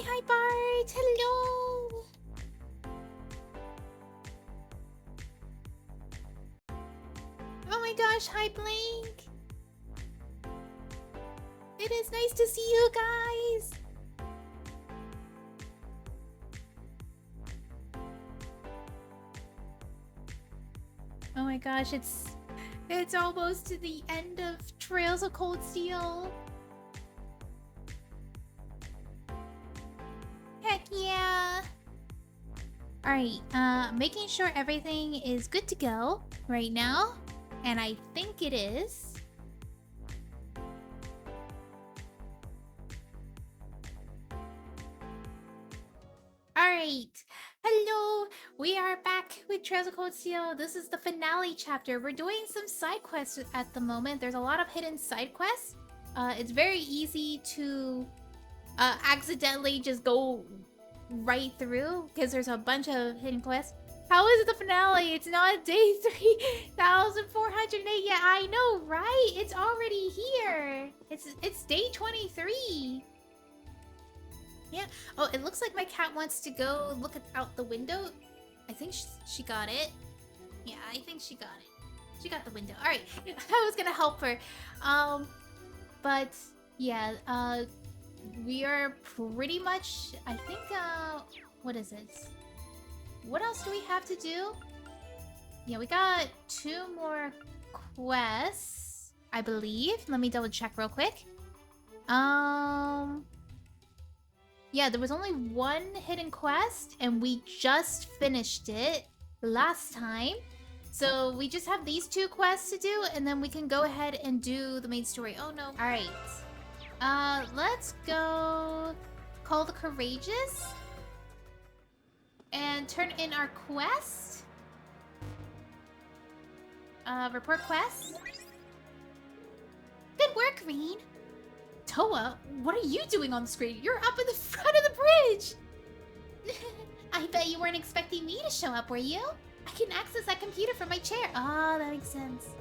hi Bart! Hello! Oh my gosh, hi Blink! It is nice to see you guys! Oh my gosh, it's almost to the end of Trails of Cold Steel. Heck yeah! Alright, making sure everything is good to go right now. And I think it is. Alright, hello! We are back with Trails of Cold Steel. This is the finale chapter. We're doing some side quests at the moment. There's a lot of hidden side quests. It's very easy to accidentally just go right through because there's a bunch of hidden quests. How is it the finale? It's not day 3,408 yet. I know, right? It's already here. It's day 23. Yeah. Oh, it looks like my cat wants to go look out the window. I think she got it. Yeah, I think she got it. She got the window. All right. I was gonna help her. But yeah. We are pretty much. I think. What is it? What else do we have to do? Yeah, we got 2 more quests, I believe. Let me double check real quick. Yeah, there was only 1 hidden quest, and we just finished it last time. So we just have these 2 quests to do, and then we can go ahead and do the main story. Oh no. Alright. Let's go call the Courageous. And turn in our quest. Report quest. Good work, Green. Toa, what are you doing on the screen? You're up in the front of the bridge! I bet you weren't expecting me to show up, were you? I can access that computer from my chair. Oh, that makes sense.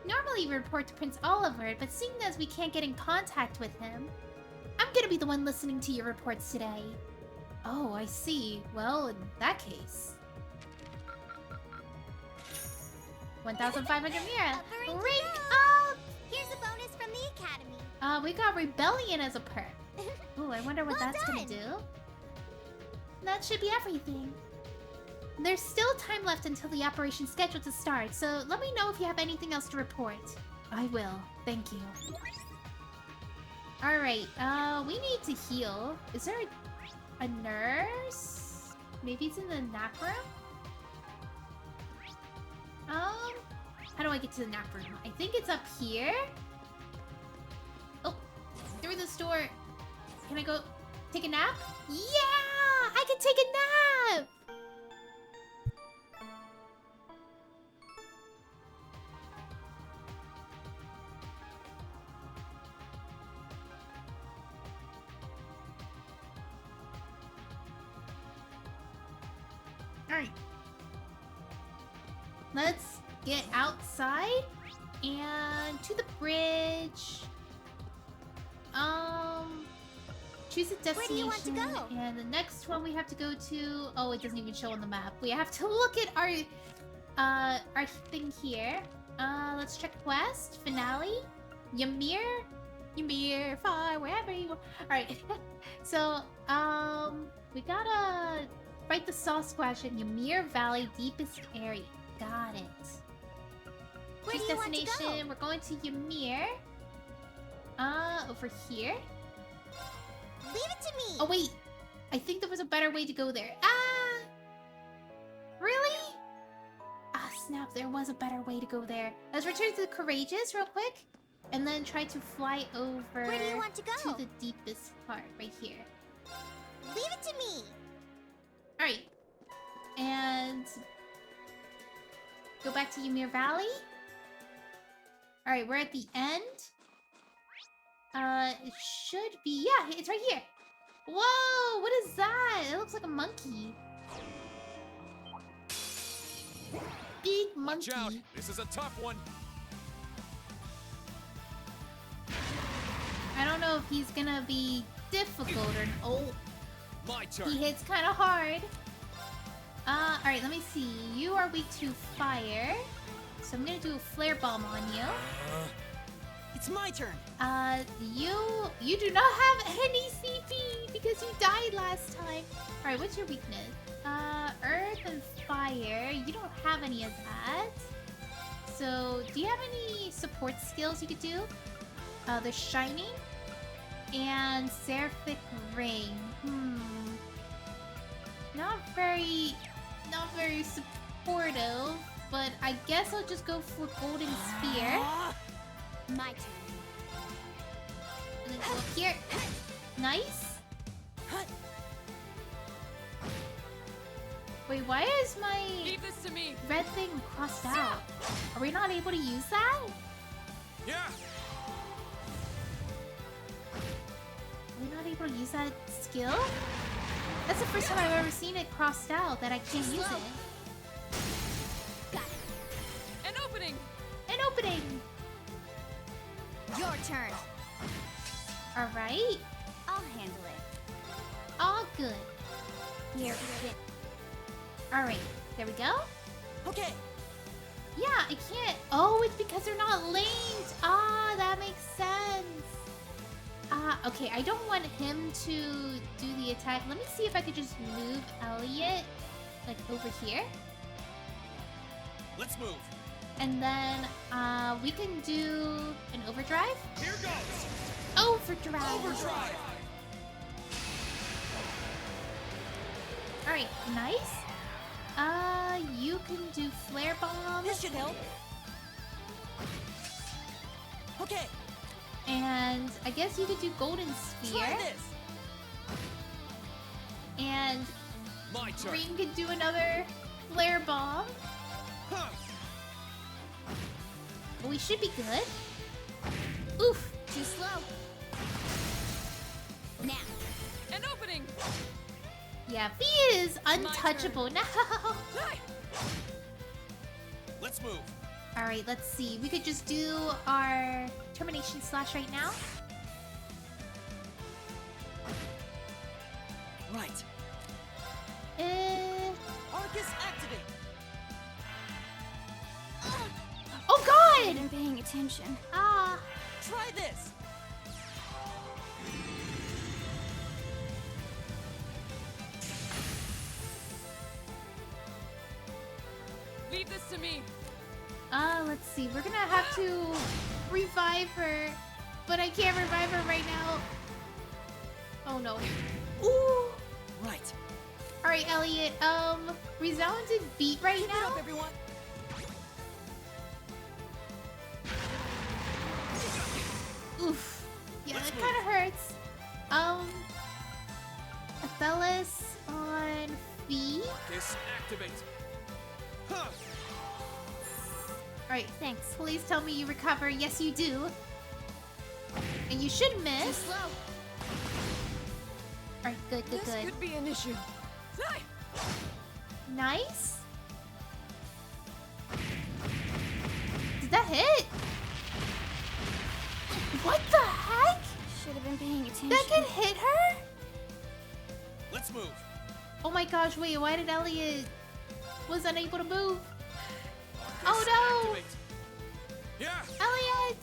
Normally we report to Prince Oliver, but seeing as we can't get in contact with him, I'm gonna be the one listening to your reports today. Oh, I see. Well, in that case... 1,500 Mira! Rank up! Here's a bonus from the Academy. We got Rebellion as a perk. Ooh, I wonder what Well that's gonna done. do. That should be everything. There's still time left until the operation's scheduled to start, so let me know if you have anything else to report. I will. Thank you. Alright, we need to heal. Is there a nurse? Maybe it's in the nap room? How do I get to the nap room? I think it's up here. Oh, through this door. Can I go take a nap? Yeah! I can take a nap! Alright. Let's get outside and to the bridge. Choose a destination. Where do you want to go? And the next one we have to go to. Oh, it doesn't even show on the map. We have to look at our thing here. Let's check quest finale. Ymir, far wherever you go. All right. So we gotta fight the Sasquatch in Ymir Valley deepest area. Got it. Where Choose do you want to destination. go? We're going to Ymir. Over here. Leave it to me. Oh wait, I think there was a better way to go there. Really? Ah, snap! There was a better way to go there. Let's return to the Courageous real quick, and then try to fly over. Where do you want to go? To the deepest part, right here. Leave it to me. All right, and go back to Ymir Valley. All right, we're at the end. It should be... Yeah, it's right here. Whoa, what is that? It looks like a monkey. Big monkey. Watch out! This is a tough one. I don't know if he's gonna be difficult or... Oh. My turn. He hits kind of hard. Alright, let me see. You are weak to fire. So I'm gonna do a flare bomb on you. It's my turn. You do not have any CP because you died last time. Alright, what's your weakness? Earth and fire. You don't have any of that. So, do you have any support skills you could do? The Shining and Seraphic Ring. Not very supportive, but I guess I'll just go for Golden Spear. My turn. And then go up here. Nice. Wait, why is my Leave this to me. red thing crossed out? Are we not able to use that? Yeah. Are we not able to use that skill? That's the first time I've ever seen it crossed out, that I can't use it. Got it. An opening. An opening! Your turn. Alright. I'll handle it. All good. Here, sit. Alright, there we go. Okay. Yeah, I can't. Oh, it's because they're not linked. Ah, that makes sense. Okay, I don't want him to do the attack. Let me see if I could just move Elliot, like, over here. Let's move. And then, we can do an overdrive. Here goes. Overdrive! Overdrive. Alright, nice. You can do flare bomb. This should help. Okay. And I guess you could do golden sphere. Try this. And My turn. Green could do another flare bomb. Huh. We should be good. Oof. Too slow. Now. An opening. Yeah, V is untouchable. No. Let's move. Alright, let's see. We could just do our termination slash right now. Right. Arcus activate. Oh god! I've been paying attention. Ah. Try this. Leave this to me. Let's see. We're gonna have to revive her, but I can't revive her right now. Oh no. Ooh. Right. Alright, Elliot. Resounded beat right Keep it now. up, everyone. Oof. Yeah, Let's that move. kind of hurts. Athelis on B. Arcus activate. Huh. Alright, Thanks. please tell me you recover. Yes, you do. And you should Too miss. slow. Alright, good, good, This good. could be an issue. Nice. Did that hit? What the heck? Should have been paying attention. That can hit her? Let's move. Oh my gosh, wait, why did Elliot was unable to move? Arcus Oh no! activate. Yeah. Elliot!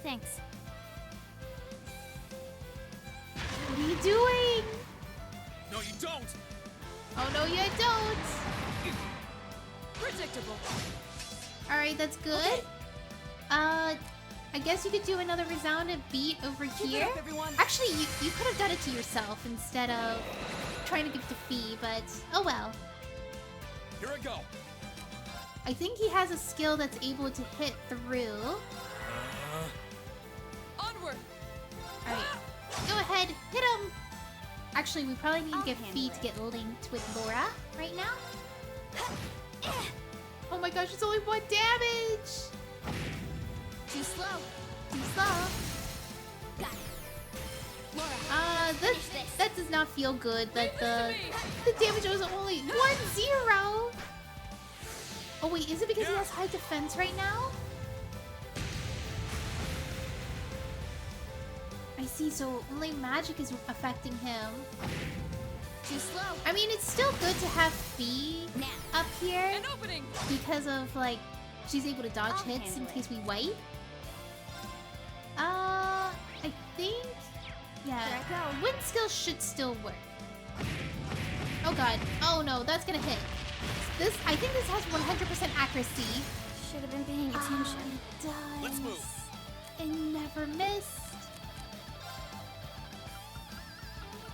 Thanks. What are you doing? No, you don't. Oh no, you don't! Predictable. Alright, that's good. I guess you could do another resounded beat over Keep it here. up, everyone. Actually, you could have done it to yourself instead of trying to give it to Fee, but oh well. Here I go. I think he has a skill that's able to hit through. Onward. Alright, go ahead, hit him! Actually, we probably need to I'll get handle Fee it. to get linked with Laura right now. Oh my gosh, it's only 1 damage! Too slow. Too slow. Got it. Laura. That does not feel good that the Leave damage was only 1-0. Oh wait, is it because he has high defense right now? I see, so only magic is affecting him. Too slow. I mean, it's still good to have Fee Now. up here An opening. because of, like, she's able to dodge I'll hits in handle case we wipe. I think... Yeah, Here I go. wind skill should still work. Oh god. Oh no, that's gonna hit. I think this has 100% accuracy. Should have been paying attention. It does. Let's move. It never missed.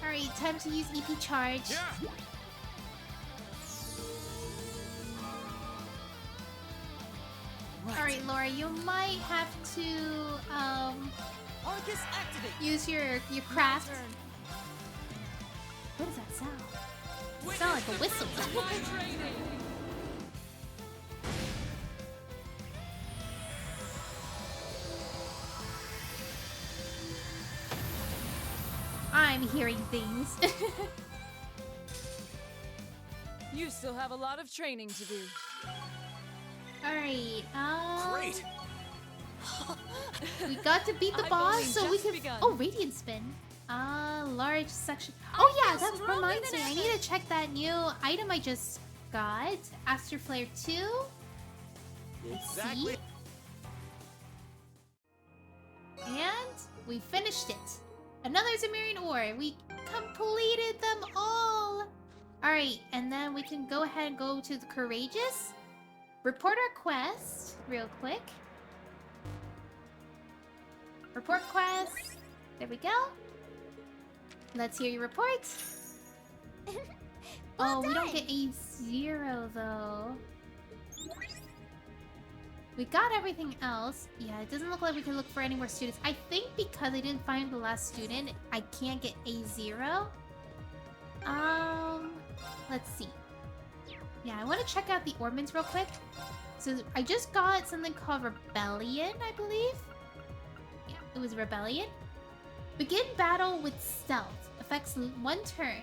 Alright, time to use EP charge. Yeah. Alright, Laura, you might have to Arcus activate. use your craft. What does that sound? It sounds like a whistle. My training. I'm hearing things. You still have a lot of training to do. Alright, Great. we got to beat the I've boss, only so we just can. begun. Oh, radiant spin. Large section. Oh yeah, feel that stronger reminds me. than I ever. need to check that new item I just got. Aster Flare 2. Exactly. See? And we finished it. Another Zemirian ore. We completed them all. Alright, and then we can go ahead and go to the Courageous. Report our quest real quick. Report quest. There we go. Let's hear your report. Well we don't done. get a 0 though. We got everything else. Yeah, it doesn't look like we can look for any more students. I think because I didn't find the last student, I can't get a 0. Let's see. Yeah, I want to check out the ornaments real quick. So I just got something called Rebellion, I believe. Yeah, it was Rebellion. Begin battle with stealth. Affects 1 turn.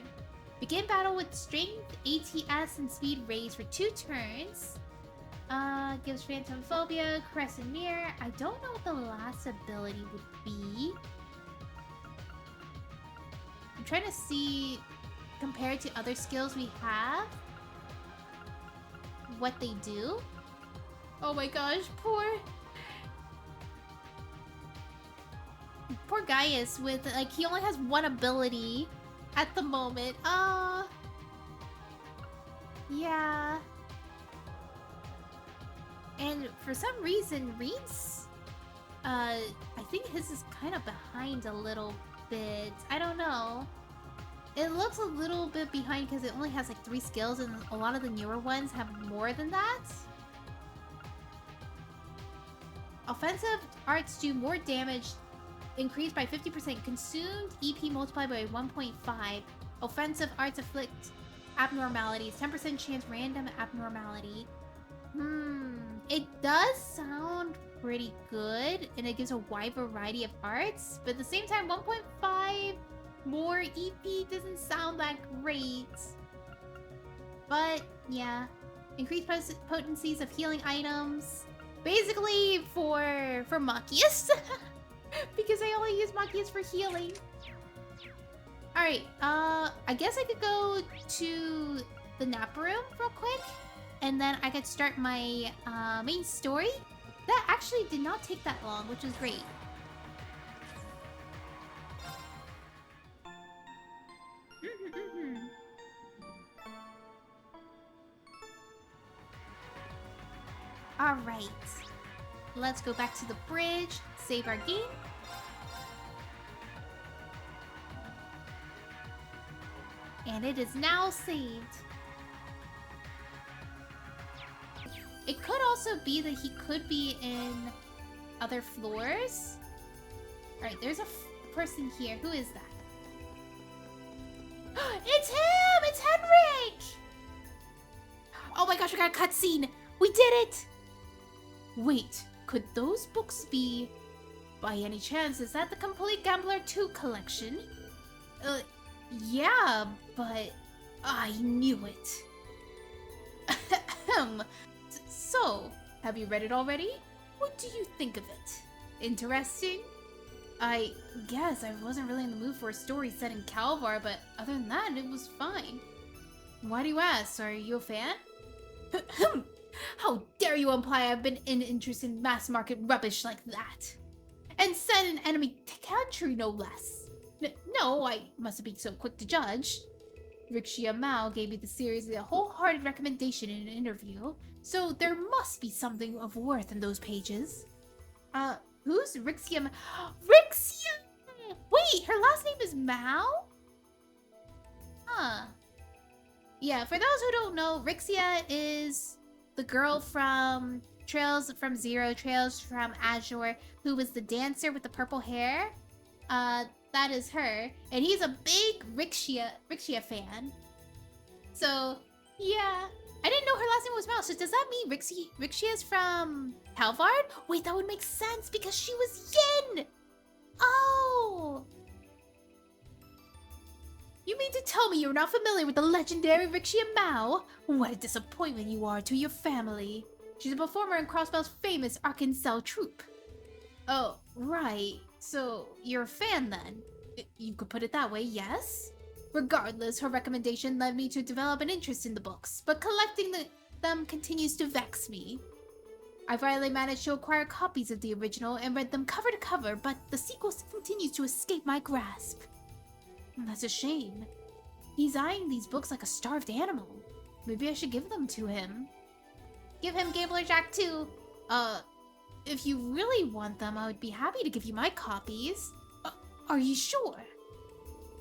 Begin battle with strength, ATS, and speed raise for 2 turns. Gives Phantom Phobia, Crescent Mirror. I don't know what the last ability would be. I'm trying to see, compared to other skills we have, what they do. Oh my gosh, poor Gaius with, like, he only has 1 ability at the moment. Yeah. And for some reason, Reed's, I think his is kind of behind a little bit. I don't know. It looks a little bit behind because it only has like 3 skills, and a lot of the newer ones have more than that. Offensive arts do more damage, increased by 50%. Consumed EP multiplied by 1.5. Offensive arts afflict abnormalities. 10% chance random abnormality. It does sound pretty good, and it gives a wide variety of arts, but at the same time, 1.5 more EP doesn't sound that great. But yeah, increased potencies of healing items, basically for Machias, because I only use Machias for healing. All right, I guess I could go to the nap room real quick, and then I could start my main story. That actually did not take that long, which is great. Alright. Let's go back to the bridge, save our game. And it is now saved. It could also be that he could be in other floors. Alright, there's a person here. Who is that? It's him! It's Henrik! Oh my gosh, we got a cutscene! We did it! Wait, could those books be... By any chance, is that the Complete Gambler 2 collection? Yeah, but... I knew it. So, have you read it already? What do you think of it? Interesting? I guess I wasn't really in the mood for a story set in Calvar, but other than that, it was fine. Why do you ask? Are you a fan? How dare you imply I've been interested in mass market rubbish like that? And set in enemy country, no less. No, I mustn't be so quick to judge. Rixia Mao gave me the series a wholehearted recommendation in an interview, so there must be something of worth in those pages. Who's Rixia Mao? Rixia! Wait, her last name is Mao? Huh. Yeah, for those who don't know, Rixia is the girl from Trails from Zero, Trails from Azure, who was the dancer with the purple hair. That is her. And he's a big Rixia fan. So, yeah. I didn't know her last name was Mao, so does that mean Rixia's from Halvard? Wait, that would make sense because she was Yin! Oh! You mean to tell me you're not familiar with the legendary Rixia Mao? What a disappointment you are to your family. She's a performer in Crossbell's famous Arkansas troupe. Oh, right. So, you're a fan then? You could put it that way, yes? Regardless, her recommendation led me to develop an interest in the books, but collecting them continues to vex me. I finally managed to acquire copies of the original and read them cover to cover, but the sequel continues to escape my grasp. That's a shame. He's eyeing these books like a starved animal. Maybe I should give them to him. Give him Gambler Jack too. If you really want them, I would be happy to give you my copies. Are you sure?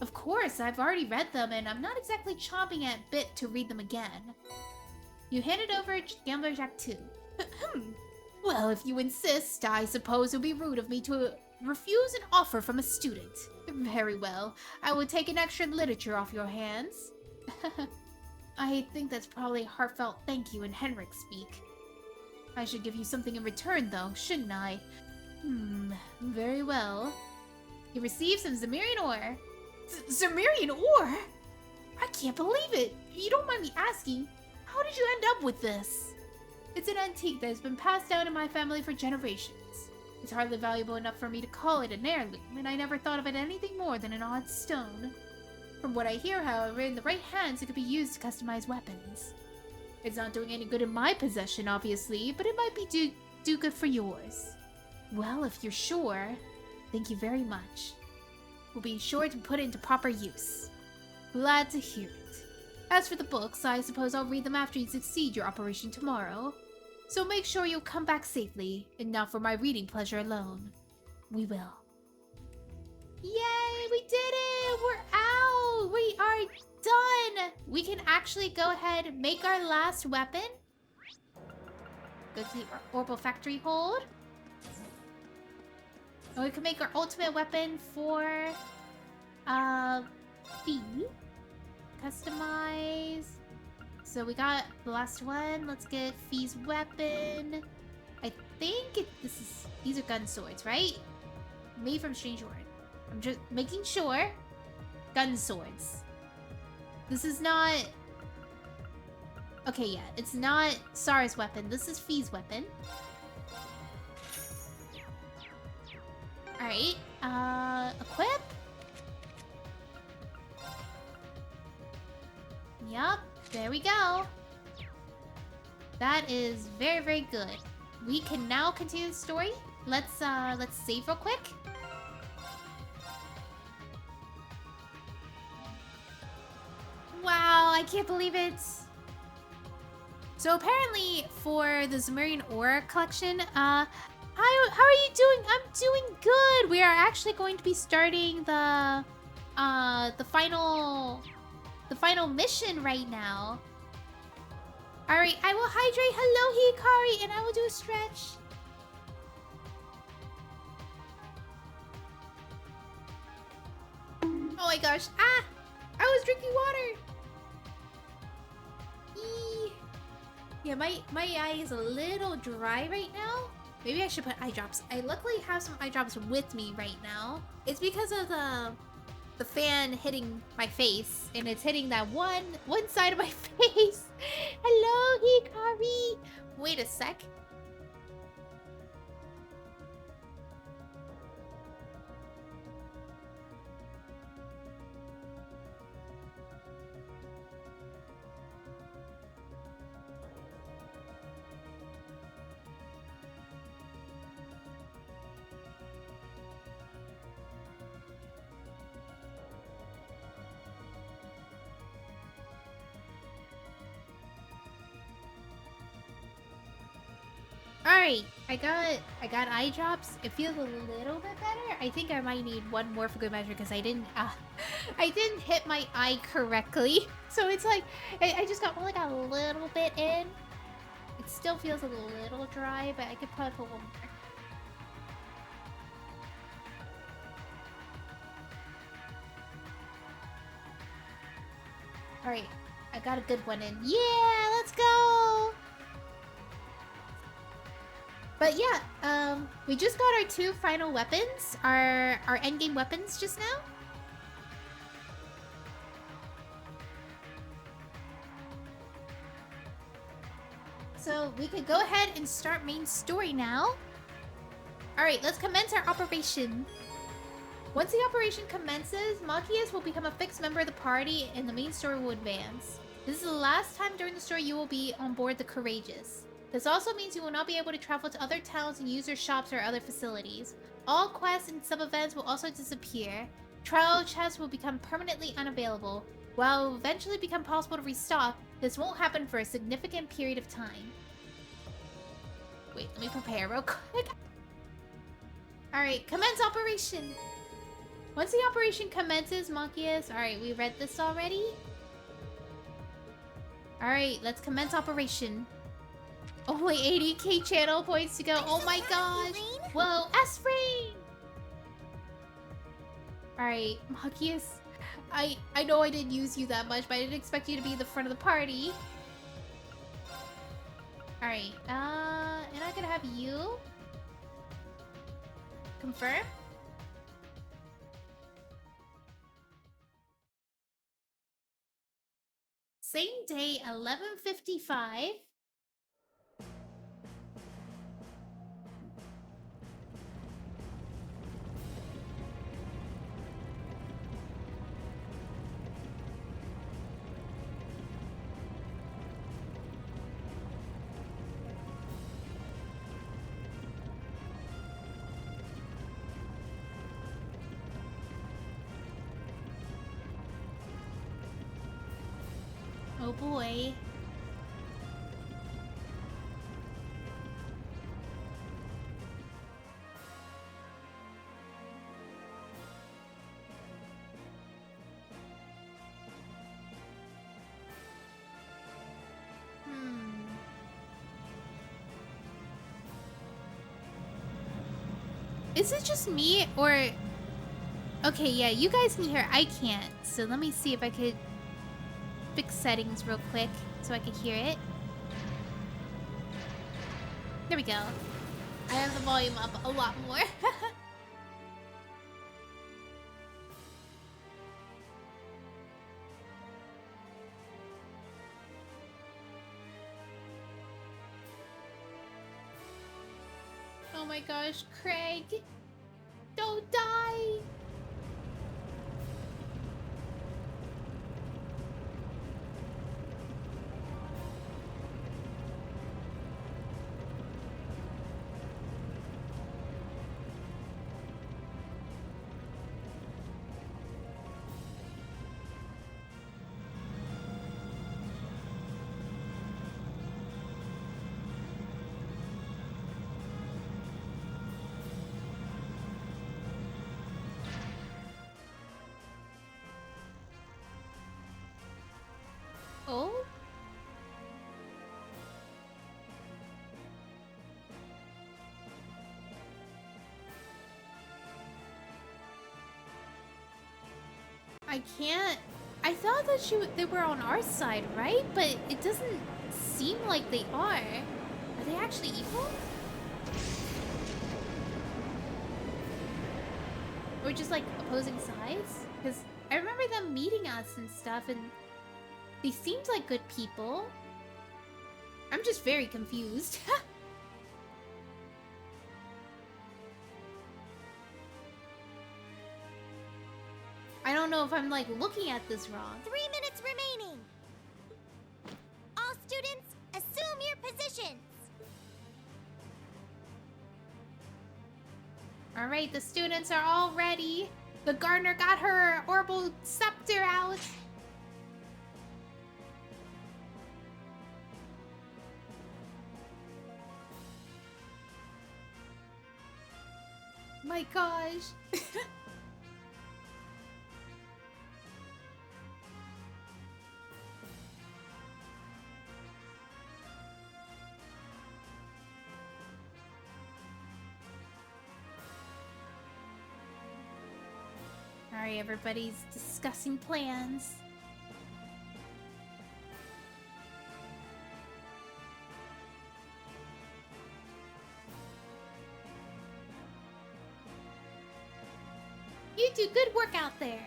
Of course, I've already read them and I'm not exactly chomping at bit to read them again. You handed over Gambler Jack too. Well, if you insist, I suppose it would be rude of me to refuse an offer from a student. Very well. I will take an extra literature off your hands. I think that's probably a heartfelt thank you in Henrik speak. I should give you something in return, though, shouldn't I? Very well. You receive some Zemirian ore. Zemirian ore? I can't believe it! You don't mind me asking, how did you end up with this? It's an antique that has been passed down in my family for generations. It's hardly valuable enough for me to call it an heirloom, and I never thought of it anything more than an odd stone. From what I hear, however, in the right hands it could be used to customize weapons. It's not doing any good in my possession, obviously, but it might be do good for yours. Well, if you're sure, thank you very much. We'll be sure to put it into proper use. Glad to hear it. As for the books, I suppose I'll read them after you succeed your operation tomorrow. So make sure you'll come back safely, and not for my reading pleasure alone. We will. Yay, we did it! We're out! We are done! We can actually go ahead and make our last weapon. Go to the Orbital Factory Hold. And we can make our ultimate weapon for Fee. Customize. So we got the last one. Let's get Fee's weapon. I think these are gun swords, right? Made from strange ore. I'm just making sure. Gun swords. This is not... Okay, yeah. It's not Sara's weapon. This is Fee's weapon. Alright. Equip? Yup. There we go. That is very, very good. We can now continue the story. Let's save real quick. Wow, I can't believe it. So apparently for the Zemirian Ore collection, how are you doing? I'm doing good. We are actually going to be starting the final mission right now. All right, I will hydrate. Hello, Hikari, and I will do a stretch. Oh my gosh! Ah, I was drinking water. Eee. Yeah, my eye is a little dry right now. Maybe I should put eye drops. I luckily have some eye drops with me right now. It's because of the fan hitting my face, and it's hitting that one side of my face. Hello, Hikari. Wait a sec. Alright, I got eye drops. It feels a little bit better. I think I might need one more for good measure because I didn't I didn't hit my eye correctly. So it's like I just got like a little bit in. It still feels a little dry, but I could probably put one more. Alright, I got a good one in. Yeah, let's go! But yeah, we just got our 2 final weapons, our endgame weapons just now. So we could go ahead and start main story now. Alright, let's commence our operation. Once the operation commences, Machias will become a fixed member of the party and the main story will advance. This is the last time during the story you will be on board the Courageous. This also means you will not be able to travel to other towns and use their shops or other facilities. All quests and sub-events will also disappear. Trial chests will become permanently unavailable. While it will eventually become possible to restock, this won't happen for a significant period of time. Wait, let me prepare real quick. Alright, commence operation! Once the operation commences, Machias... Alright, we read this already? Alright, let's commence operation. Only 80k channel points to go. Oh my gosh! Whoa, S-Rain! Alright, Machias. I know I didn't use you that much, but I didn't expect you to be the front of the party. Alright, and I could have you confirm? Same day, 11:55. Oh boy. Is it just me or... Okay, yeah, you guys can hear. I can't. So let me see if I could fix settings real quick so I could hear it. There we go. I have the volume up a lot more. Oh my gosh, Craig. Don't die. Oh? I can't... I thought that they were on our side, right? But it doesn't seem like they are. Are they actually evil? Or just like opposing sides? Because I remember them meeting us and stuff and they seemed like good people. I'm just very confused. I don't know if I'm like looking at this wrong. 3 minutes remaining. All students, assume your positions. Alright, the students are all ready. The gardener got her orbital scepter out. my gosh. Alright, everybody's discussing plans. You do good work out there.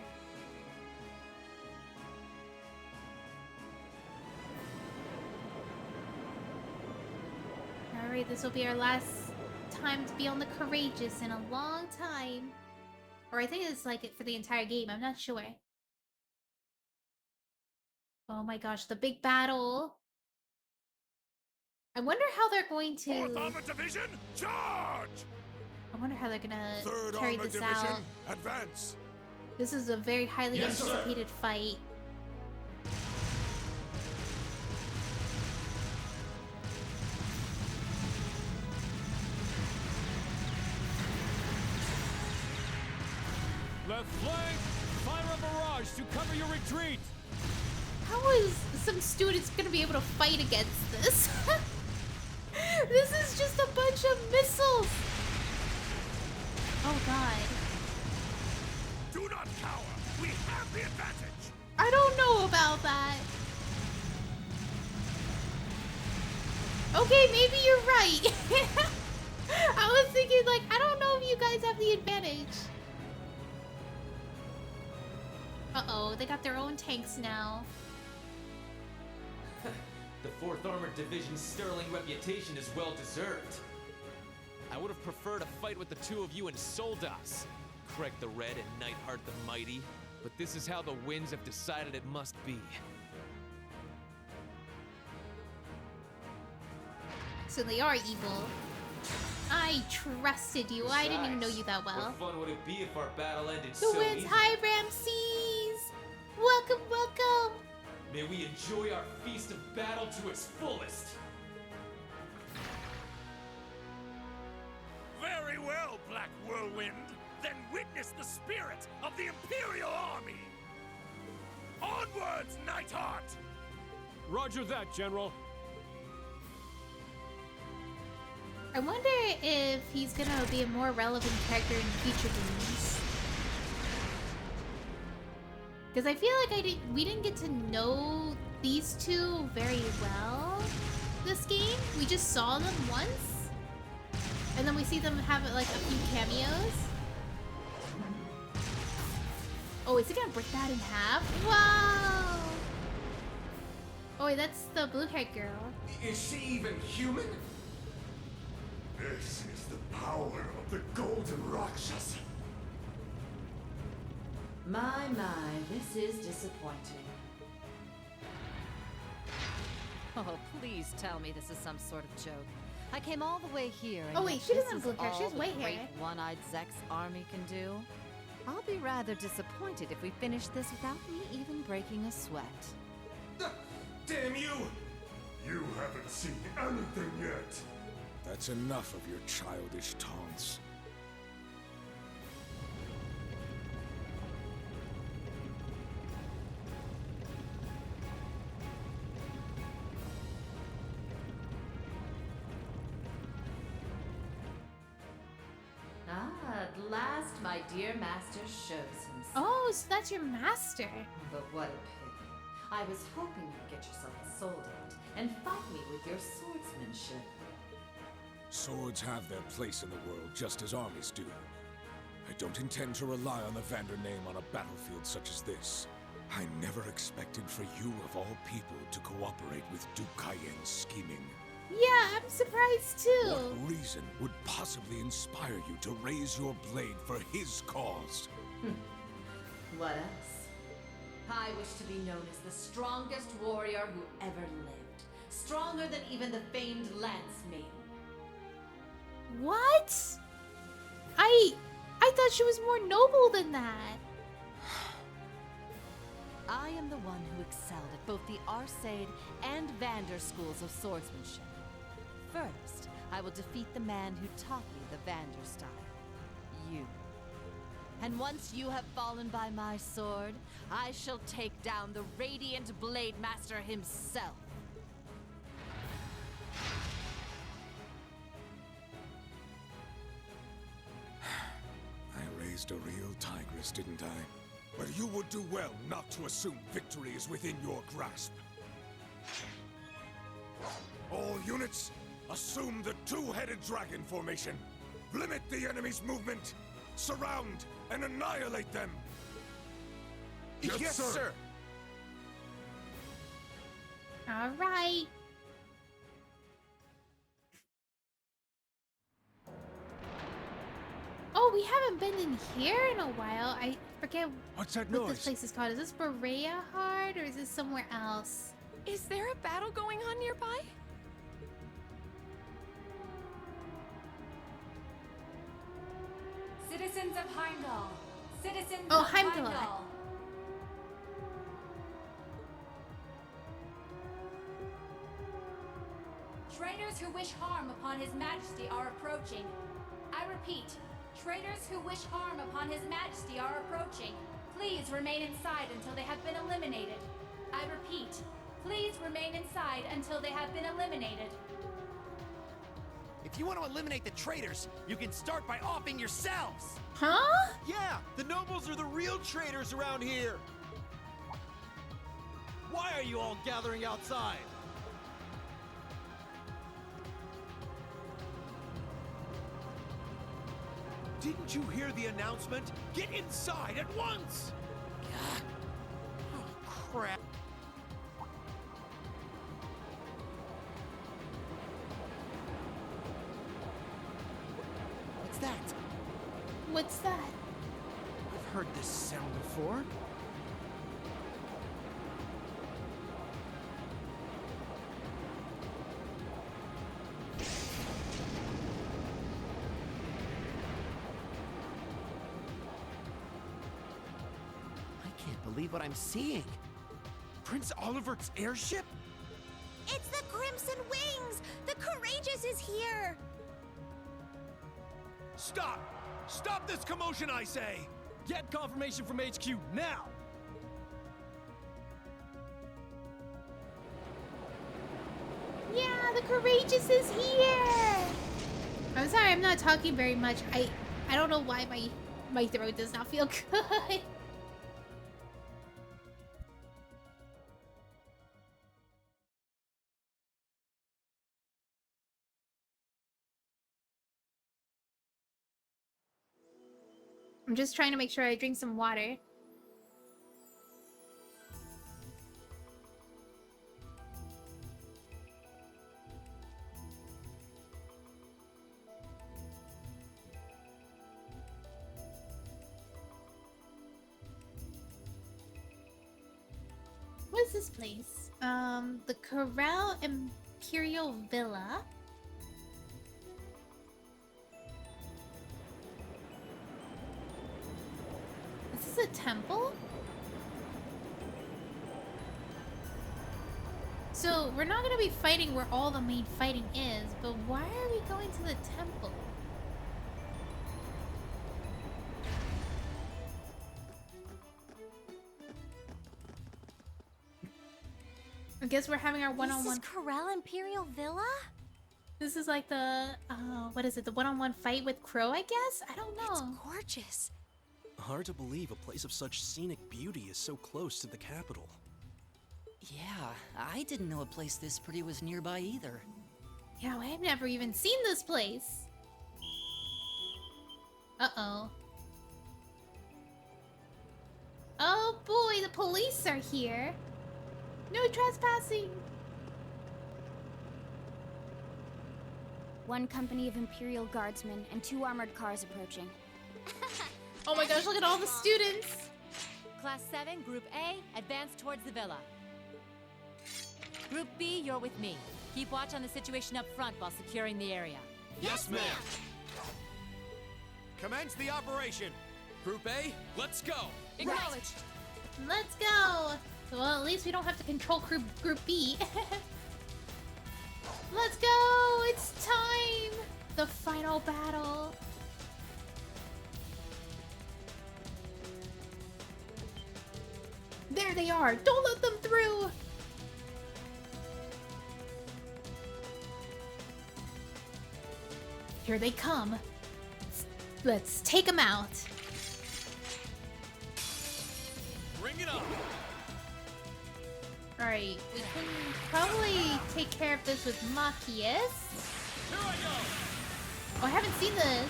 Alright, this will be our last time to be on the Courageous in a long time. Or I think it's like it for the entire game, I'm not sure. Oh my gosh, the big battle. I wonder how they're going to... 4th Armored Division, charge! I wonder how they're gonna 3rd carry Armored this Division, out. advance! This is a very highly Yes, sir. anticipated fight. Left flank! Fire a barrage to cover your retreat! How is some students gonna be able to fight against this? This is just a bunch of missiles! Oh god. Do not cower! We have the advantage! I don't know about that. Okay, maybe you're right. I was thinking like, I don't know if you guys have the advantage. Uh-oh, they got their own tanks now. The 4th Armored Division's sterling reputation is well deserved. I would have preferred a fight with the two of you in Soldas, Craig the Red and Nightheart the Mighty, but this is how the winds have decided it must be. So they are evil. I trusted you. I didn't even know you that well. What fun would it be if our battle ended The so winds, easy? hi Ramses! Welcome, welcome! May we enjoy our feast of battle to its fullest. Very well, Black Whirlwind! Then witness the spirit of the Imperial Army! Onwards, Nightheart! Roger that, General. I wonder if he's gonna be a more relevant character in future games. Because I feel like we didn't get to know these two very well this game. We just saw them once. And then we see them have like a few cameos. Oh, is he gonna break that in half? Wow! Oh wait, that's the blue-haired girl. Is she even human? This is the power of the Golden Rakshas. My, this is disappointing. Oh, please tell me this is some sort of joke. I came all the way here, and Oh, wait, yet she doesn't this have is blue hair, she has all white the great hair. one-eyed Zek's army can do. I'll be rather disappointed if we finish this without me even breaking a sweat. Damn you! You haven't seen anything yet. That's enough of your childish taunts. At last my dear master shows himself. Oh, so that's your master. But what a pity. I was hoping you'd get yourself a soldat and fight me with your swordsmanship. Swords have their place in the world just as armies do. I don't intend to rely on the Vander name on a battlefield such as this. I never expected for you of all people to cooperate with Duke Cayenne's scheming. Yeah, I'm surprised too. What reason would possibly inspire you to raise your blade for his cause? What else? I wish to be known as the strongest warrior who ever lived. Stronger than even the famed Lance Maiden. What? I thought she was more noble than that. I am the one who excelled at both the Arcade and Vander schools of swordsmanship. First, I will defeat the man who taught me the Vander style. you. And once you have fallen by my sword, I shall take down the Radiant Blade Master himself. I raised a real tigress, didn't I? But you would do well not to assume victory is within your grasp. All units, assume the two-headed dragon formation. Limit the enemy's movement. Surround and annihilate them. Yes, sir. All right. Oh, we haven't been in here in a while. I forget What's that what noise? this place is called. Is this Berea Hard or is this somewhere else? Is there a battle going on nearby? Citizens of Heimdall. Citizens Oh, of Heimdall. Traitors who wish harm upon His Majesty are approaching. I repeat, traitors who wish harm upon His Majesty are approaching. Please remain inside until they have been eliminated. I repeat, please remain inside until they have been eliminated. If you want to eliminate the traitors, you can start by offing yourselves! Huh? Yeah, the nobles are the real traitors around here! Why are you all gathering outside? Didn't you hear the announcement? Get inside at once! God. Oh, crap. What's that? What's that? I've heard this sound before. I can't believe what I'm seeing. Prince Olivert's airship? It's the Crimson Wings! The Courageous is here! Stop! Stop this commotion, I say! Get confirmation from HQ now! Yeah, the Courageous is here! I'm sorry, I'm not talking very much. I don't know why my throat does not feel good. I'm just trying to make sure I drink some water. What is this place? The Corral Imperial Villa. Is this a temple? So, we're not gonna be fighting where all the main fighting is, but why are we going to the temple? I guess we're having our one-on-one. This is Corral Imperial Villa? This is like the, what is it? The one-on-one fight with Crow, I guess? I don't know. It's gorgeous. Hard to believe a place of such scenic beauty is so close to the capital. Yeah, I didn't know a place this pretty was nearby either. Yeah, I've never even seen this place. Uh-oh. Oh boy, the police are here. No trespassing. One company of Imperial Guardsmen and 2 armored cars approaching. Oh my gosh, look at all the students. Class 7, Group A, advance towards the villa. Group B, you're with me. Keep watch on the situation up front while securing the area. Yes, ma'am! Commence the operation! Group A, let's go! Acknowledged. Let's go. Well, at least we don't have to control Group B. Let's go! It's time! The final battle. There they are! Don't let them through! Here they come. Let's take them out. Bring it on! Alright, we can probably take care of this with Machias. Here I go! Oh, I haven't seen this.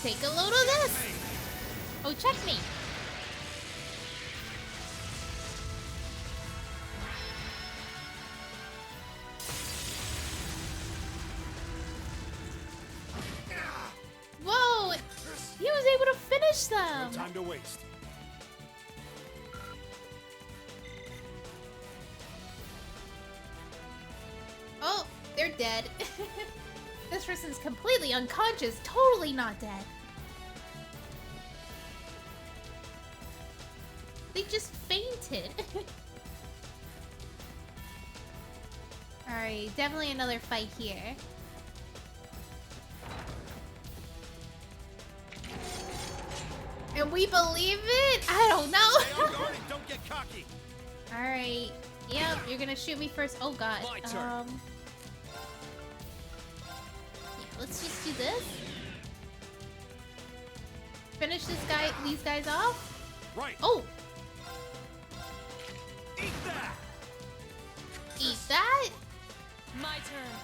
Take a load of this! Oh, check me! Whoa! He was able to finish them! No time to waste. Oh, they're dead. This person's completely unconscious, totally not dead. They just fainted. Alright, definitely another fight here. And we believe it? I don't know. Stay on guard and don't get cocky. Alright. Yep, you're gonna shoot me first. Oh god. My turn. Yeah, let's just do this. Finish these guys off. Right. Oh! Eat that! Eat that? My turn.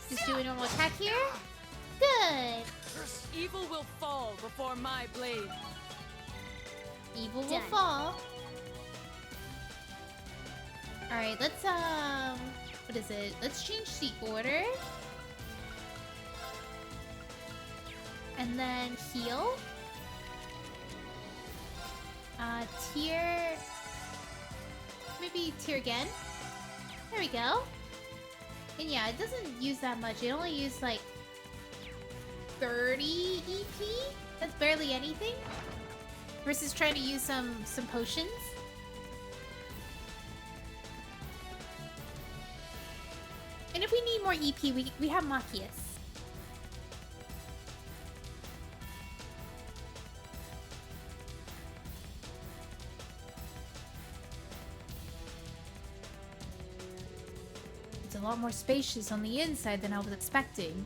Just do a normal attack here. Good. Evil will fall before my blade. Evil will Done. fall. Alright, let's what is it? Let's change the order. And then heal. Tier. Maybe tier again. There we go. And yeah, it doesn't use that much. It only used like 30 EP? That's barely anything. Versus trying to use some potions. And if we need more EP, we have Machias. It's a lot more spacious on the inside than I was expecting.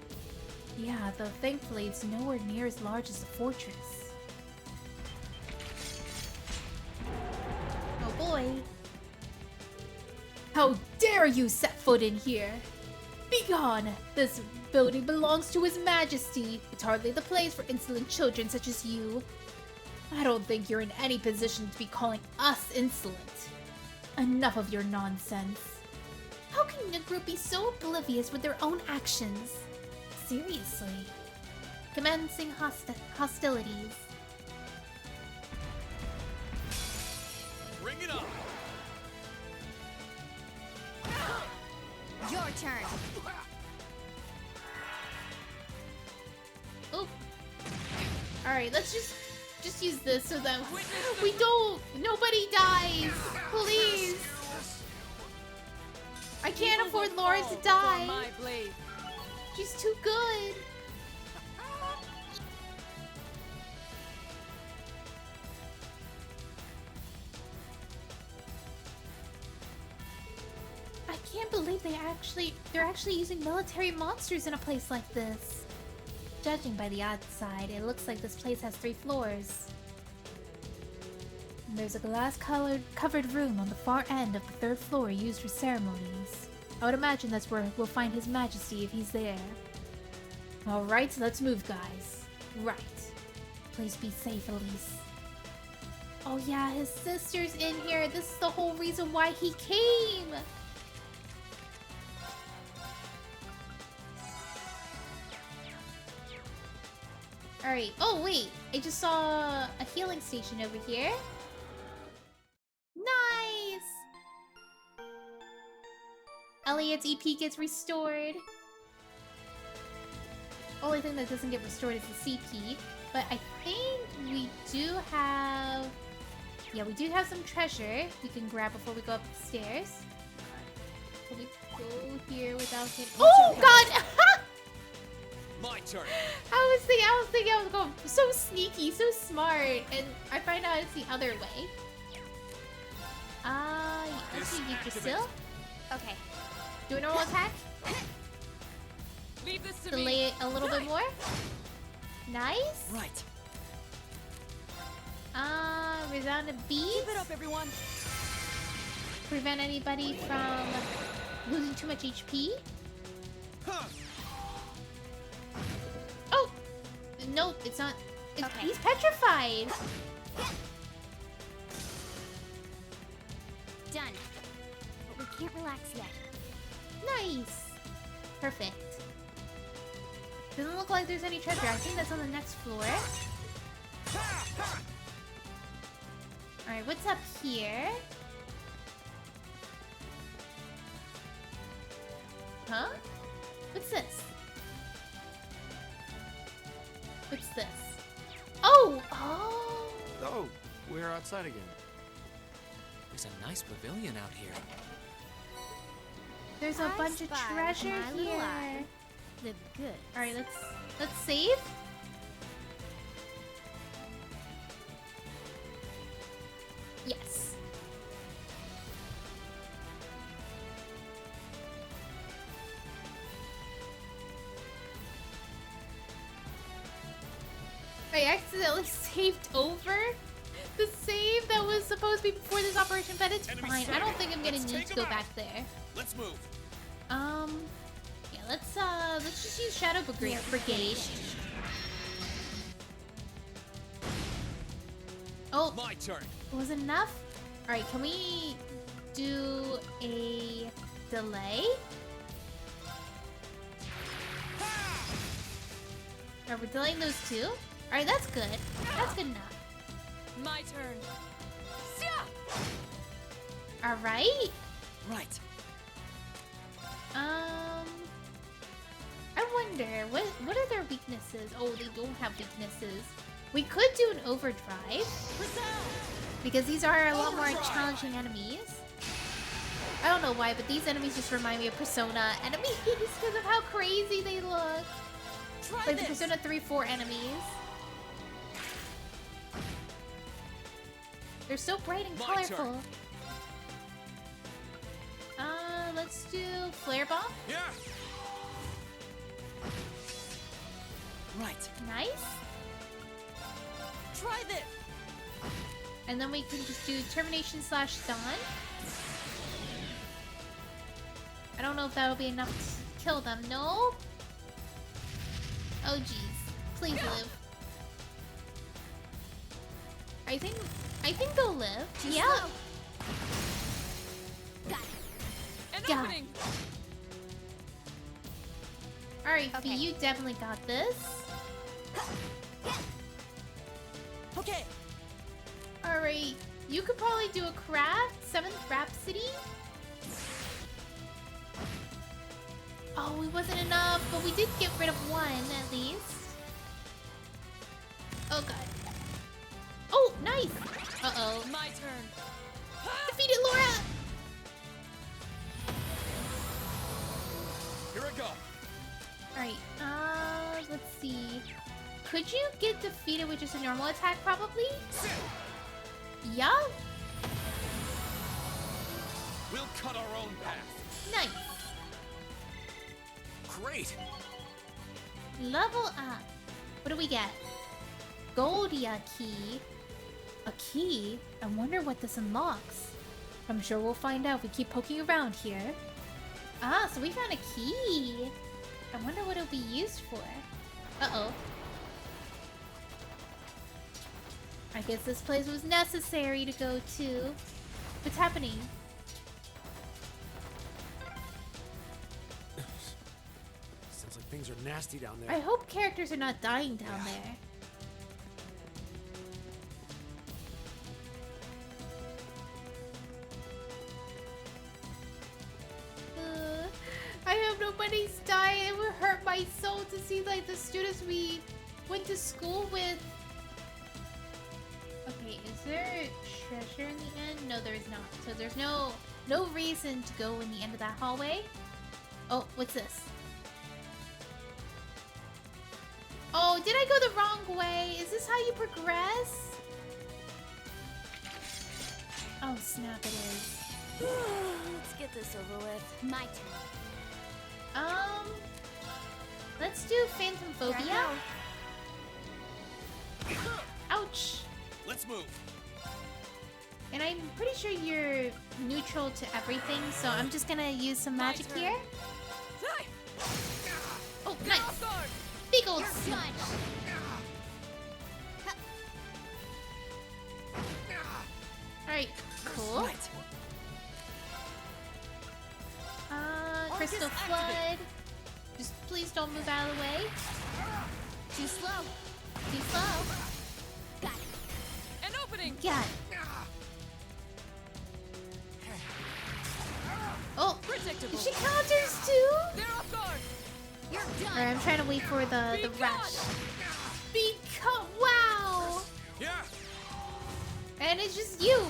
Yeah, though thankfully it's nowhere near as large as the fortress. Oh boy. How dare you set foot in here! Begone! This building belongs to His Majesty. It's hardly the place for insolent children such as you. I don't think you're in any position to be calling us insolent. Enough of your nonsense. How can a group be so oblivious with their own actions? Seriously. Commencing hostilities. Bring it on! Your turn. Oh. Alright, let's just use this so that nobody dies. Please. I can't afford Laura to die. My blade. She's too good. I can't believe they're actually using military monsters in a place like this. Judging by the outside, it looks like this place has 3 floors. And there's a glass-covered room on the far end of the 3rd floor used for ceremonies. I would imagine that's where we'll find His Majesty if he's there. Alright, let's move, guys. Right. Please be safe, Elise. Oh yeah, his sister's in here. This is the whole reason why he came! Alright. Oh, wait. I just saw a healing station over here. Nice! Elliot's EP gets restored. Only thing that doesn't get restored is the CP. But I think we do have... Yeah, we do have some treasure we can grab before we go up the stairs. Can we go here without getting... Oh, God! turn. I was thinking I was going so sneaky, so smart, and I find out it's the other way. Let's see, you can still Okay. do a normal attack. Leave this to Delay me. it a little bit more. Nice. Right. Resounding beats. Keep it up, everyone. Prevent anybody from losing too much HP. Huh. Oh! Nope, it's not. Okay. He's petrified. Done. But we can't relax yet. Nice. Perfect. Doesn't look like there's any treasure. I think that's on the next floor. Alright, what's up here? Huh? What's this? What's this? Oh! Oh! Oh, we're outside again. There's a nice pavilion out here. There's a I bunch of spy treasure with my little here. eye. The good. Alright, let's save. Yes. I accidentally saved over the save that was supposed to be before this operation, but it's Enemy fine. I don't think I'm gonna Let's need take to go 'em out. back there. Let's move. Yeah, let's just use Shadow Brigade. Oh, My turn. was it enough? Alright, can we do a delay? Are we delaying those two? Alright, that's good. That's good enough. My turn. Alright. Right. I wonder, what are their weaknesses? Oh, they don't have weaknesses. We could do an overdrive. Because these are a lot more challenging enemies. I don't know why, but these enemies just remind me of Persona enemies because of how crazy they look. Like the Persona 3-4 enemies. They're so bright and My colorful. turn. Let's do Flare Bomb. Yeah. Right. Nice. Try this. And then we can just do Termination / Stun. I don't know if that'll be enough to kill them. No. Oh jeez. Please live. I think they'll live. Yeah. Got it. An God. opening. Alright, Okay. V, you definitely got this. Okay. Alright. You could probably do a craft. 7th Rhapsody. Oh, it wasn't enough, but we did get rid of one at least. Oh god. Oh, nice! Uh-oh. My turn. Defeated Laura! Here I go. Alright, let's see. Could you get defeated with just a normal attack, probably? Yeah? We'll cut our own path. Nice. Great. Level up. What do we get? Goldia key. A key? I wonder what this unlocks. I'm sure we'll find out if we keep poking around here. Ah, so we found a key. I wonder what it'll be used for. Uh-oh. I guess this place was necessary to go to. What's happening? Sounds like things are nasty down there. I hope characters are not dying down there. I hope nobody's dying. It would hurt my soul to see like the students we went to school with. Okay, is there treasure in the end? No, there is not. So there's no reason to go in the end of that hallway. Oh, what's this? Oh, did I go the wrong way? Is this how you progress? Oh, snap, it is. Let's get this over with. My turn. Let's do Phantom Phobia. Ouch. Let's move. And I'm pretty sure you're neutral to everything, so I'm just gonna use some magic turn. here. Fly! Oh, Get nice. off guard! Big old You're smudge. Alright, cool. Right. Crystal Flood. Just please don't move out of the way. Too slow. Too slow. Got it. An opening! Got it. Oh, Predictable. she counters too? They're off guard! You're done. Alright, I'm trying to wait for the Be rush. gone. Because, wow! Yeah. And it's just you.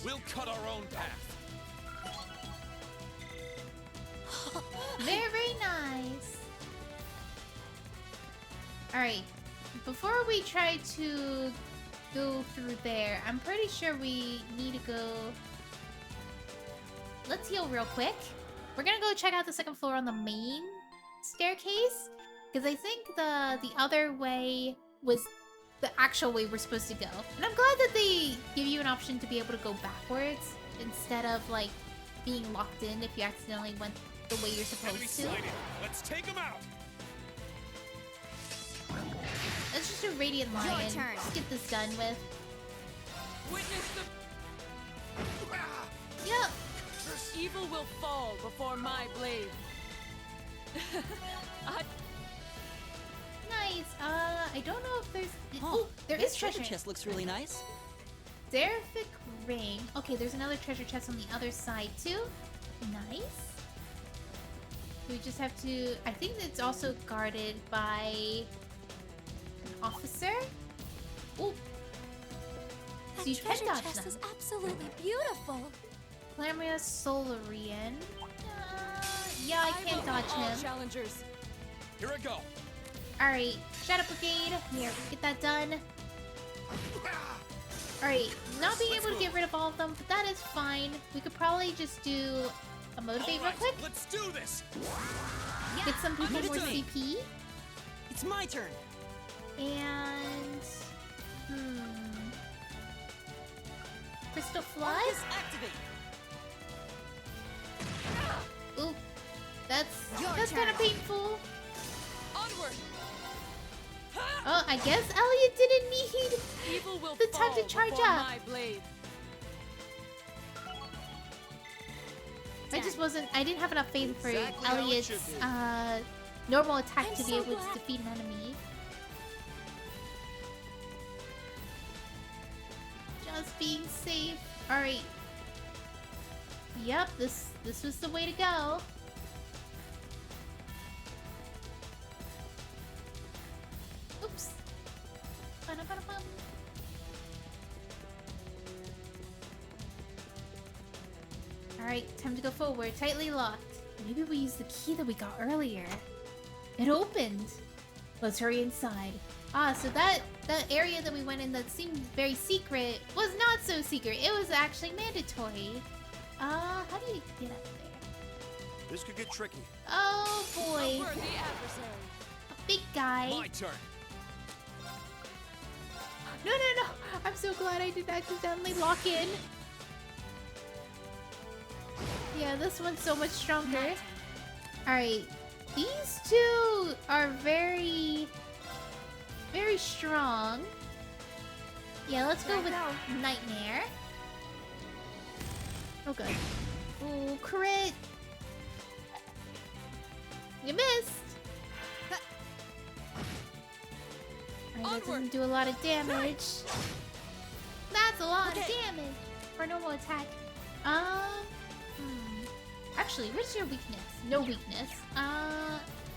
We'll cut our own path. Very nice. Alright, before we try to go through there, I'm pretty sure we need to go... Let's heal real quick. We're gonna go check out the second floor on the main staircase, because I think the other way was the actual way we're supposed to go. And I'm glad that they give you an option to be able to go backwards instead of like being locked in if you accidentally went the way you're Enemy supposed to. sighted. Let's take him out. Let's just do Radiant Lion. turn. Just get this done with. Witness the Yep. evil will fall before my blade. Nice. I don't know if there's. Oh, Oh, there this is treasure treasure. chest looks really nice. Seraphic ring. Okay, there's another treasure chest on the other side too. Nice. We just have to. I think it's also guarded by an officer. Oh. So That you can treasure dodge chest them. is absolutely beautiful. Lamia Solarian. Yeah, I can't will dodge beat all him. challengers. Here I go. Alright, Shadow Brigade. Here, get that done. Alright, not being able to get rid of all of them, but that is fine. We could probably just do a motivate All real right, quick. let's do this. Get some people Give it more to me. CP. It's my turn. And... Crystal Flood? Arcus activate. Ooh, that's Your kind turn. of painful. Onward! Oh, I guess Elliot didn't need Evil will the time fall to charge before up. my blade. I just wasn't. I didn't have enough faith for Exactly how it Elliot's should be. normal attack I'm to be so able to glad. defeat an enemy. Just being safe. All right. Yep. This was the way to go. Oops. Ba-da-ba-da-bum. Alright, time to go forward. Tightly locked. Maybe we use the key that we got earlier. It opened. Let's hurry inside. Ah, so that area that we went in that seemed very secret was not so secret. It was actually mandatory. How do you get up there? This could get tricky. Oh A boy. worthy adversary. A big guy. My turn. No. I'm so glad I didn't accidentally lock in. Yeah, this one's so much stronger. Alright. These two are very strong. Yeah, let's go with Nightmare. Oh, good. Ooh, crit. You missed. Alright, that doesn't do a lot of damage. That's a lot of damage for normal attack. Actually, where's your weakness? No weakness.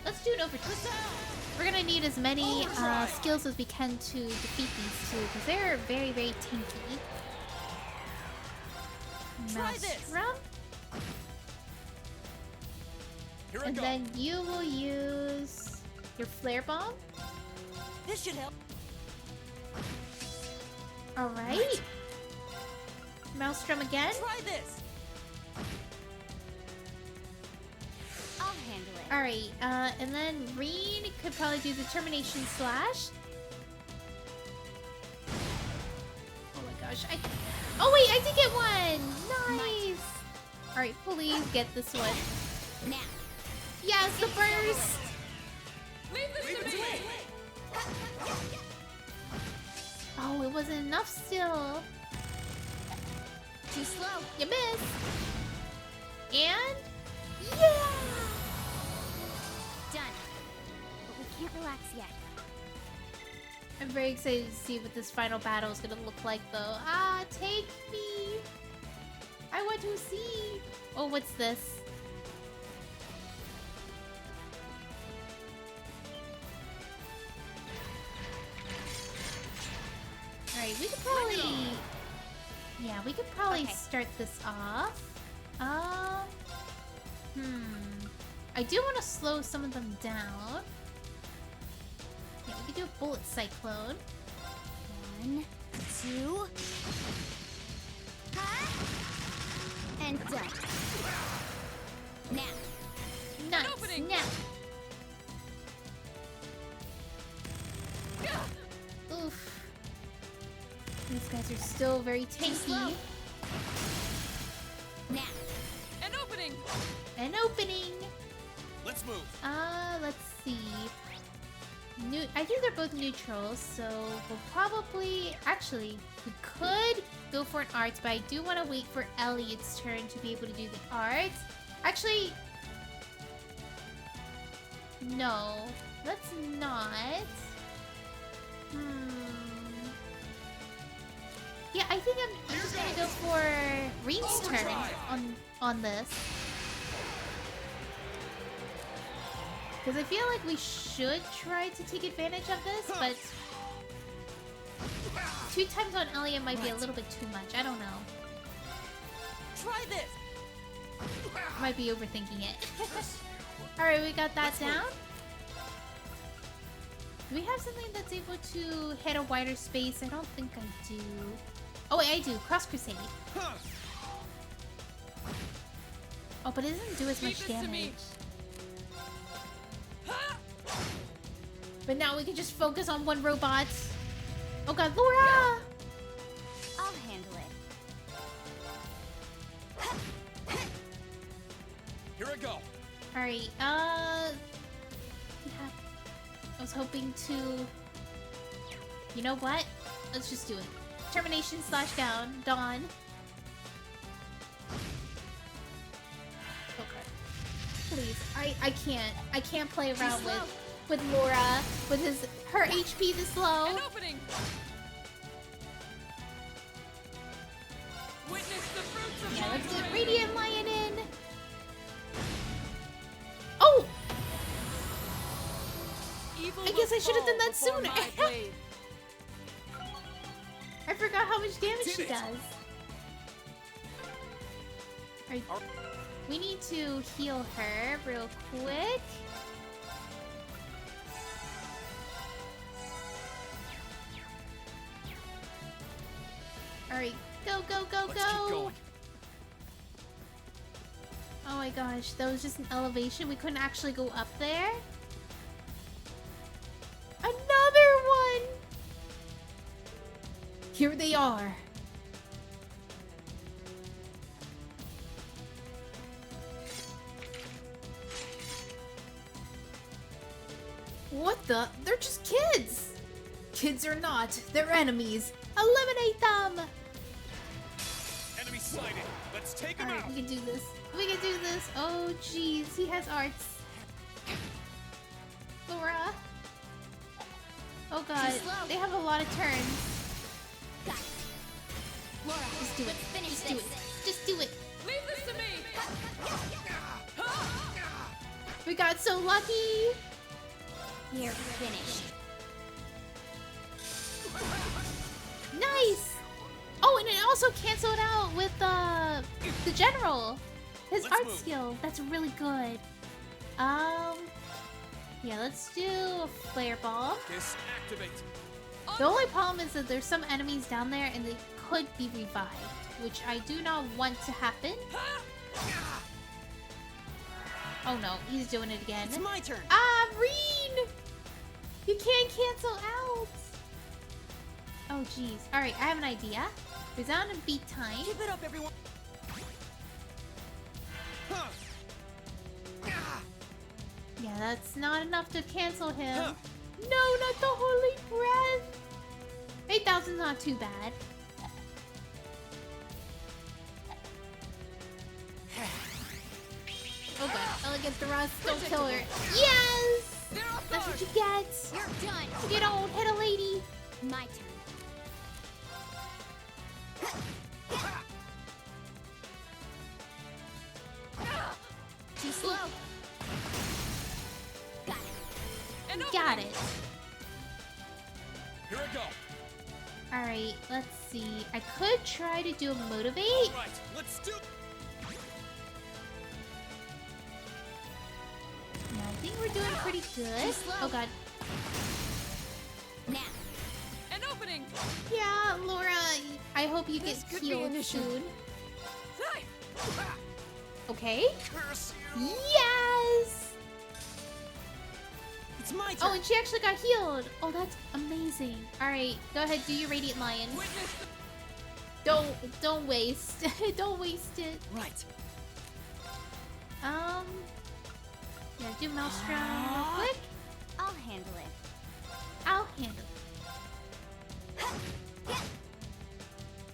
Let's do an overdrive. We're gonna need as many skills as we can to defeat these two because they're very, very tanky. Try this. Maelstrom. Here I And go. then you will use Your flare bomb? This should help. Alright. Maelstrom again? Try this. I'll handle it. Alright, and then Reen could probably do the Termination Slash. Oh my gosh, oh wait, I did get one! Nice! Alright, please get this one. Now. Yes, the burst! Leave this to me. Oh, it wasn't enough still. Too slow. You missed. And... yeah! Done. But we can't relax yet. I'm very excited to see what this final battle is gonna look like, though. Ah, take me! I want to see! Oh, what's this? Alright, we could probably... yeah, we could probably start this off. I do want to slow some of them down. Yeah, we could do a bullet cyclone. 1, 2. And done. Now. Nice. opening. Now. Oof. These guys are still very tanky. Now. An opening. An opening. Let's move. Let's see. I think they're both neutrals, so we'll probably... actually, we could go for an art, but I do want to wait for Elliot's turn to be able to do the art. Actually... no. Let's not. Yeah, I think I'm just gonna go for Reen's turn on this. Because I feel like we should try to take advantage of this, but 2 times on Elliot might be a little bit too much. I don't know. Try this. Might be overthinking it. Alright, we got that down. Do we have something that's able to hit a wider space? I don't think I do. Oh wait, I do. Cross Crusade. Oh, but it doesn't do as much damage. But now we can just focus on one robot. Oh god, Laura! I'll handle it. Here I go. Alright, yeah. I was hoping to... you know what? Let's just do it. Termination slash down. Dawn. Okay. Please. I can't play around with Laura with her HP this low. An opening. Witness the fruits of Yeah, my let's get trade. Radiant Lion in. Oh! Evil I guess will I should have done fall that before sooner. my blade. I forgot how much damage she does. Alright, we need to heal her real quick. Alright, go, go, go, Let's keep go! going. Oh my gosh, that was just an elevation. We couldn't actually go up there. Another one! Here they are. What the? They're just kids! Kids are not. They're enemies. Eliminate them! Enemy sighted. Let's take him Alright, out. we can do this. We can do this. Oh, jeez. He has arts. Laura. Oh god. They have a lot of turns. Got it. Laura, Just do it. finish Just this. do it. Just do it. Leave this to me. We got so lucky. You're finished. Nice. Oh, and it also canceled out with the general. His Let's art move. skill. That's really good. Yeah, Yeah, let's do a flare bomb. Disactivate. The only problem is that there's some enemies down there and they could be revived, which I do not want to happen. Oh no, he's doing it again. It's my turn. Ah, Reen! You can't cancel out. Oh jeez. Alright, I have an idea. Resound and beat time. Keep it up, everyone. Yeah, that's not enough to cancel him. No, not the Holy Breath. 8,000's not too bad. Oh god, Elegant Thrust, don't kill her. Yes! That's what you get. You're done. You don't hit a lady. My turn. Too slow. Got it. Got it. Here I go. Alright, let's see. I could try to do a motivate. All right, let's do. Yeah, I think we're doing pretty good. Oh god. Now. An opening. Yeah, Laura, I hope you get could be an healed issue. soon. Hey! Okay. Curse you. Yes! It's my turn. Oh, and she actually got healed. Oh, that's amazing. Alright, go ahead, do your Radiant Lion. Witness Don't waste. Don't waste it. Right. Yeah, do Maelstrom real quick. I'll handle it. I'll handle it.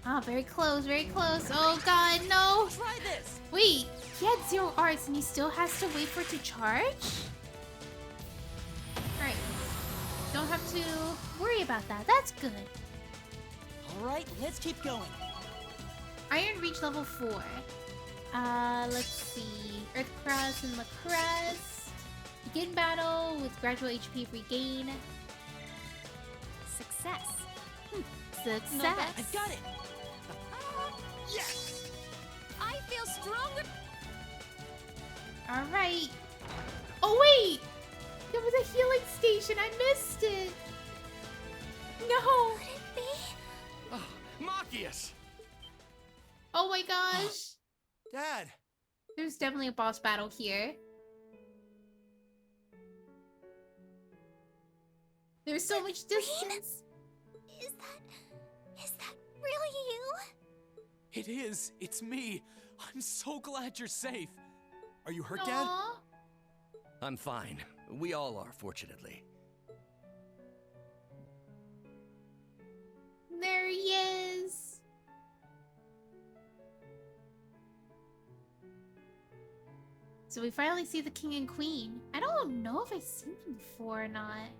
Oh, very close, very close. Oh god, no! Try this. Wait, he had 0 arts and he still has to wait for it to charge? Alright. Don't have to worry about that. That's good. All right, let's keep going. Iron Reach level 4. Let's see. Earth Crust and the Crest. Begin battle with gradual HP regain. Success. Success. I got it. Yes. I feel stronger. Alright. Oh wait! There was a healing station. I missed it. No. Could it be? Oh, Machias. Oh my gosh. Dad. There's definitely a boss battle here. There's so much distance. Is that really you? It is. It's me. I'm so glad you're safe. Are you hurt, Dad? Aw. I'm fine. We all are, fortunately. There he is. So we finally see the king and queen. I don't know if I've seen them before or not.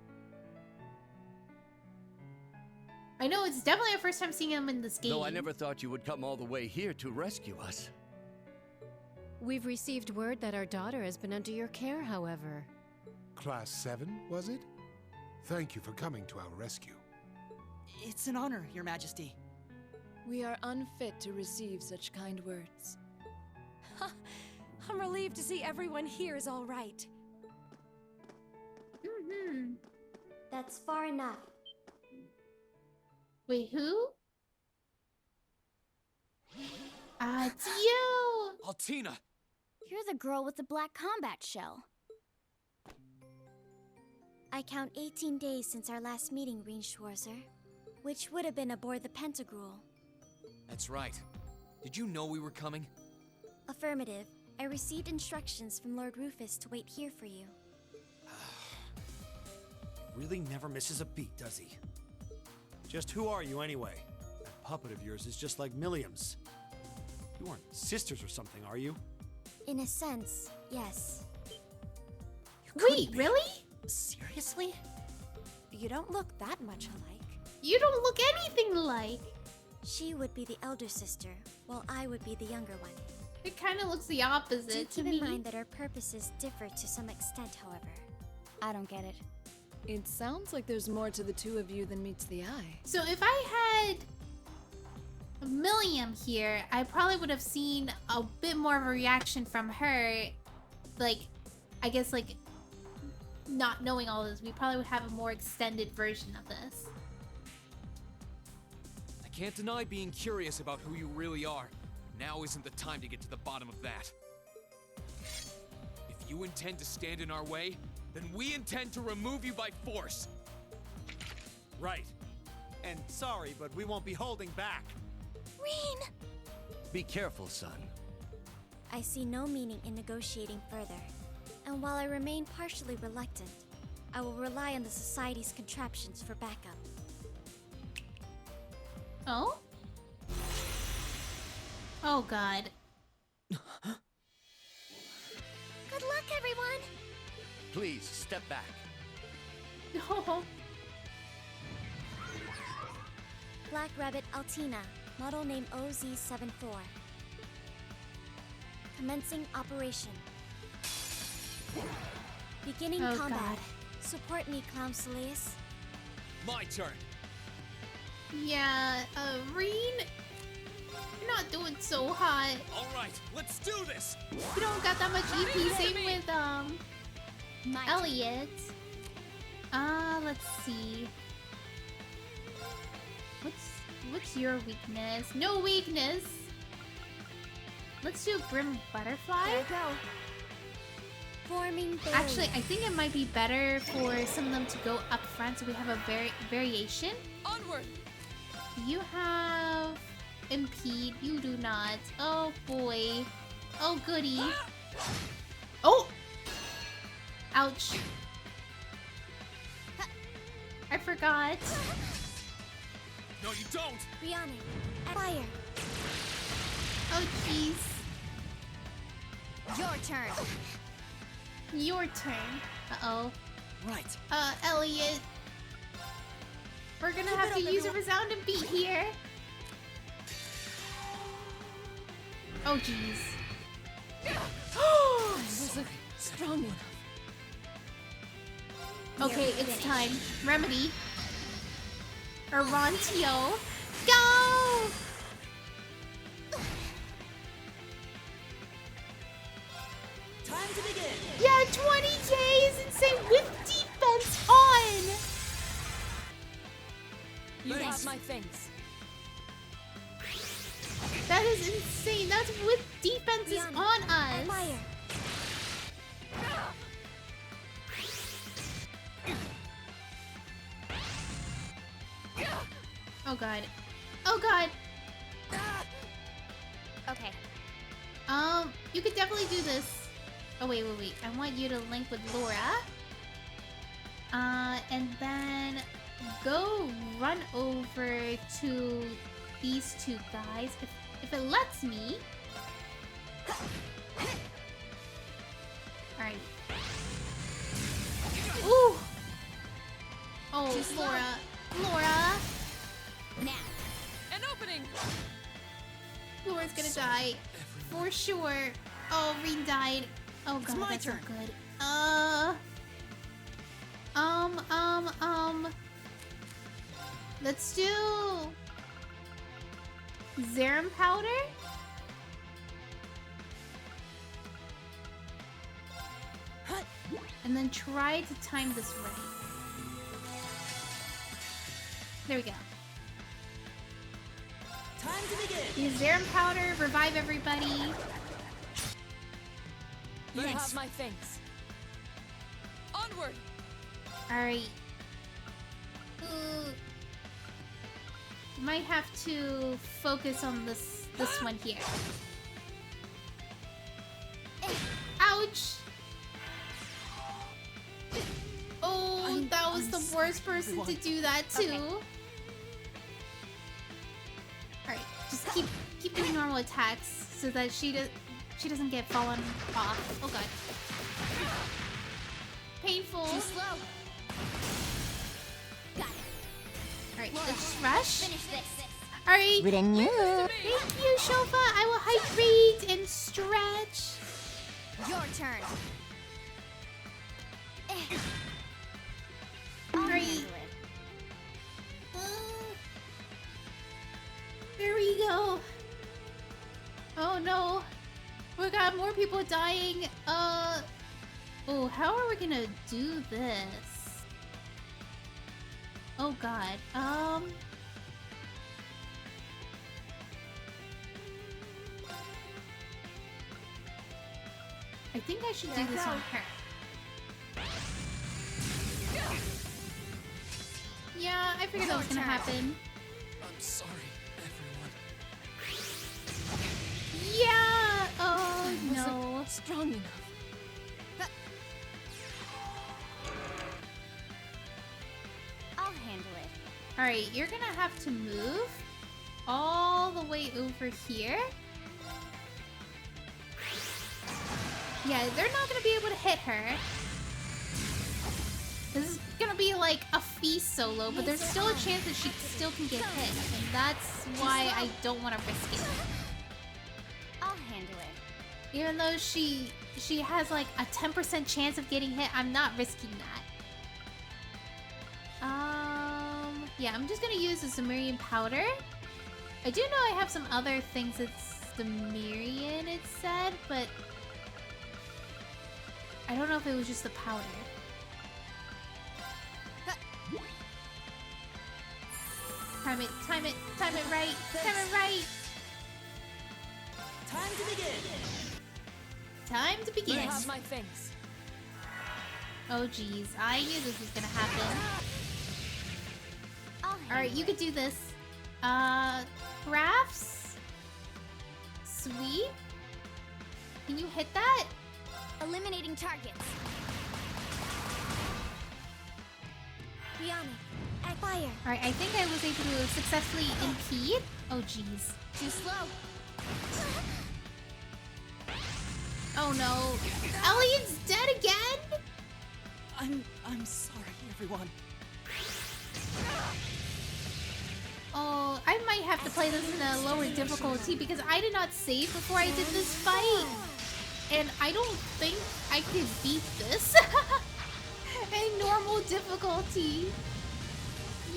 I know it's definitely our first time seeing them in this game. Though I never thought you would come all the way here to rescue us. We've received word that our daughter has been under your care, however. Class 7, was it? Thank you for coming to our rescue. It's an honor, Your Majesty. We are unfit to receive such kind words. I'm relieved to see everyone here is all right. Mm-hmm. That's far enough. Wait, who? Ah, it's you! Altina. You're the girl with the black combat shell. I count 18 days since our last meeting, Reen Schwarzer, which would have been aboard the Pentagruel. That's right. Did you know we were coming? Affirmative. I received instructions from Lord Rufus to wait here for you. Really never misses a beat, does he? Just who are you anyway? That puppet of yours is just like Milliam's. You aren't sisters or something, are you? In a sense, yes. Wait, really? Seriously? You don't look that much alike. You don't look anything like. She would be the elder sister, while I would be the younger one. It kind of looks the opposite Do to keep me. in mind that our purposes differ to some extent, however. I don't get it. It sounds like there's more to the two of you than meets the eye. So if I had Milliam here, I probably would have seen a bit more of a reaction from her. Like, I guess like not knowing all this, we probably would have a more extended version of this. I can't deny being curious about who you really are. Now isn't the time to get to the bottom of that. If you intend to stand in our way, then we intend to remove you by force. Right. And sorry, but we won't be holding back. Reen! Be careful, son. I see no meaning in negotiating further. And while I remain partially reluctant, I will rely on the Society's contraptions for backup. Oh? Oh god. Good luck, everyone! Please, step back. No. Black Rabbit Altina, model name OZ74. Commencing operation. Beginning Oh, combat. God. Support me, Clown Soleus. My turn. Yeah, Reen, you're not doing so hot. All right, let's do this. You don't got that much EP. Same with Elliot. Let's see. What's your weakness? No weakness. Let's do Grim Butterfly. There we go. Forming barrier. Actually, I think it might be better for some of them to go up front so we have a variation. Onward! You have Impede, you do not. Oh boy. Oh goody. Oh! Ouch. I forgot. No, you don't! Beyond it. Fire. Oh jeez. Your turn. Your turn. Uh-oh. Right. Elliot. We're gonna have to use a resounding beat here. Oh jeez. I wasn't strong enough. Okay, it's time. Remedy. Arantio. Go! Time to begin. Yeah, 20k is insane with defense on! You Thanks. have my thanks. That is insane. That's with defenses Rihanna, on us. Fire. Oh god. Oh god. Okay. You could definitely do this. Oh wait. I want you to link with Laura. And then go run over to these two guys. If it lets me. Alright. Ooh! Oh, Laura! Now. An opening! Laura's gonna die. For sure. Oh, Reen died. Oh god, my that's turn. so good. Let's do Zerum powder. And then try to time this right. There we go. Time to begin. Use Zerum powder, revive everybody. You Thanks. have my thanks. Onward! Alright. Might have to focus on this one here. Ouch! Oh, that was the worst person to do that to. Alright, just keep doing normal attacks so that she doesn't get fallen off. Oh god. Painful. Too slow. Got it. Alright, let's just rush. Finish this. Alright. Renew. Thank you, Shofa. I will hydrate and stretch. Your turn. Alright. There we go. Oh no. We got more people dying. Oh, how are we gonna do this? Oh god. I think I should do this on her. Yeah, I figured that was gonna happen. I'm sorry, everyone. Yeah! Oh no. Strong enough. I'll handle it. Alright, you're gonna have to move all the way over here. Yeah, they're not gonna be able to hit her. This is gonna be like a feast solo, but there's still a chance that she still can get hit, and that's why I don't want to risk it. I'll handle it. Even though she has like a 10% chance of getting hit, I'm not risking that. Yeah, I'm just gonna use the Zemurian powder. I do know I have some other things that's Zemurian, it said, but I don't know if it was just the powder. Time it right, time it right! Time to begin! Time to begin! You have my thanks. Oh jeez, I knew this was gonna happen. Alright, you could do this. Crafts? Sweep? Can you hit that? Eliminating targets. Rihanna, at fire. Alright, I think I was able to successfully impede. Oh jeez. Too slow. Oh no. Elliot's dead again? I'm sorry, everyone. Oh, I might have to play this in a lower difficulty because I did not save before I did this fight. And I don't think I could beat this in normal difficulty.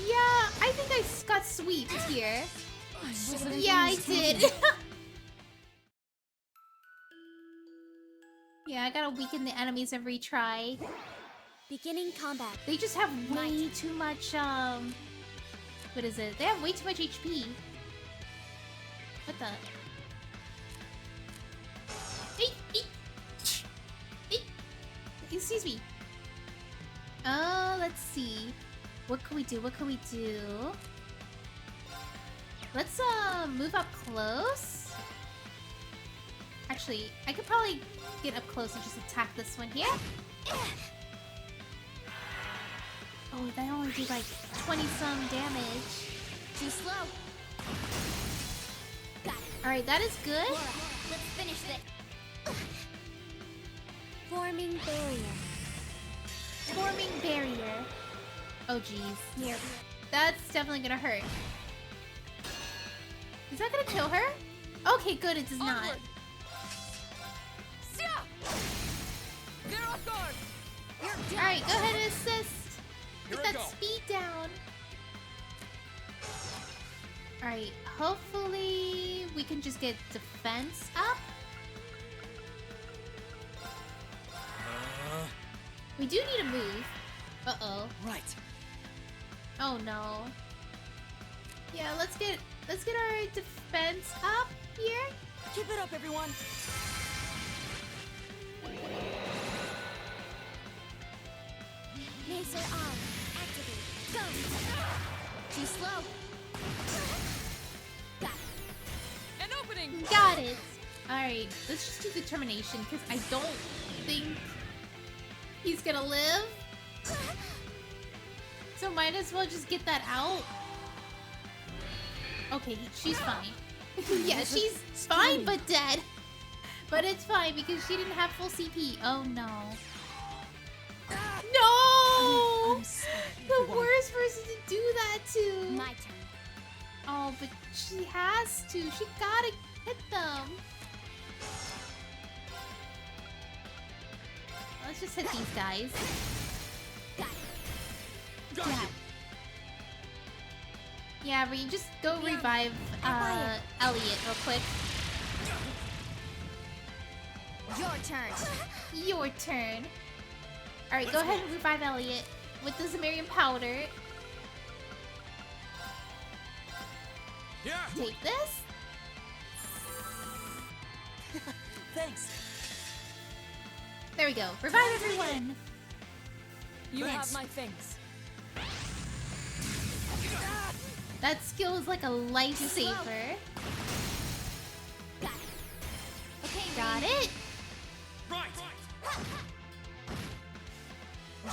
Yeah, I think I got sweeps here. Yeah, I did. Yeah, I gotta weaken the enemies every try. Beginning combat. They just have way too much, what is it? They have way too much HP. What the? Excuse me. Let's see. What can we do? What can we do? Let's, move up close. Actually, I could probably get up close and just attack this one here. Oh, they only do like 20-some damage. Too slow. Got it. Alright, that is good. Laura, let's finish this. Forming barrier. Forming barrier. Oh jeez. Here. That's definitely gonna hurt. Is that gonna kill her? Okay, good, it does not. Alright, go ahead and assist. Get that speed down. Alright, hopefully we can just get defense up. We do need to move. Uh-oh. Right. Oh no. Yeah, let's get our defense up here. Keep it up, everyone. Laser arm. Activate. Go. Too slow. Got it. An opening. Got it. Alright, let's just do determination because I don't think he's gonna live. So might as well just get that out. Okay, she's fine. Yeah, she's fine but dead. But it's fine because she didn't have full CP. Oh no. No! I'm sorry, the everyone. worst person to do that to. My turn. Oh, but she has to. She gotta hit them. Let's just hit these guys. Got it. Yeah. Yeah, but you just go revive Elliot real quick. Your turn. Your turn. Alright, go ahead and revive Elliot with the Zamarian powder. Yeah. Take this. Thanks. There we go. Revive everyone. You Thanks. have my things. That skill is like a lifesaver. Got it. Right.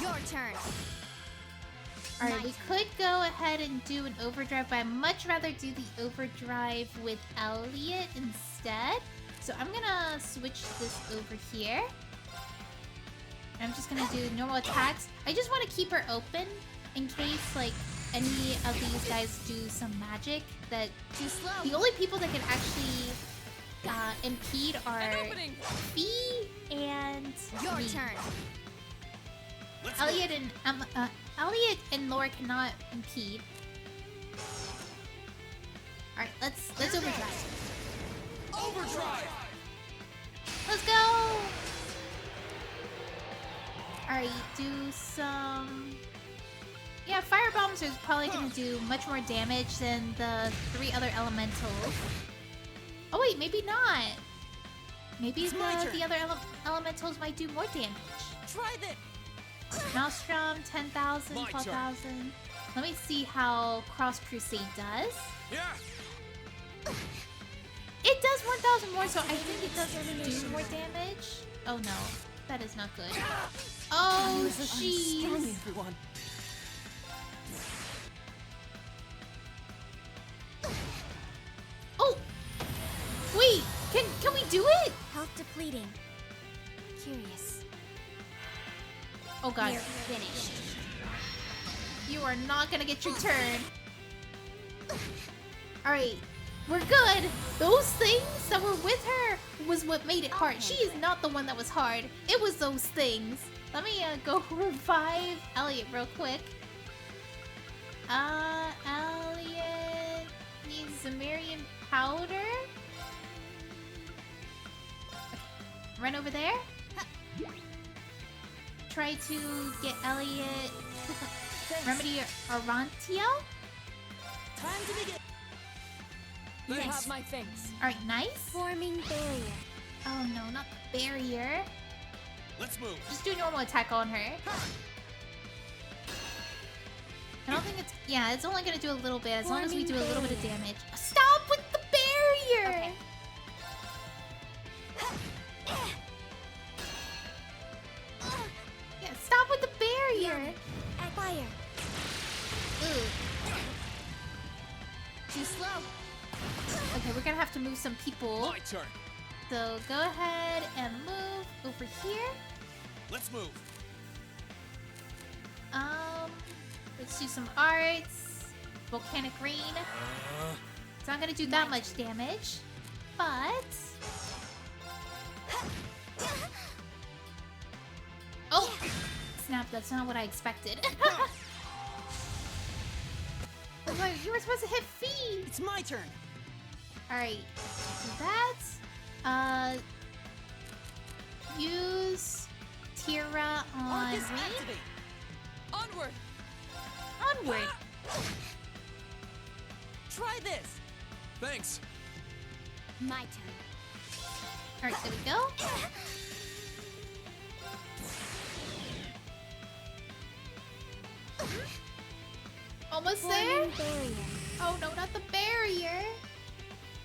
Your turn. Alright, we could go ahead and do an overdrive, but I'd much rather do the overdrive with Elliot instead. So I'm gonna switch this over here. I'm just gonna do normal attacks. I just want to keep her open in case, like, any of these guys do some magic that... Too slow. The only people that can actually impede are Fee and Your me. turn. Elliot and Laura cannot impede. Alright, let's overdrive. Overdrive. Let's go! Alright, do some... Yeah, fire bombs are probably gonna do much more damage than the 3 other elementals. Oh wait, maybe not. Maybe the other elementals might do more damage. Try this. Maelstrom, 10,000, 12,000. Let me see how Cross Crusade does. Yeah. It does 1,000 more, so I think it does do more damage. Oh no, that is not good. Oh, jeez. Everyone. Oh! Wait, can we do it? Health depleting. Curious. Oh god. We're finished. You are not gonna get your turn. Alright, we're good. Those things that were with her was what made it hard. She is not the one that was hard. It was those things. Let me go revive Elliot real quick. Elliot needs Zamarian powder. Okay. Run over there. Try to get Elliot Remedy Arantio. Time to begin. You Nice. have my things. Alright, nice. Forming barrier. Oh no, not the barrier. Let's move. Just do normal attack on her. I don't think it's... Yeah, it's only gonna do a little bit, as long as we do a little bit of damage. Stop with the barrier! Okay. Yeah, stop with the barrier! At fire. Ugh. Too slow. Okay, we're gonna have to move some people. My turn. So go ahead and move over here. Let's move. Let's do some arts. Volcanic rain. It's not gonna do that much damage, but... Oh! Snap, that's not what I expected. I was like, you were supposed to hit Fee! It's my turn. Alright, do that. Use Tira on Arcus Rain. activate. Onward. Onward. Try this. Thanks. My turn. Alright, there we go. Almost there? Forming barrier. Oh no, not the barrier.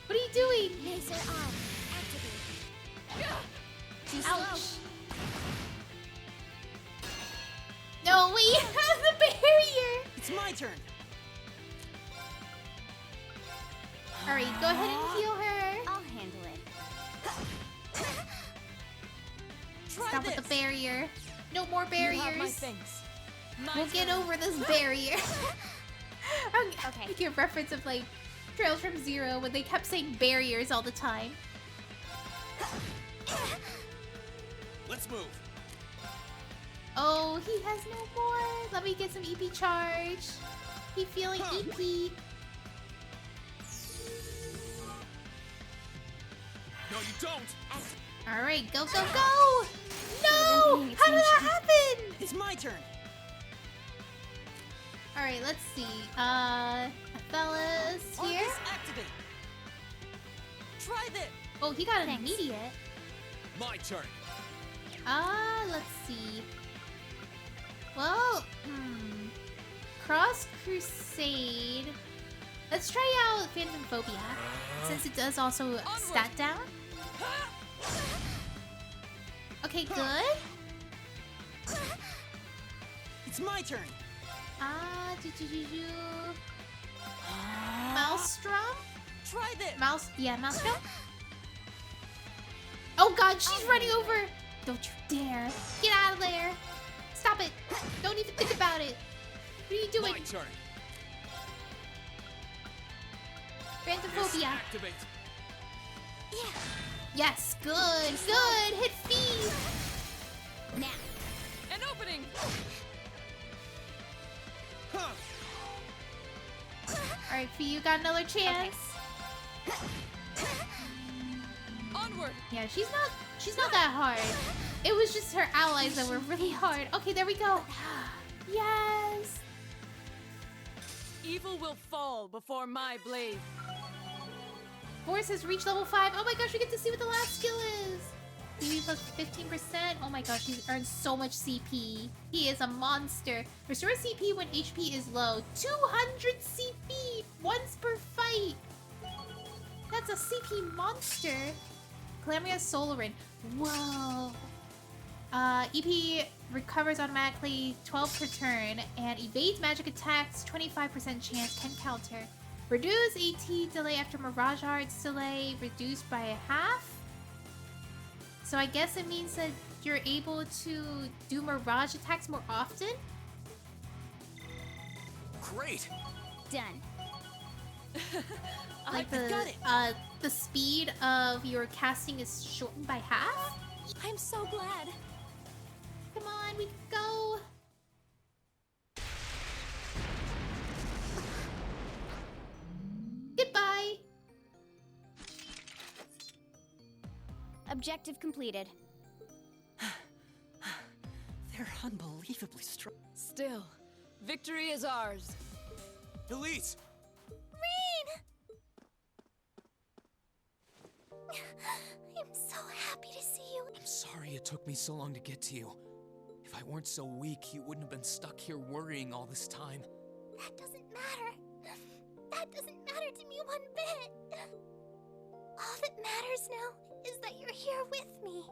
What are you doing? Laser arm. Activate. Too Ouch. slow. No, we have the barrier. It's my turn. Alright, go ahead and heal her. I'll handle it. Try Stop this. with the barrier. No more You have my barriers. things. We'll get over this barrier. I'm Okay. making a reference of like Trails from Zero when they kept saying barriers all the time. Let's move. Oh, he has no more. Let me get some EP charge. He feeling EP. No, you don't. Alright, go, go, go! No! How did that happen? It's turn. All right, let's see. Fellas here. Arcus, activate. Try this. Oh, he got an immediate. My turn. Let's see. Well, Cross Crusade. Let's try out Phantom Phobia, since it does also stat down. Okay, good. It's my turn. Maelstrom? Try this. Maelstrom? Oh god, she's running over! Don't you dare. Get out of there. Stop it. Don't even think about it. What are you doing? My turn. Phantophobia. Activate. Yes, good, good. Hit feed. Now. An opening. Alright, Fee, you got another chance. Onward. Yeah, she's not that hard. It was just her allies that were really hard. Okay, there we go. Yes. Evil will fall before my blade. Force has reached level 5. Oh my gosh, we get to see what the last skill is. CP plus 15%. Oh my gosh, he's earned so much CP. He is a monster. Restore CP when HP is low. 200 CP once per fight. That's a CP monster. Calamia Solarin. Whoa. EP recovers automatically 12 per turn and evades magic attacks. 25% chance can counter. Reduce AT delay after Mirage Arts delay reduced by half. So I guess it means that you're able to do Mirage attacks more often? Great! Done. Like I got it. The speed of your casting is shortened by half? I'm so glad. Come on, we can go. Goodbye. Objective completed. They're unbelievably strong. Still, victory is ours. Elise! I'm so happy to see you. I'm sorry it took me so long to get to you. If I weren't so weak, you wouldn't have been stuck here worrying all this time. That doesn't matter. That doesn't matter to me one bit. All that matters now is that you're here with me.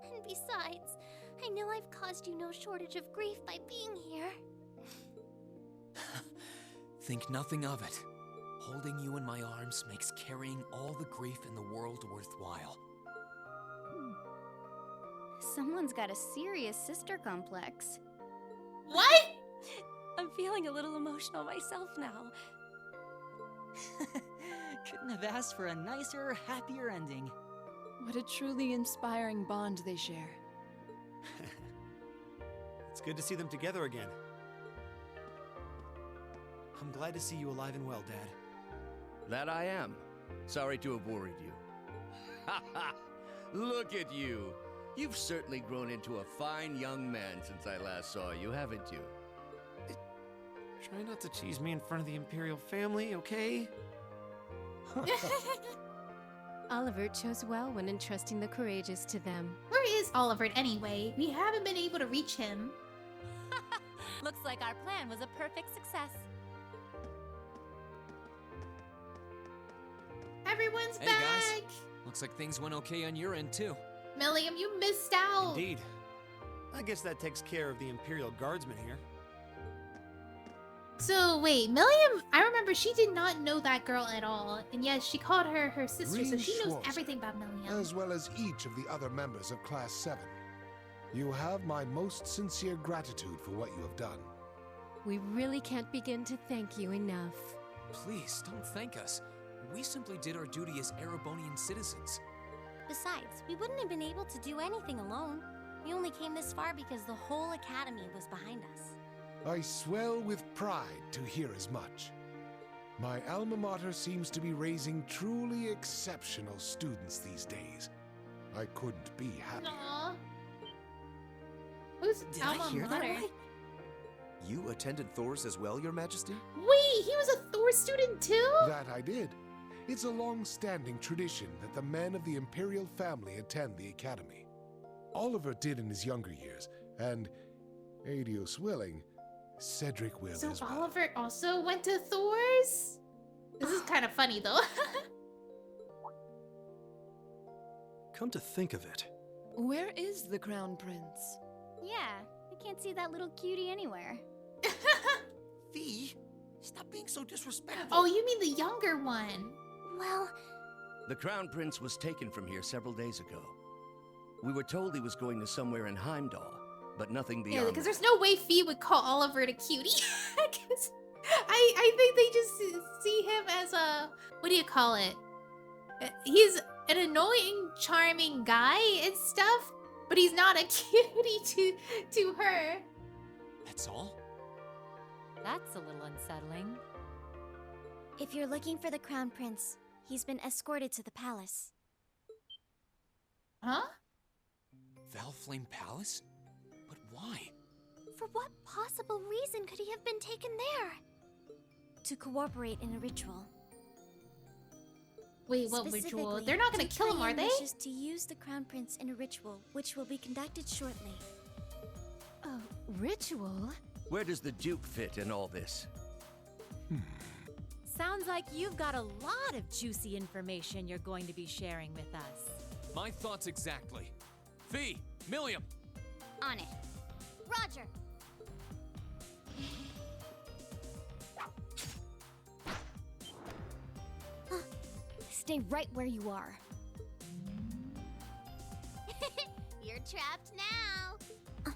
And besides, I know I've caused you no shortage of grief by being here. Think nothing of it. Holding you in my arms makes carrying all the grief in the world worthwhile. Someone's got a serious sister complex. What? I'm feeling a little emotional myself now. Couldn't have asked for a nicer, happier ending. What a truly inspiring bond they share. It's good to see them together again. I'm glad to see you alive and well, Dad. That I am. Sorry to have worried you. Ha ha! Look at you! You've certainly grown into a fine young man since I last saw you, haven't you? Try not to tease me in front of the Imperial family, okay? Oliver chose well when entrusting the courageous to them. Where is Oliver anyway? We haven't been able to reach him. Looks like our plan was a perfect success. Everyone's Hey, back! guys. Looks like things went okay on your end, too. Milliam, you missed out! Indeed. I guess that takes care of the Imperial Guardsmen here. So, wait, Milliam, I remember she did not know that girl at all. And yes, she called her her sister, so Green she knows Schwarzer, everything about Milliam. as well as each of the other members of Class 7. You have my most sincere gratitude for what you have done. We really can't begin to thank you enough. Please, don't thank us. We simply did our duty as Erebonian citizens. Besides, we wouldn't have been able to do anything alone. We only came this far because the whole academy was behind us. I swell with pride to hear as much. My alma mater seems to be raising truly exceptional students these days. I couldn't be happier. Aww. Who's Did I alma hear that mater? right? You attended Thor's as well, Your Majesty? Wait, he was a Thor student too? That I did. It's a long-standing tradition that the men of the Imperial family attend the Academy. Oliver did in his younger years, and Adios willing, Cedric will So as well. Oliver also went to Thor's? This is kind of funny though. Come to think of it. Where is the Crown Prince? Yeah, I can't see that little cutie anywhere. Fee, stop being so disrespectful. Oh, you mean the younger one? Well, The Crown Prince was taken from here several days ago. We were told he was going to somewhere in Heimdall, but nothing beyond Yeah, because that. there's no way Fee would call Oliver a cutie. 'Cause I think they just see him as a, what do you call it? He's an annoying, charming guy and stuff, but he's not a cutie to her. That's all? That's a little unsettling. if you're looking for the Crown Prince, he's been escorted to the palace. Huh? Valflame Palace? But why? For what possible reason could he have been taken there? To cooperate in a ritual. Wait, what ritual? Specifically, They're not gonna kill him, are Tyrion they? wishes to use the Crown Prince in a ritual, which will be conducted shortly. A ritual? Where does the Duke fit in all this? Sounds like you've got a lot of juicy information you're going to be sharing with us. My thoughts exactly. Fee, Milliam, On it. Roger! Stay right where you are. You're trapped now.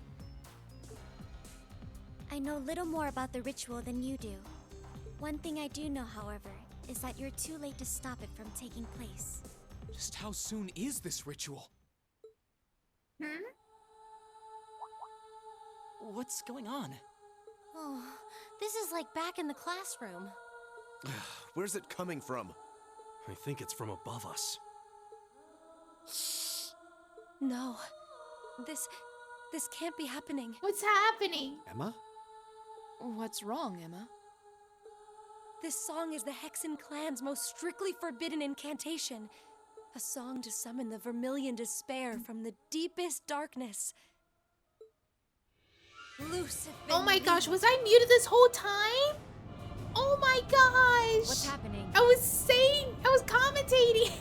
I know little more about the ritual than you do. One thing I do know, however, is that you're too late to stop it from taking place. just how soon is this ritual? What's going on? Oh, this is like back in the classroom. Where's it coming from? I think it's from above us. No. This can't be happening. What's happening? Emma? What's wrong, Emma? This song is the Hexen clan's most strictly forbidden incantation. A song to summon the vermilion despair from the deepest darkness. Lucifer. Oh my gosh, was I muted this whole time? Oh my gosh! What's happening? I was commentating.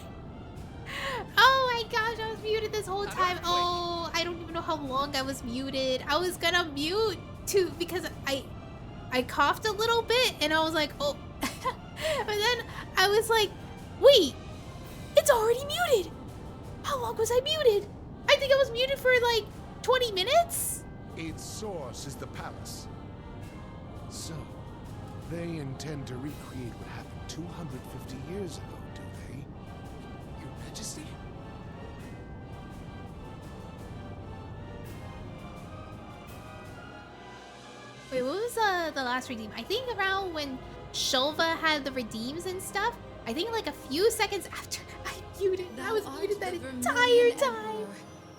Oh my gosh, I was muted this whole time. Oh, I don't even know how long I was muted. I was gonna mute too because I coughed a little bit and I was like, oh. But then I was like, wait, it's already muted. How long was I muted? I think I was muted for like 20 minutes. Its source is the palace. So, they intend to recreate what happened 250 years ago, do they? Your Majesty? Wait, what was the last redeem? I think around when Shulva had the redeems and stuff. I think like a few seconds after I muted. I was muted that entire time.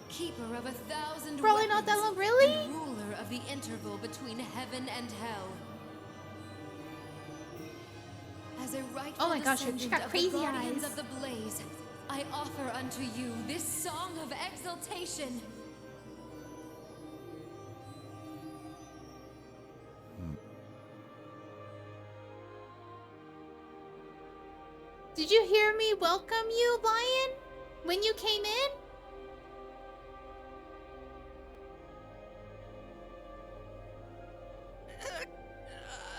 Keeper of 1,000 Probably not that long, really? and ruler of the interval between heaven and hell. As a rightful Oh my gosh, she descendant got of crazy the guardians eyes. of the blaze, I offer unto you this song of exaltation. Did you hear me welcome you, Lion? When you came in?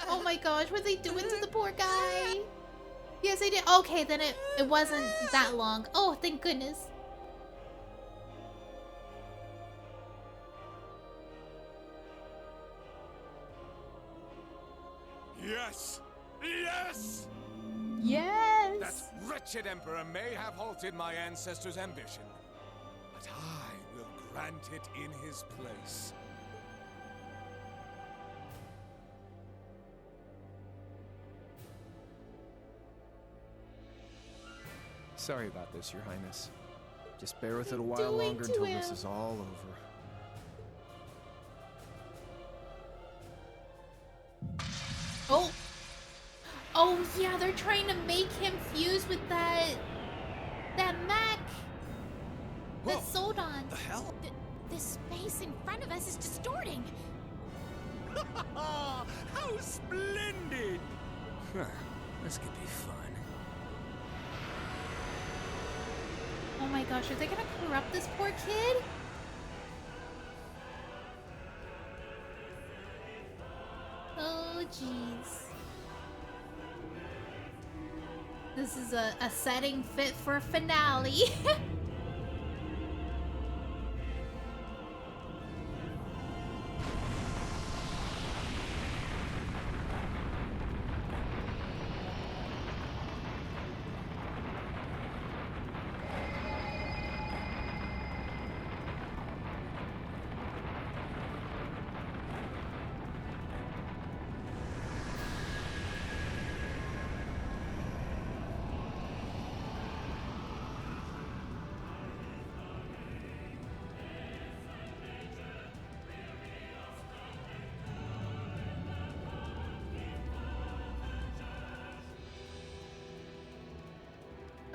Oh my gosh, what are they doing to the poor guy? Yes, I did. Okay, then it wasn't that long. Oh, thank goodness. Yes! Yes! Yes! That wretched emperor may have halted my ancestors' ambition, but I will grant it in his place. Sorry about this, Your Highness. Just bear with it a while doing longer to until him? this is all over. Oh yeah, they're trying to make him fuse with that mech that's sold on. The hell? The space in front of us is distorting. How splendid! Huh. This could be fun. Oh my gosh, are they gonna corrupt this poor kid? Oh jeez. This is a setting fit for a finale.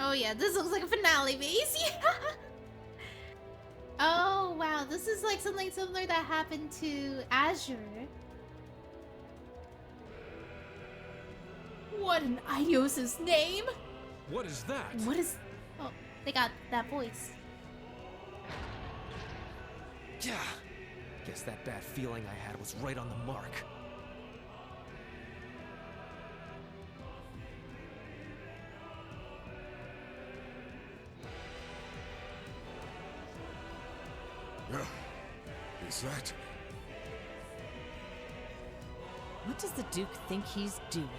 Oh yeah, this looks like a finale base. Yeah. Oh wow, this is like something similar that happened to Azure. What in Idios' name? What is that? What is... Oh, they got that voice. Yeah. Guess that bad feeling I had was right on the mark. Is that... What does the Duke think he's doing?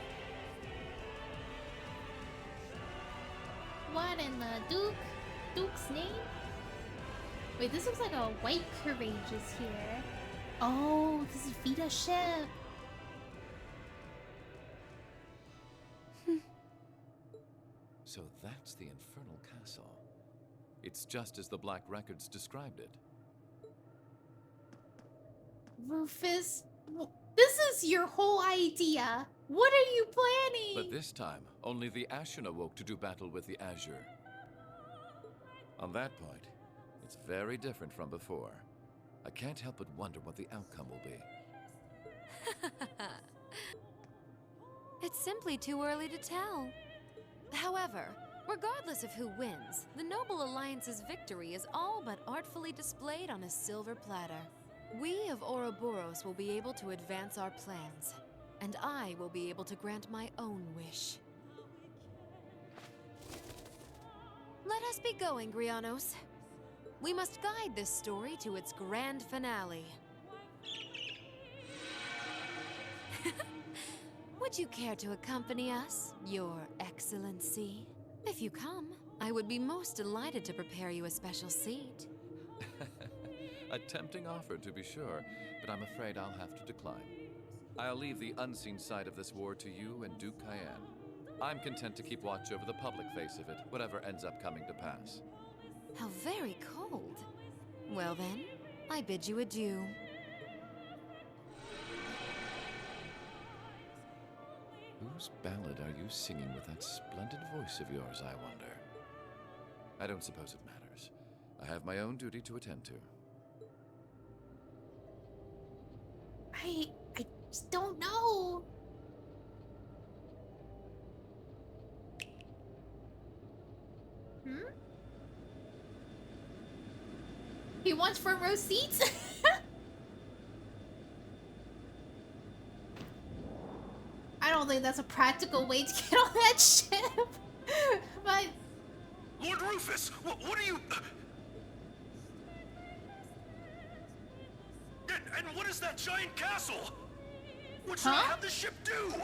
What in the Duke's name? Wait, this looks like a white courageous here. Oh, this is Vita's ship. So that's the Infernal Castle. It's just as the Black Records described it. Rufus, this is your whole idea. What are you planning? But this time, only the Ashen awoke to do battle with the Azure. On that point, it's very different from before. I can't help but wonder what the outcome will be. It's simply too early to tell. However, regardless of who wins, the Noble Alliance's victory is all but artfully displayed on a silver platter. We of Ouroboros will be able to advance our plans, and I will be able to grant my own wish. Let us be going, Grianos. We must guide this story to its grand finale. Would you care to accompany us, Your Excellency? If you come, I would be most delighted to prepare you a special seat. A tempting offer, to be sure, but I'm afraid I'll have to decline. I'll leave the unseen side of this war to you and Duke Cayenne. I'm content to keep watch over the public face of it, whatever ends up coming to pass. How very cold. Well then, I bid you adieu. Whose ballad are you singing with that splendid voice of yours, I wonder? I don't suppose it matters. I have my own duty to attend to. I just don't know. He wants front row seats? I don't think that's a practical way to get on that ship. But... Lord Rufus, what are you... And what is that giant castle? What should I have the ship do?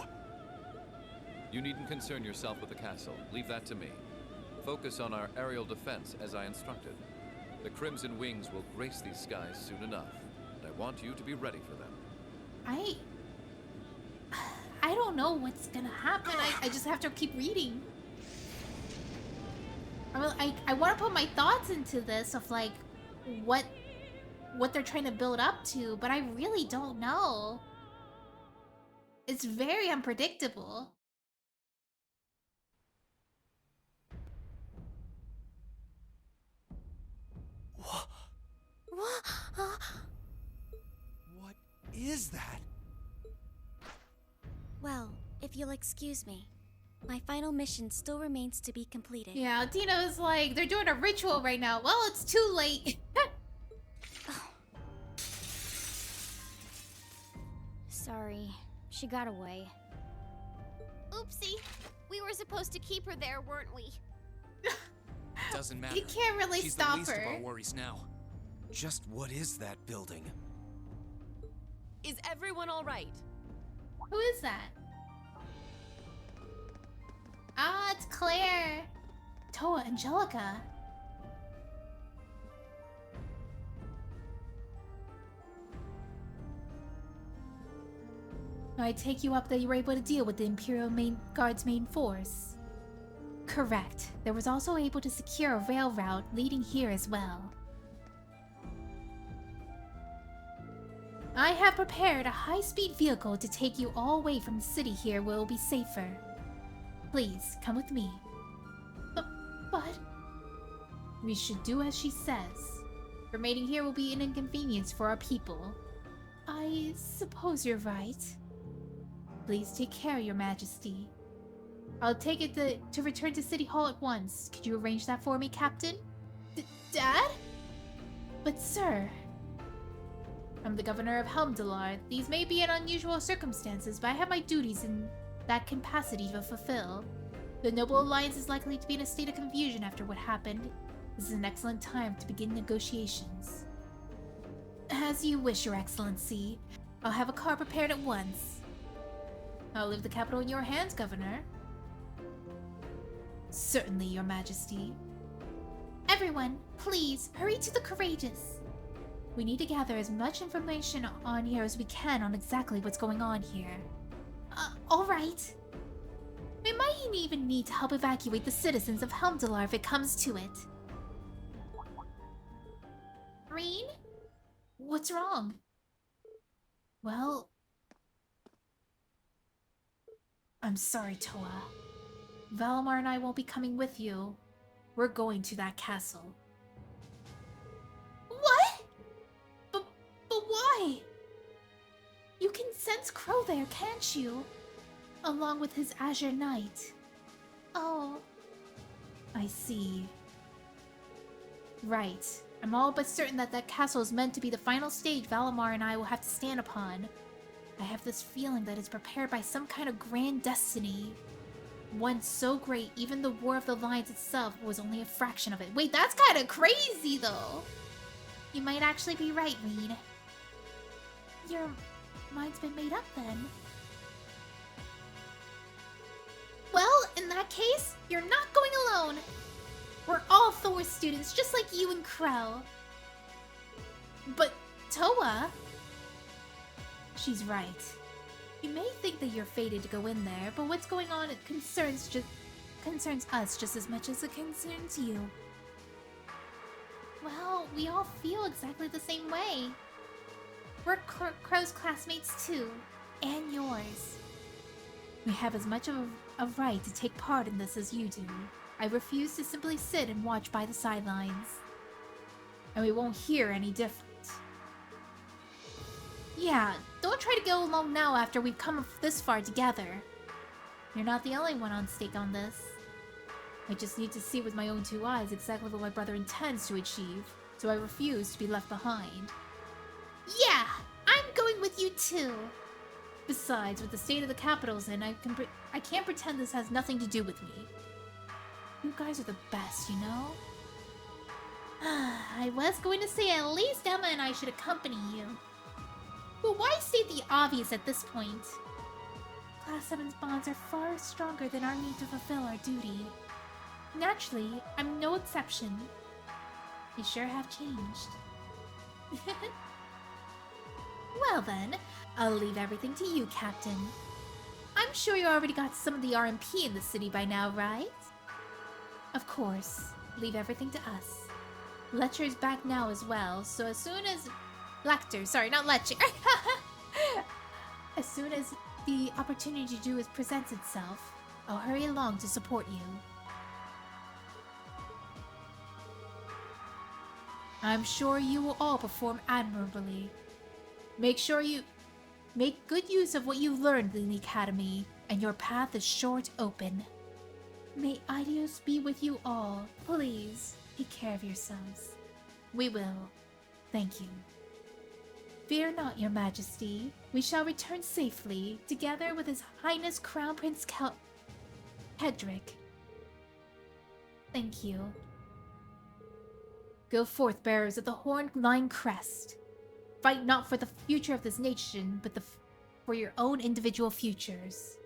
You needn't concern yourself with the castle. Leave that to me. Focus on our aerial defense as I instructed. The Crimson Wings will grace these skies soon enough, and I want you to be ready for them. I don't know what's gonna happen. I just have to keep reading. I want to put my thoughts into this of like what they're trying to build up to, but I really don't know. It's very unpredictable. What is that? Well, if you'll excuse me, my final mission still remains to be completed. Yeah, Dino's like, they're doing a ritual right now. Well, it's too late. Sorry, she got away. Oopsie. We were supposed to keep her there, weren't we? Doesn't matter. You can't really She's stop the least her. of our worries now. Just what is that building? Is everyone all right? Who is that? Ah, it's Claire. Toa Angelica. I take you up that you were able to deal with the Imperial Guard's main force. Correct. There was also able to secure a rail route leading here as well. I have prepared a high-speed vehicle to take you all away from the city here where it will be safer. Please, come with me. But... We should do as she says. Remaining here will be an inconvenience for our people. I suppose you're right. Please take care, Your Majesty. I'll take it to return to City Hall at once. Could you arrange that for me, Captain? Dad? But sir... I'm the governor of Helmdalar. These may be in unusual circumstances, but I have my duties in that capacity to fulfill. The Noble Alliance is likely to be in a state of confusion after what happened. This is an excellent time to begin negotiations. As you wish, Your Excellency. I'll have a car prepared at once. I'll leave the capital in your hands, Governor. Certainly, Your Majesty. Everyone, please, hurry to the Courageous. We need to gather as much information on here as we can on exactly what's going on here. Alright. We might even need to help evacuate the citizens of Helmdalar if it comes to it. Green? What's wrong? Well... I'm sorry, Toa. Valimar and I won't be coming with you. We're going to that castle. What? But why? You can sense Crow there, can't you? Along with his Azure Knight. Oh. I see. Right. I'm all but certain that that castle is meant to be the final stage Valimar and I will have to stand upon. I have this feeling that it's prepared by some kind of grand destiny. One so great, even the War of the Lions itself was only a fraction of it. Wait, that's kind of crazy, though. You might actually be right, Reed. Your mind's been made up, then. Well, in that case, you're not going alone. We're all Thor students, just like you and Crow. But Toa... She's right. You may think that you're fated to go in there, but what's going on concerns us just as much as it concerns you. Well, we all feel exactly the same way. We're Crow's classmates too, and yours. We have as much of a right to take part in this as you do. I refuse to simply sit and watch by the sidelines. And we won't hear any different. Yeah, don't try to go along now after we've come this far together. You're not the only one on stake on this. I just need to see with my own two eyes exactly what my brother intends to achieve, so I refuse to be left behind. Yeah, I'm going with you too. Besides, with the state of the capital's in, I can't pretend this has nothing to do with me. You guys are the best, you know? I was going to say at least Emma and I should accompany you. But why state the obvious at this point? Class 7's bonds are far stronger than our need to fulfill our duty. Naturally, I'm no exception. You sure have changed. Well then, I'll leave everything to you, Captain. I'm sure you already got some of the RMP in the city by now, right? Of course. Leave everything to us. Letcher's back now as well, so as soon as... Lecter, sorry, not Letcher. As soon as the opportunity to do it presents itself, I'll hurry along to support you. I'm sure you will all perform admirably. Make sure you make good use of what you've learned in the academy, and your path is sure to open. May Aidios be with you all. Please, take care of yourselves. We will. Thank you. Fear not, your majesty. We shall return safely, together with His Highness Crown Prince Hedrick. Thank you. Go forth, bearers of the horn-line crest. Fight not for the future of this nation, but for your own individual futures.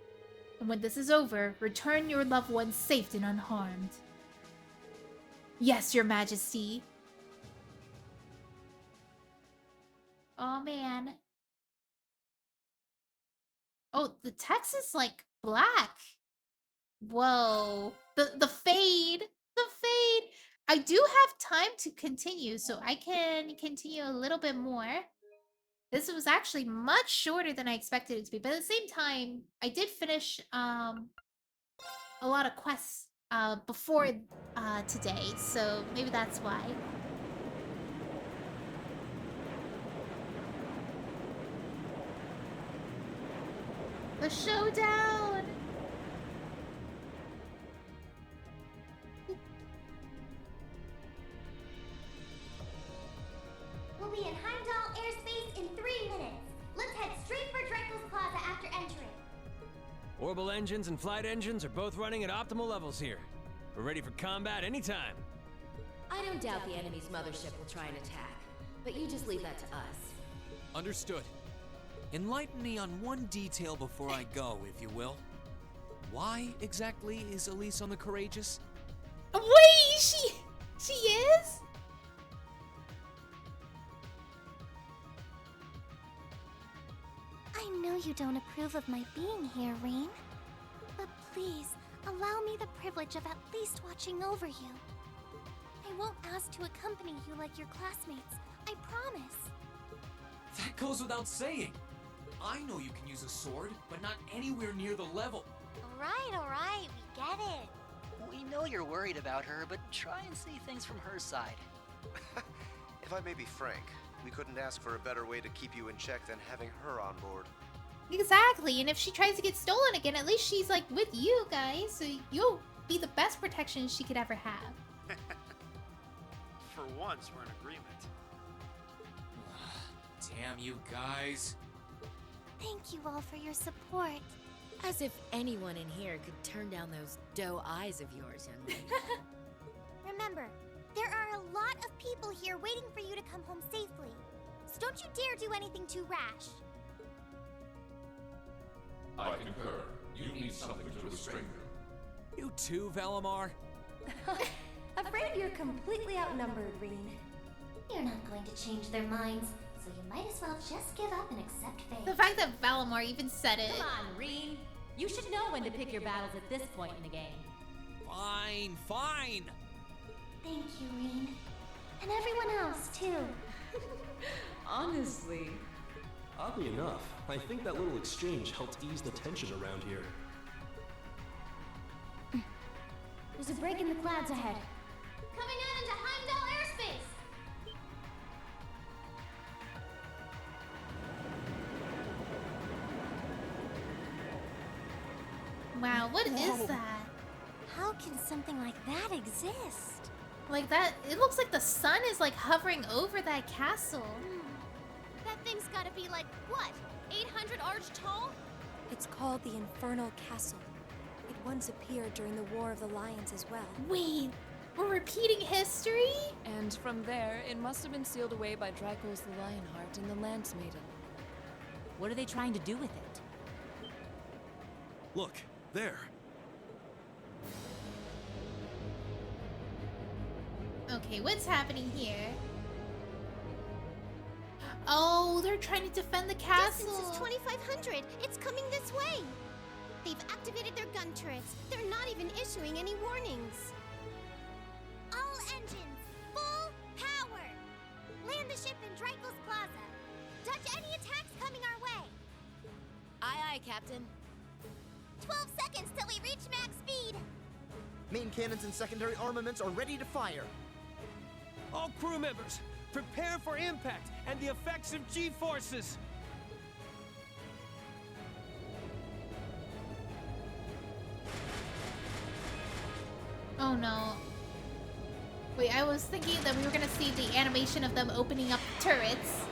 And when this is over, return your loved ones safe and unharmed. Yes, your majesty. Oh, man. Oh, the text is, like, black. Whoa. The fade. The fade. I do have time to continue, so I can continue a little bit more. This was actually much shorter than I expected it to be, but at the same time, I did finish a lot of quests before today, so maybe that's why. The showdown! We'll be in Heimdall airspace in 3 minutes. Let's head straight for Draco's Plaza after entering. Orbital engines and flight engines are both running at optimal levels here. We're ready for combat anytime. I don't doubt the enemy's mothership will try and attack, but you just leave that to us. Understood. Enlighten me on one detail before I go, if you will. Why exactly is Elise on the Courageous? Wait, she is? I know you don't approve of my being here, Rain. But please, allow me the privilege of at least watching over you. I won't ask to accompany you like your classmates, I promise. That goes without saying. I know you can use a sword, but not anywhere near the level. Alright, we get it. We know you're worried about her, but try and see things from her side. If I may be frank, we couldn't ask for a better way to keep you in check than having her on board. Exactly, and if she tries to get stolen again, at least she's like with you guys, so you'll be the best protection she could ever have. For once, we're in agreement. Damn you guys. Thank you all for your support. As if anyone in here could turn down those doe eyes of yours, young lady. Remember, there are a lot of people here waiting for you to come home safely. So don't you dare do anything too rash. I concur. You need something to restrain them. You too, Valimar? Afraid you're completely outnumbered, Reen. You're not going to change their minds, so you might as well just give up and accept fate. The fact that Valimar even said it. Come on, Reen. You should know when to pick your battles at this point in the game. Fine. Thank you, Reen. And everyone else, too. Honestly. Oddly enough, I think that little exchange helped ease the tension around here. There's a break in the clouds ahead. Coming out into Heimdall airspace! Wow, what is that? How can something like that exist? Like that, it looks like the sun is like hovering over that castle. That thing's gotta be like, what, 800 arch tall? It's called the Infernal Castle. It once appeared during the War of the Lions as well. Wait, we're repeating history? And from there, it must have been sealed away by Dracos the Lionheart and the Lance Maiden. What are they trying to do with it? Look, there. Okay, what's happening here? Oh, they're trying to defend the castle. Distance is 2,500. It's coming this way. They've activated their gun turrets. They're not even issuing any warnings. All engines, full power. Land the ship in Draco's Plaza. Dodge any attacks coming our way. Aye, Captain. 12 seconds till we reach max speed. Main cannons and secondary armaments are ready to fire. All crew members, Prepare for impact and the effects of G-forces! Oh no. Wait, I was thinking that we were gonna see the animation of them opening up turrets.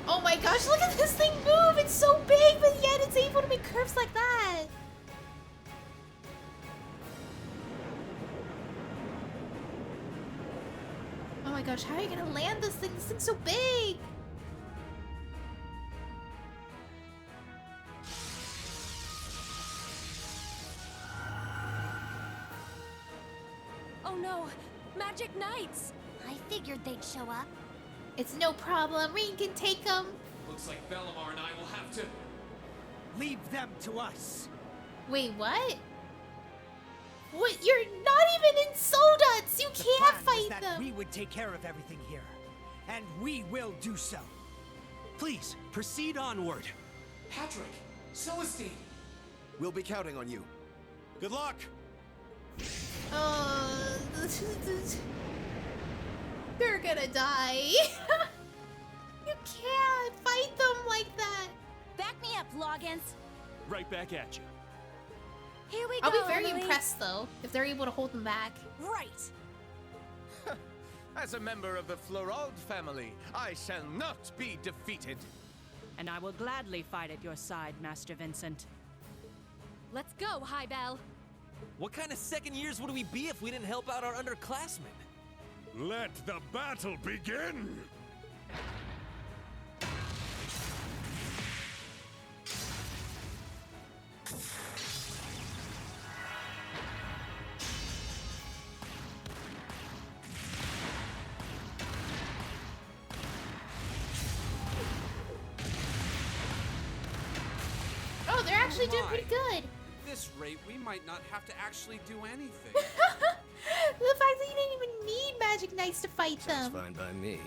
Oh my gosh, look at this thing move! It's so big, but yet it's able to make curves like that! Oh my gosh, how are you gonna land this thing? This thing's so big! Oh no! Magic Knights! I figured they'd show up. It's no problem, Rain can take them! Looks like Bellamar and I will have to... Leave them to us. Wait, what? What? You're not even in Solduts! You can't fight that them! We would take care of everything here. And we will do so. Please, proceed onward. Patrick! Celestine! We'll be counting on you. Good luck! They're gonna die. You can't fight them like that. Back me up, Loggins. Right back at you. Here we I'll go, be very Emily. impressed though if they're able to hold them back. Right. As a member of the Florald family, I shall not be defeated. And I will gladly fight at your side, Master Vincent. Let's go, High Bell. What kind of second years would we be if we didn't help out our underclassmen? Let the battle begin! Oh, they're actually doing pretty good. At this rate, we might not have to actually do anything. The fact that you didn't even need Magic Knights to fight That's them. fine by me.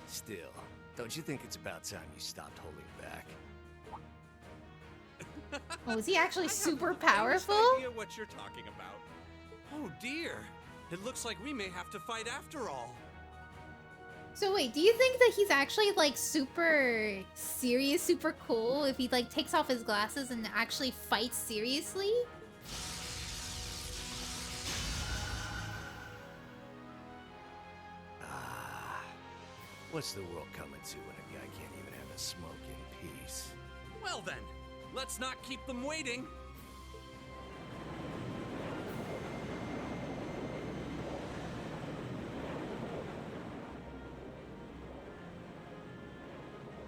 Still, don't you think it's about time you stopped holding back? Oh, is he actually super I powerful? have no idea what you're talking about. Oh dear. It looks like we may have to fight after all. So wait, do you think that he's actually like super serious, super cool if he like takes off his glasses and actually fights seriously? What's the world coming to when a guy can't even have a smoke in peace? Well then, let's not keep them waiting.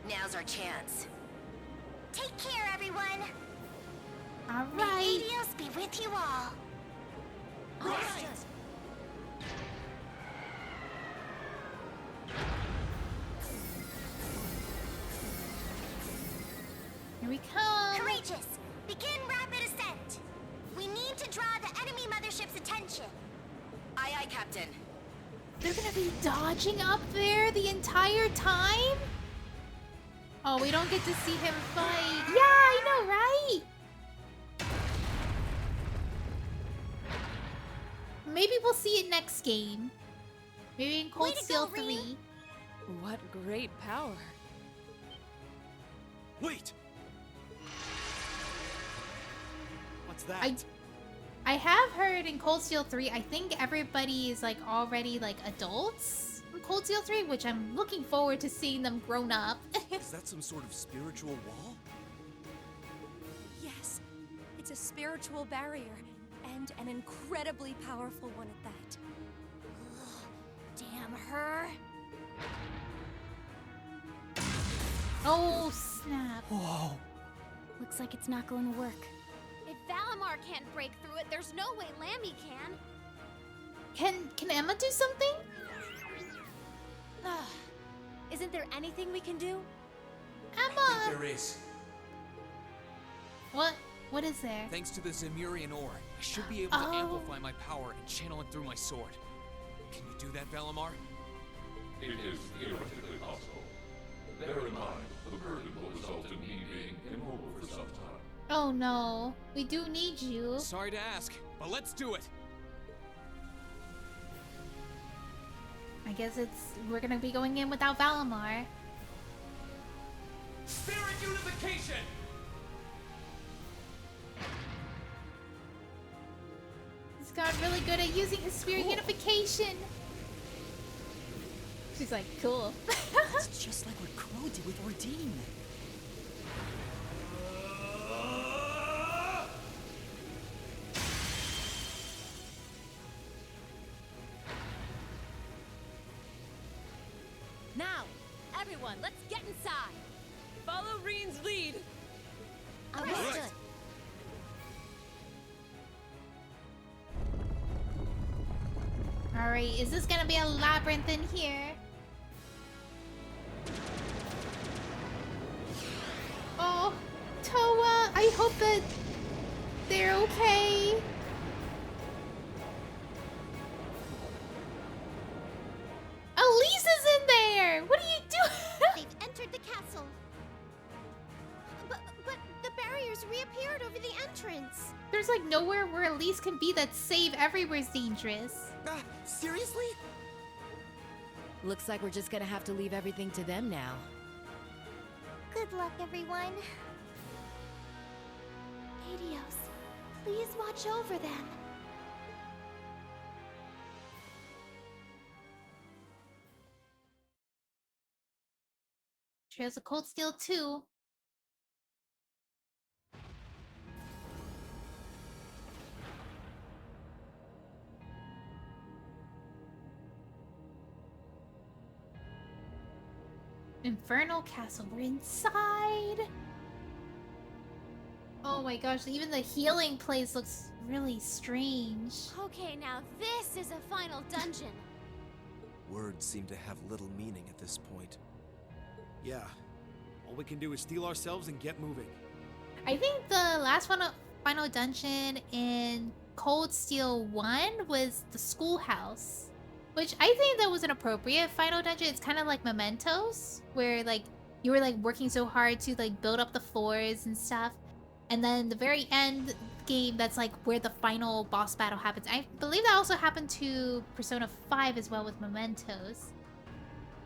Now's our chance. Take care, everyone. All May right. Adios be with you all. Right. Here we come. Courageous, begin rapid ascent. We need to draw the enemy mothership's attention. Aye, aye, Captain. They're gonna be dodging up there the entire time? Oh, we don't get to see him fight. Yeah, I know, right? Maybe we'll see it next game. Maybe in Cold Steel 3. What great power. Wait! What's that? I have heard in Cold Steel 3, I think everybody is like already like adults in Cold Steel 3, which I'm looking forward to seeing them grown up. Is that some sort of spiritual wall? Yes, it's a spiritual barrier, and an incredibly powerful one at that. Damn her. Oh, snap. Whoa. Looks like it's not going to work. If Valimar can't break through it, there's no way Lammy can. Can Emma do something? Isn't there anything we can do? Emma! There is. What? What is there? Thanks to the Zemurian ore, I should be able to amplify my power and channel it through my sword. Can you do that, Valimar? It is theoretically possible. Bear in mind, the burden will result in me being immobile for some time. Oh no, we do need you. Sorry to ask, but let's do it. I guess we're gonna be going in without Valimar. Spirit unification! He's got really good at using his spirit unification. She's like, cool. It's just like what Crow did with Ordine. Now, everyone, let's get inside. Follow Reen's lead. Understood. Alright, is this gonna be a labyrinth in here? Oh, Toa, I hope that they're okay. Elise is in there! What are you doing? They've entered the castle. But the barriers reappeared over the entrance. There's like nowhere where Elise can be that's safe. Everywhere's dangerous. Seriously? Looks like we're just gonna have to leave everything to them now. Good luck, everyone. Adios, please watch over them. She has a cold steel too. Infernal Castle. We're inside. Oh my gosh, even the healing place looks really strange. Okay, now this is a final dungeon. Words seem to have little meaning at this point. Yeah. All we can do is steel ourselves and get moving. I think the last one, final dungeon in Cold Steel 1 was the schoolhouse. Which I think that was an appropriate final dungeon. It's kind of like Mementos, where like you were like working so hard to like build up the floors and stuff. And then the very end game, that's like where the final boss battle happens. I believe that also happened to Persona 5 as well with Mementos.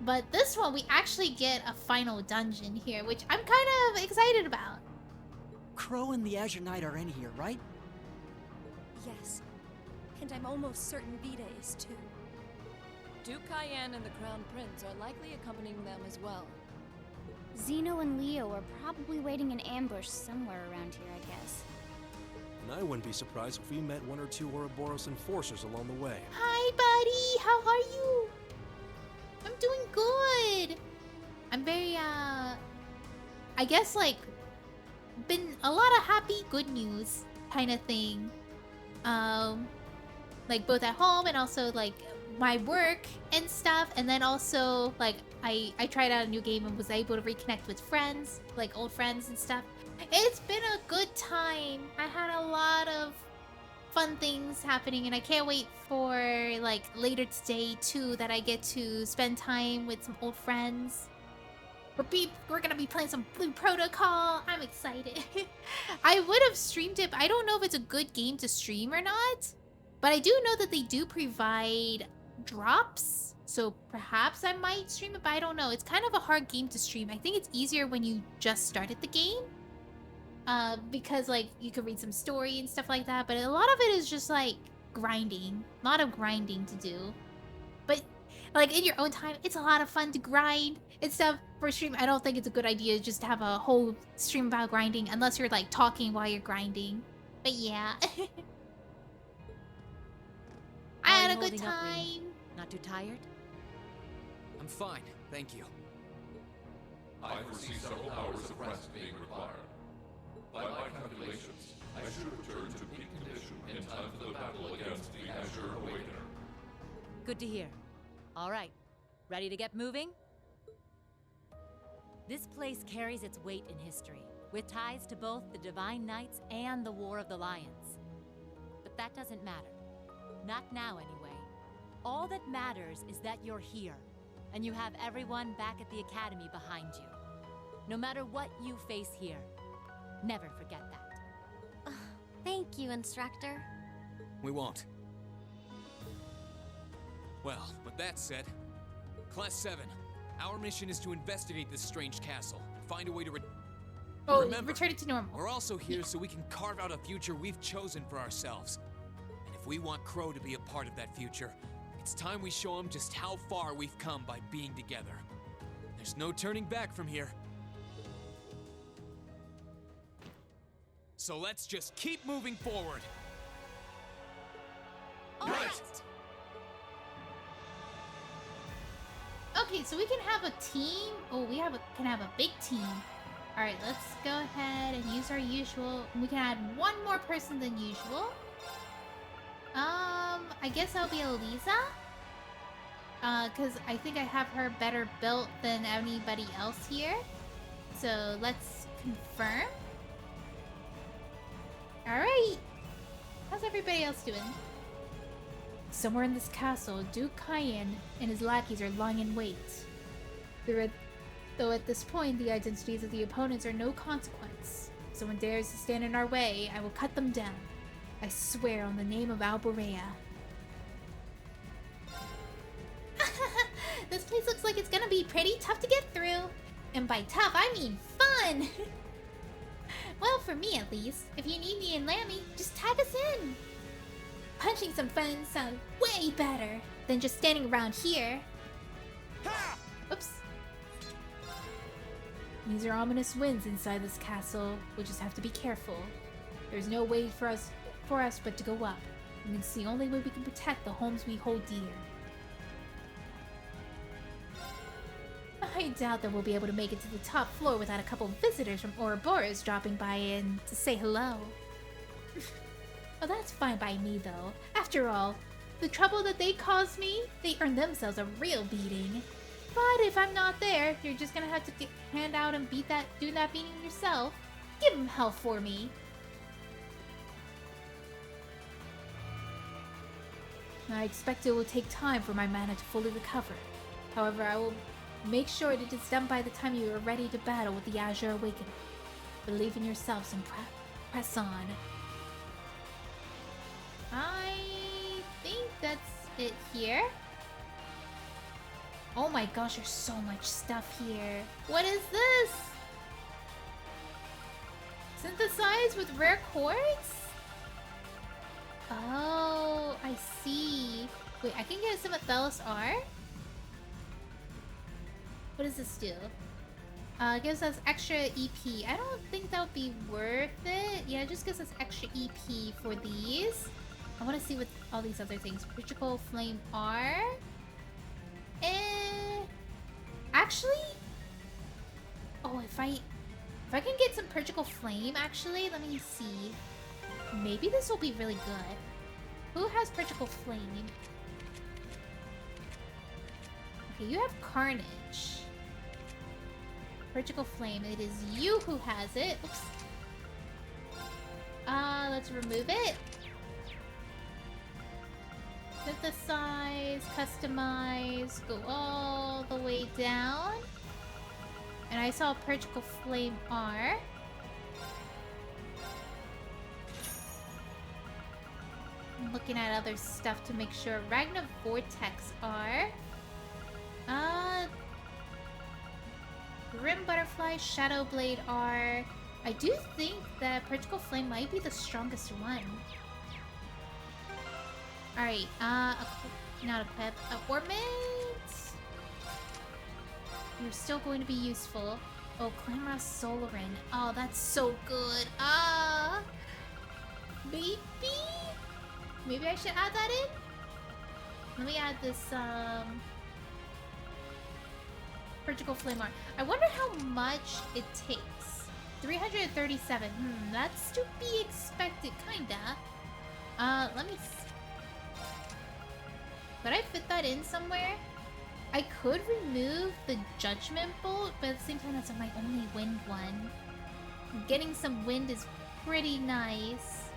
But this one, we actually get a final dungeon here, which I'm kind of excited about. Crow and the Azure Knight are in here, right? Yes. And I'm almost certain Vita is too. Duke Cayenne and the Crown Prince are likely accompanying them as well. Zeno and Leo are probably waiting in ambush somewhere around here, I guess. And I wouldn't be surprised if we met one or two Ouroboros enforcers along the way. Hi, buddy. How are you? I'm doing good. I'm very, I guess, like, been a lot of happy, good news kind of thing. Like, both at home and also, like, my work and stuff. And then also, like, I tried out a new game and was able to reconnect with friends, like old friends and stuff. It's been a good time. I had a lot of fun things happening, and I can't wait for like later today too, that I get to spend time with some old friends. We're gonna be playing some Blue Protocol. I'm excited. I would have streamed it, but I don't know if it's a good game to stream or not. But I do know that they do provide drops, so perhaps I might stream it, but I don't know. It's kind of a hard game to stream. I think it's easier when you just started the game. Because like you could read some story and stuff like that, but a lot of it is just like grinding. A lot of grinding to do. But like in your own time, it's a lot of fun to grind and stuff. For stream, I don't think it's a good idea just to have a whole stream about grinding unless you're like talking while you're grinding. But yeah. I had a good time. Not too tired? I'm fine, thank you. I foresee several hours of rest being required. By my calculations, I should return to peak condition in time for the battle against the Azure Awakener. Good to hear. All right, ready to get moving? This place carries its weight in history, with ties to both the Divine Knights and the War of the Lions. But that doesn't matter. Not now, anyway. All that matters is that you're here, and you have everyone back at the Academy behind you. No matter what you face here, never forget that. Thank you, Instructor. We won't. Well, with that said, Class 7, our mission is to investigate this strange castle, find a way to remember, return it to normal. We're also here so we can carve out a future we've chosen for ourselves. And if we want Crow to be a part of that future, it's time we show him just how far we've come by being together. There's no turning back from here. So let's just keep moving forward. All right. Okay, so we can have a team. Oh, we can have a big team. All right, let's go ahead and use our usual. We can add one more person than usual. I guess that'll be Eliza. Because I think I have her better built than anybody else here. So let's confirm. Alright. How's everybody else doing? Somewhere in this castle, Duke Cayenne and his lackeys are lying in wait. Though at this point, the identities of the opponents are no consequence. If someone dares to stand in our way, I will cut them down. I swear on the name of Alborea. This place looks like it's gonna be pretty tough to get through. And by tough, I mean fun! Well, for me at least. If you need me in Lammy, just tag us in. Punching some friends sounds way better than just standing around here. Oops. These are ominous winds inside this castle. We'll just have to be careful. There's no way for us but to go up. And it's the only way we can protect the homes we hold dear. I doubt that we'll be able to make it to the top floor without a couple of visitors from Ouroboros dropping by in to say hello. Well, that's fine by me, though. After all, the trouble that they caused me, they earned themselves a real beating. But if I'm not there, you're just gonna have to hand out and do that beating yourself. Give them hell for me. I expect it will take time for my mana to fully recover. However, I will make sure that it's done by the time you are ready to battle with the Azure Awakening. Believe in yourselves and press on. I think that's it here. Oh my gosh, there's so much stuff here. What is this? Synthesized with rare quartz? Oh, I see. Wait, I can get some at Thelos R? What does this do? It gives us extra EP. I don't think that would be worth it. Yeah, it just gives us extra EP for these. I want to see what all these other things. Critical Flame are. Actually, oh, if I can get some Purgical Flame, actually, let me see. Maybe this will be really good. Who has Purgical Flame? Okay, you have Carnage. Purgical Flame. It is you who has it. Oops. Let's remove it. Synthesize, customize, go all the way down. And I saw Purgical Flame R. I'm looking at other stuff to make sure. Ragna Vortex R. Grim Butterfly, Shadow Blade R. I do think that Purgical Flame might be the strongest one. Alright, not equip. Ornament! You're still going to be useful. Oh, Clamorous Solarin. Oh, that's so good. Maybe? Maybe I should add that in? Let me add this, Purgical Flame R. I wonder how much it takes. 337. That's to be expected, kinda. Let me see. Could I fit that in somewhere? I could remove the Judgment Bolt, but at the same time, that's my only wind one. Getting some wind is pretty nice.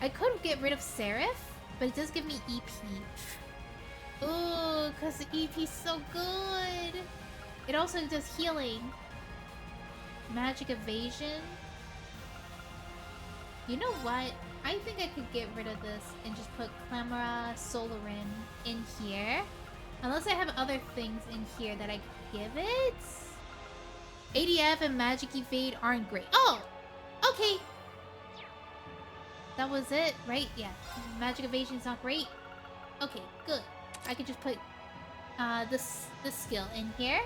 I could get rid of Seraph, but it does give me EP. Ooh, because the EP's so good. It also does healing. Magic Evasion. You know what? I think I could get rid of this and just put Clamora Solarin in here. Unless I have other things in here that I could give it. ADF and Magic Evade aren't great. Oh! Okay. That was it, right? Yeah. Magic Evasion's not great. Okay, good. I could just put this skill in here.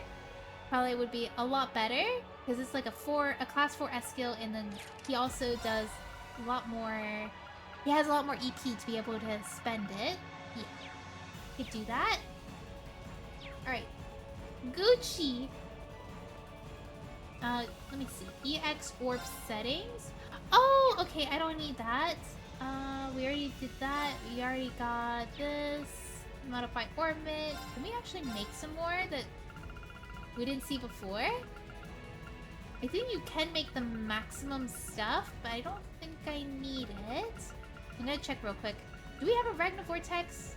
Probably would be a lot better. Because it's like a class 4S skill, and then he also does a lot more... He has a lot more EP to be able to spend it. Yeah. Could do that. Alright. Gucci. Let me see. EX Orb settings. Oh, okay, I don't need that. We already did that. We already got this. Modify Orbit. Can we actually make some more that we didn't see before? I think you can make the maximum stuff, but I don't think I need it. I'm gonna check real quick. Do we have a Ragnar Vortex?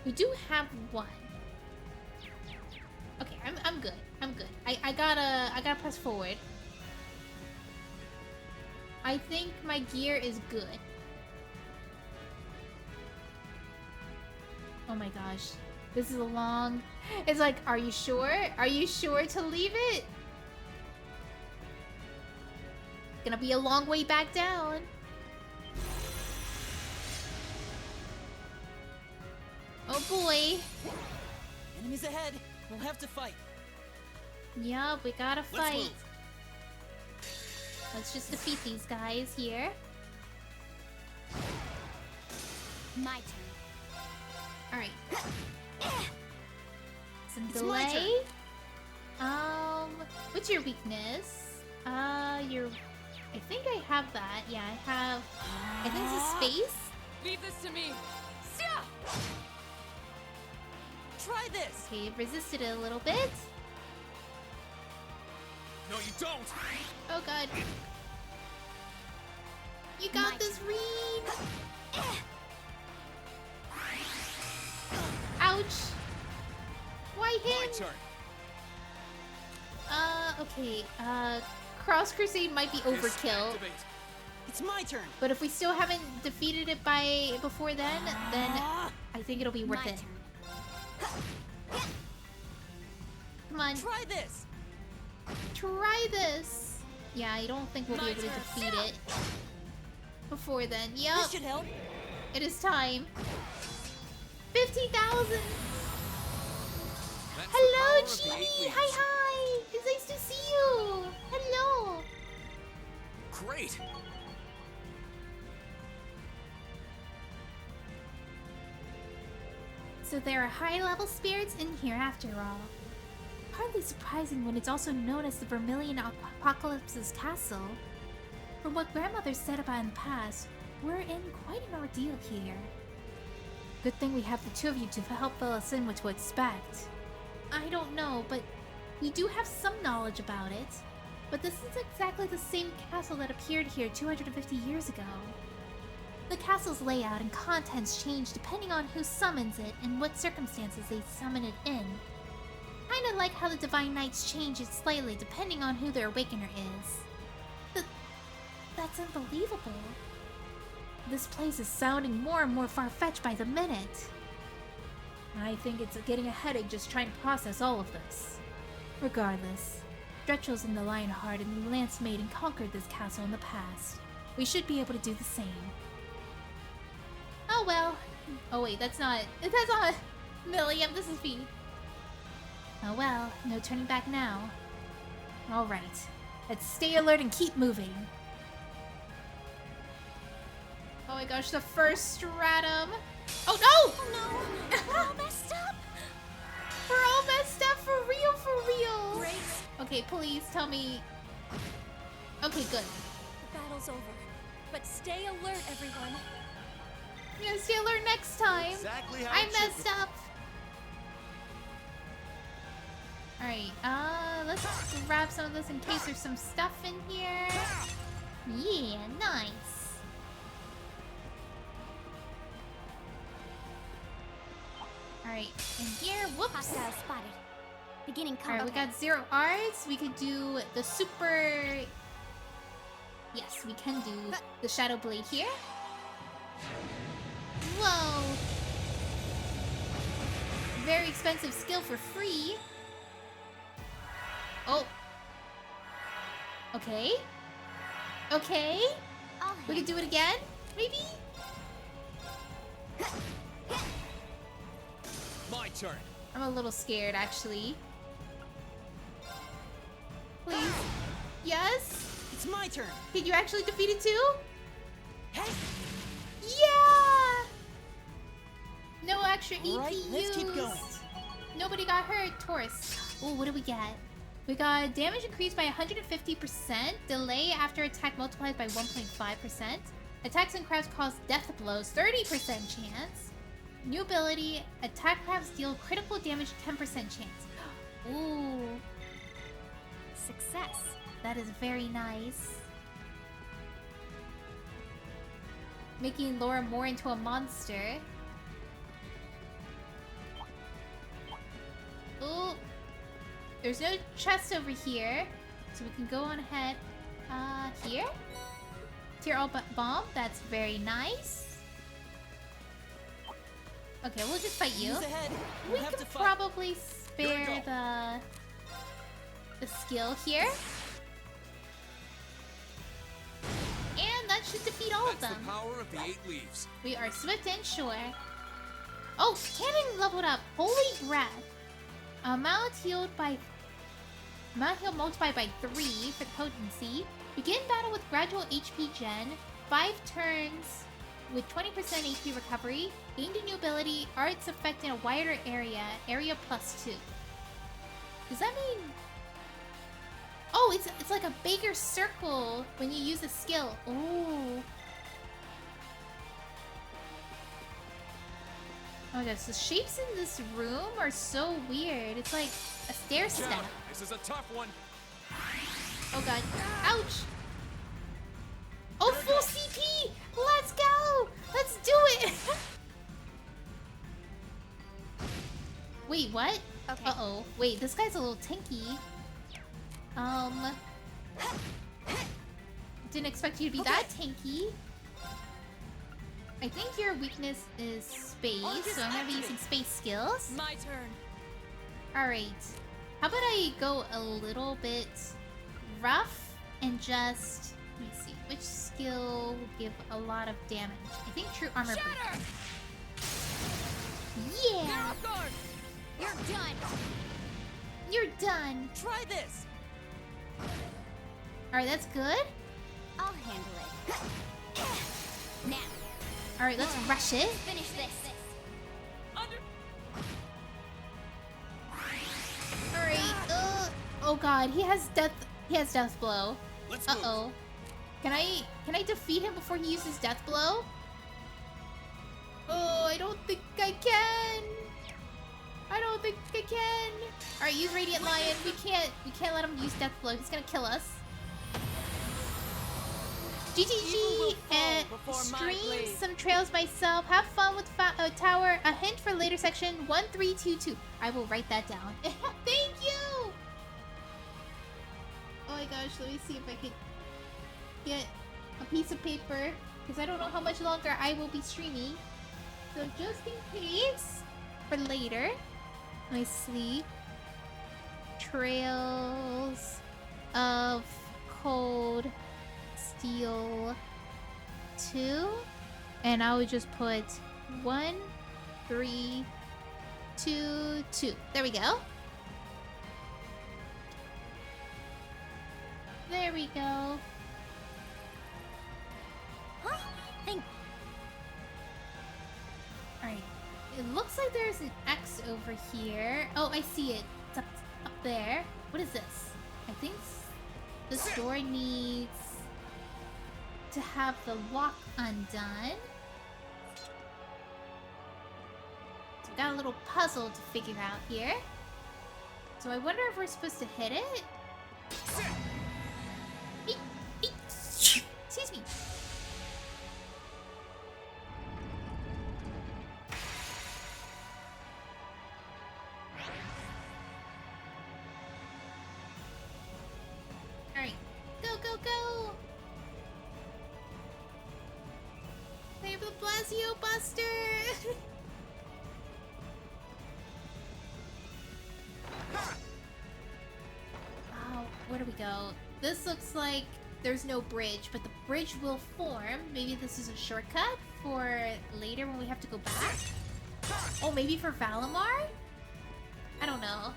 We do have one. Okay, I'm good. I'm good. I gotta press forward. I think my gear is good. Oh my gosh. This is a long... It's like, are you sure? Are you sure to leave it? Gonna be a long way back down. Oh boy. Enemies ahead. We'll have to fight. Yup, we gotta Let's fight. move. Let's just defeat these guys here. My turn. Alright. Some It's my delay. What's your weakness? I think I have that. Yeah, I think it's a space. Leave this to me. Try this. Okay, resisted it a little bit. No, you don't! Oh god. You got this, Reed! Ouch! Why him? My turn. Okay, Cross Crusade might be overkill. It's my turn. But if we still haven't defeated it before then I think it'll be worth it. Come on. Try this. Try this. Yeah, I don't think we'll be able to defeat it before then. Yep. This should help. It is time. 50,000. Hello, Genie. Hi. It's nice to see you. Hello. Great. So there are high-level spirits in here after all. Hardly surprising when it's also known as the Vermilion Apocalypse's castle. From what grandmother said about in the past, we're in quite an ordeal here. Good thing we have the two of you to help fill us in what to expect. I don't know, but we do have some knowledge about it. But this is exactly the same castle that appeared here 250 years ago. The castle's layout and contents change depending on who summons it and what circumstances they summon it in. Kinda like how the Divine Knights change it slightly depending on who their Awakener is. That's unbelievable. This place is sounding more and more far-fetched by the minute. I think it's getting a headache just trying to process all of this. Regardless, Dretchels and the Lionheart and the Lance Maiden conquered this castle in the past. We should be able to do the same. Oh well. Oh wait, that's not Milliam, this is V. Oh well, no turning back now. Alright, let's stay alert and keep moving. Oh my gosh, the first stratum. Oh no! Oh no! We're all messed up! We're all messed up, for real, for real! Grace. Okay, please tell me... Okay, good. The battle's over. But stay alert, everyone. I'm gonna stay alert next time. Exactly how I it should messed be. up. Alright, let's grab some of this in case there's some stuff in here. Yeah, nice. Alright, in here, whoops. Hostile spotted. Beginning combat. Alright, we got 0 arts. We could do the super... Yes, we can do the Shadow Blade here. Whoa! Very expensive skill for free. Oh. Okay. Okay. We can do it again? Maybe? My turn. I'm a little scared, actually. Please. Yes? It's my turn. Can you actually defeat it too? Yeah! No extra EP All right, let's keep going. used. Nobody got hurt. Taurus. Oh, what do we get? We got damage increased by 150%. Delay after attack multiplied by 1.5%. Attacks and crafts cause death blows. 30% chance. New ability. Attack crafts deal critical damage 10% chance. Ooh. Success. That is very nice. Making Laura more into a monster. Ooh. There's no chest over here. So we can go on ahead. Here? Tier all bomb. That's very nice. Okay, we'll just fight you. Who's ahead? We have could to fight. probably spare the skill here. And that should defeat all of That's them. the power of the 8 leaves. We are swift and sure. Oh, cannon leveled up. Holy breath. Amount healed multiplied by 3 for potency. Begin battle with gradual HP gen. 5 turns with 20% HP recovery. Gained a new ability. Arts effect in a wider area. Area +2. Does that mean... Oh, it's like a bigger circle when you use a skill. Ooh. Oh my gosh, the shapes in this room are so weird. It's like a stair step. Shadow, this is a tough one. Oh god. Ouch! Oh, full CP! Let's go! Let's do it! Wait, what? Okay. Uh-oh. Wait, this guy's a little tanky. Didn't expect you to be that tanky. I think your weakness is space, so I'm gonna be using space skills. My turn. Alright. How about I go a little bit rough and just... Let me see. Which skill will give a lot of damage? I think true armor breaker. Yeah! You're done. You're done! Try this. Alright, that's good. I'll handle it. Now, Alright, let's rush it. finish this. Alright, oh god, he has death blow. Uh-oh. Can I defeat him before he uses death blow? Oh, I don't think I can. I don't think I can. Alright, use Radiant Lion. We can't let him use death blow. He's gonna kill us. GGG and stream some trails myself. Have fun with tower. A hint for later section 1322. I will write that down. Thank you. Oh my gosh, let me see if I can get a piece of paper because I don't know how much longer I will be streaming. So just in case for later, let me see. Trails of Cold Steel 2, and I would just put 1, 3, 2, 2. There we go. There we go. Huh? Thank. Alright. It looks like there's an X over here. Oh, I see it. It's up there. What is this? I think this door needs to have the lock undone. So we got a little puzzle to figure out here. So I wonder if we're supposed to hit it? Excuse me. Alright. Go, go, go! Blasio Buster! Oh, where do we go? This looks like there's no bridge, but the bridge will form. Maybe this is a shortcut for later when we have to go back? Oh, maybe for Valimar? I don't know.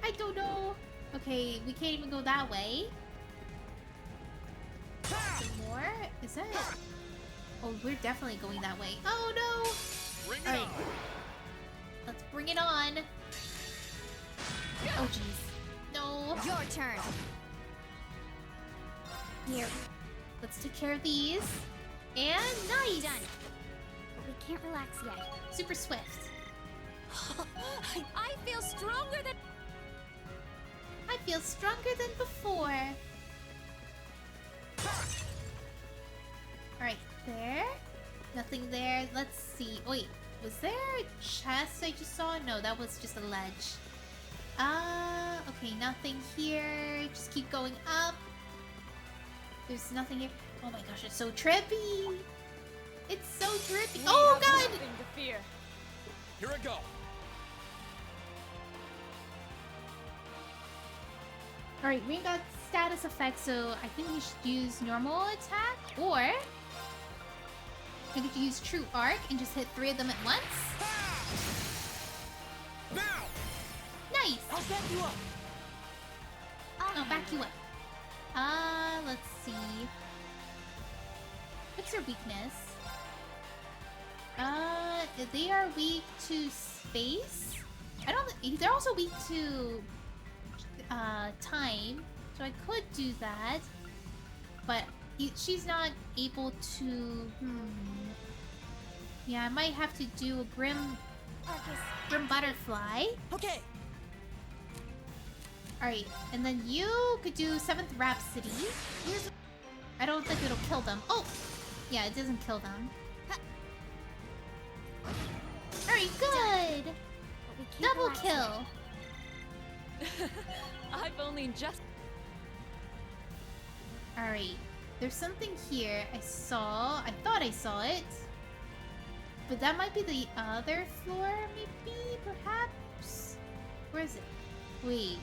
I don't know. Okay, we can't even go that way. Some more? Is that... Oh, we're definitely going that way. Oh, no! Bring it on! Let's bring it on. Oh, jeez. No. Your turn. Here. Let's take care of these. And nice! Done. But we can't relax yet. Super swift. I feel stronger than... I feel stronger than before. Alright, there. Nothing there. Let's see. Oh, wait, was there a chest I just saw? No, that was just a ledge. Okay, nothing here. Just keep going up. There's nothing here. Oh my gosh, it's so trippy. It's so trippy. Oh god! Nothing to fear. Here I go. Alright, we got status effects, so I think we should use normal attack, or I could use true arc and just hit 3 of them at once. Now! Nice! I'll back you up. I'll back you up. Let's see. What's their weakness? They are weak to space. I don't. They're also weak to time, so I could do that, but she's not able to. Yeah, I might have to do a grim butterfly. Okay. Alright, and then you could do 7th Rhapsody. I don't think it'll kill them. Oh! Yeah, it doesn't kill them. Alright, good! Double kill! I've only just... Alright, there's something here I saw. I thought I saw it. But that might be the other floor, maybe? Perhaps? Where is it? Wait.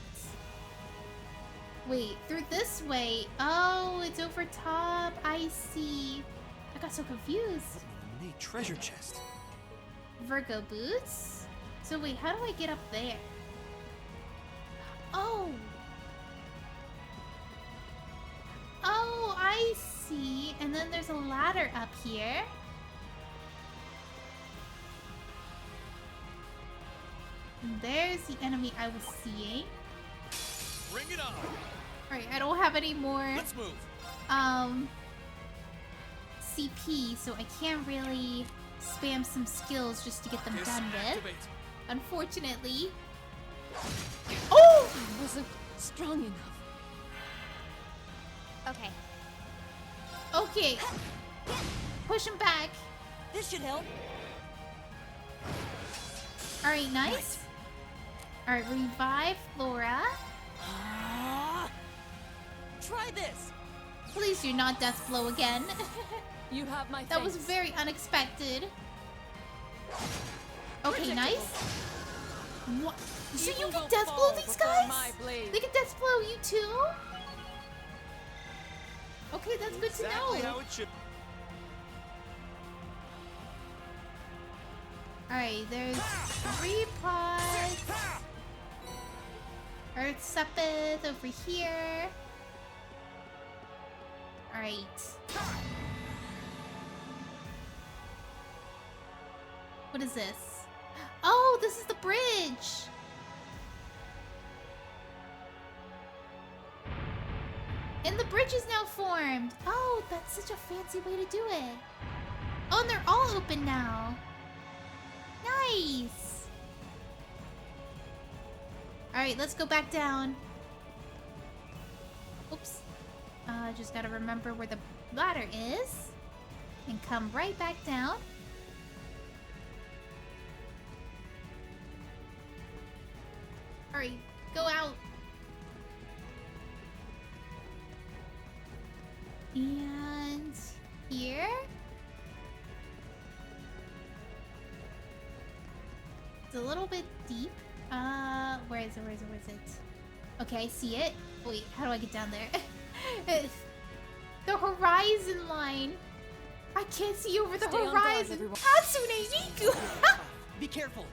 Wait, through this way. Oh, it's over top. I see. I got so confused. Neat treasure chest. Virgo boots? So wait, how do I get up there? Oh! Oh, I see. And then there's a ladder up here. And there's the enemy I was seeing. Bring it on! Alright, I don't have any more Let's move. CP, so I can't really spam some skills just to get them done with. Unfortunately. Oh! I wasn't strong enough. Okay. Okay. Push him back. This should help. Alright, nice. Alright, revive Flora. Try this. Please do not death blow again. You have my That was thanks. very unexpected. Okay, nice. What? So you can death blow these guys? They can death blow you too? Okay, that's good to Exactly know. how it should. Alright, there's 3 pods. Earth Sepith over here. Alright. What is this? Oh, this is the bridge! And the bridge is now formed! Oh, that's such a fancy way to do it. Oh, and they're all open now. Nice! Alright, let's go back down. Oops. Just gotta remember where the ladder is. And come right back down. Alright, go out. And here. little bit deep. Where is it? Where is it? Where is it? Okay, I see it. Wait, how do I get down there? The horizon line. I can't see over the Stay on guard, horizon. everyone. Hatsune Miku. Be careful.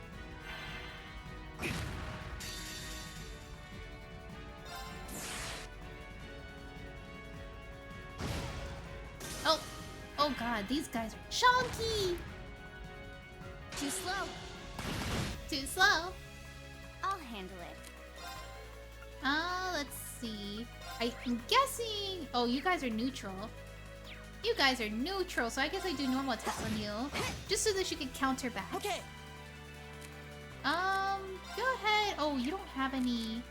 Oh, oh God, these guys are chunky. Too slow. Too slow. I'll handle it. Let's see. I'm guessing. Oh, you guys are neutral. You guys are neutral, so I guess I do normal attacks on you, just so that you can counter back. Okay. Go ahead. Oh, you don't have any.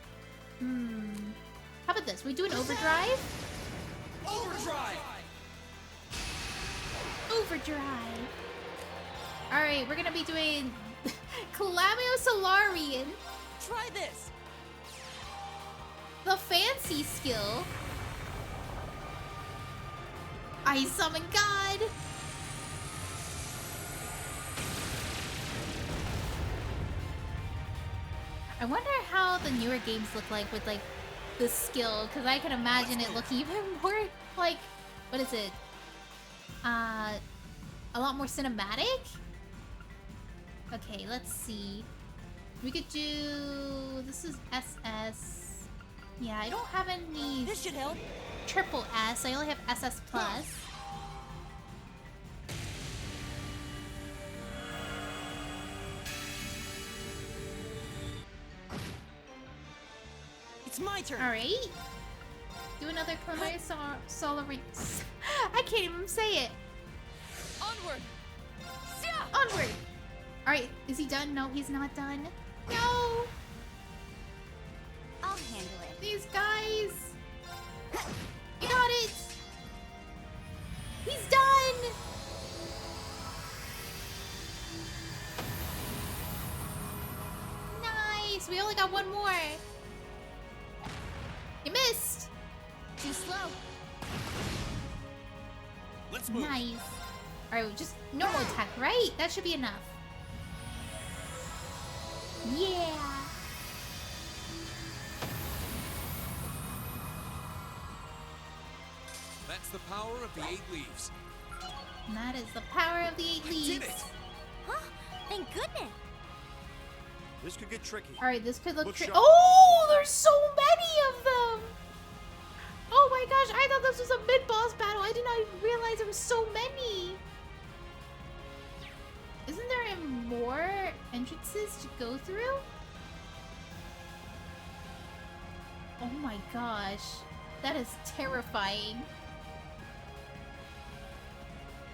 How about this? We do an overdrive. Overdrive. Overdrive. All right, we're gonna be doing Calamio Solarian. Try this. The fancy skill. I summon God. I wonder how the newer games look like with like the skill, because I can imagine it looking even more like, what is it? A lot more cinematic? Okay, let's see. We could do... This is SS. Yeah, I don't have any... This should help. Triple S. I only have SS+. It's my turn. Alright. Do another Calamari Solari... I can't even say it. Onward. Onward. Alright, is he done? No, he's not done. No! I'll handle it. These guys! You got it! He's done! Nice! We only got one more. You missed! Too slow. Let's move. Nice. Alright, just normal attack, right? That should be enough. Yeah! That's the power of the 8 leaves. And that is the power of the 8 leaves. Did it! Huh? Thank goodness. This could get tricky. Alright, this could look Look tricky. sharp. Oh, there's so many of them! Oh my gosh, I thought this was a mid-boss battle. I did not even realize there were so many. Isn't there more entrances to go through? Oh my gosh. That is terrifying.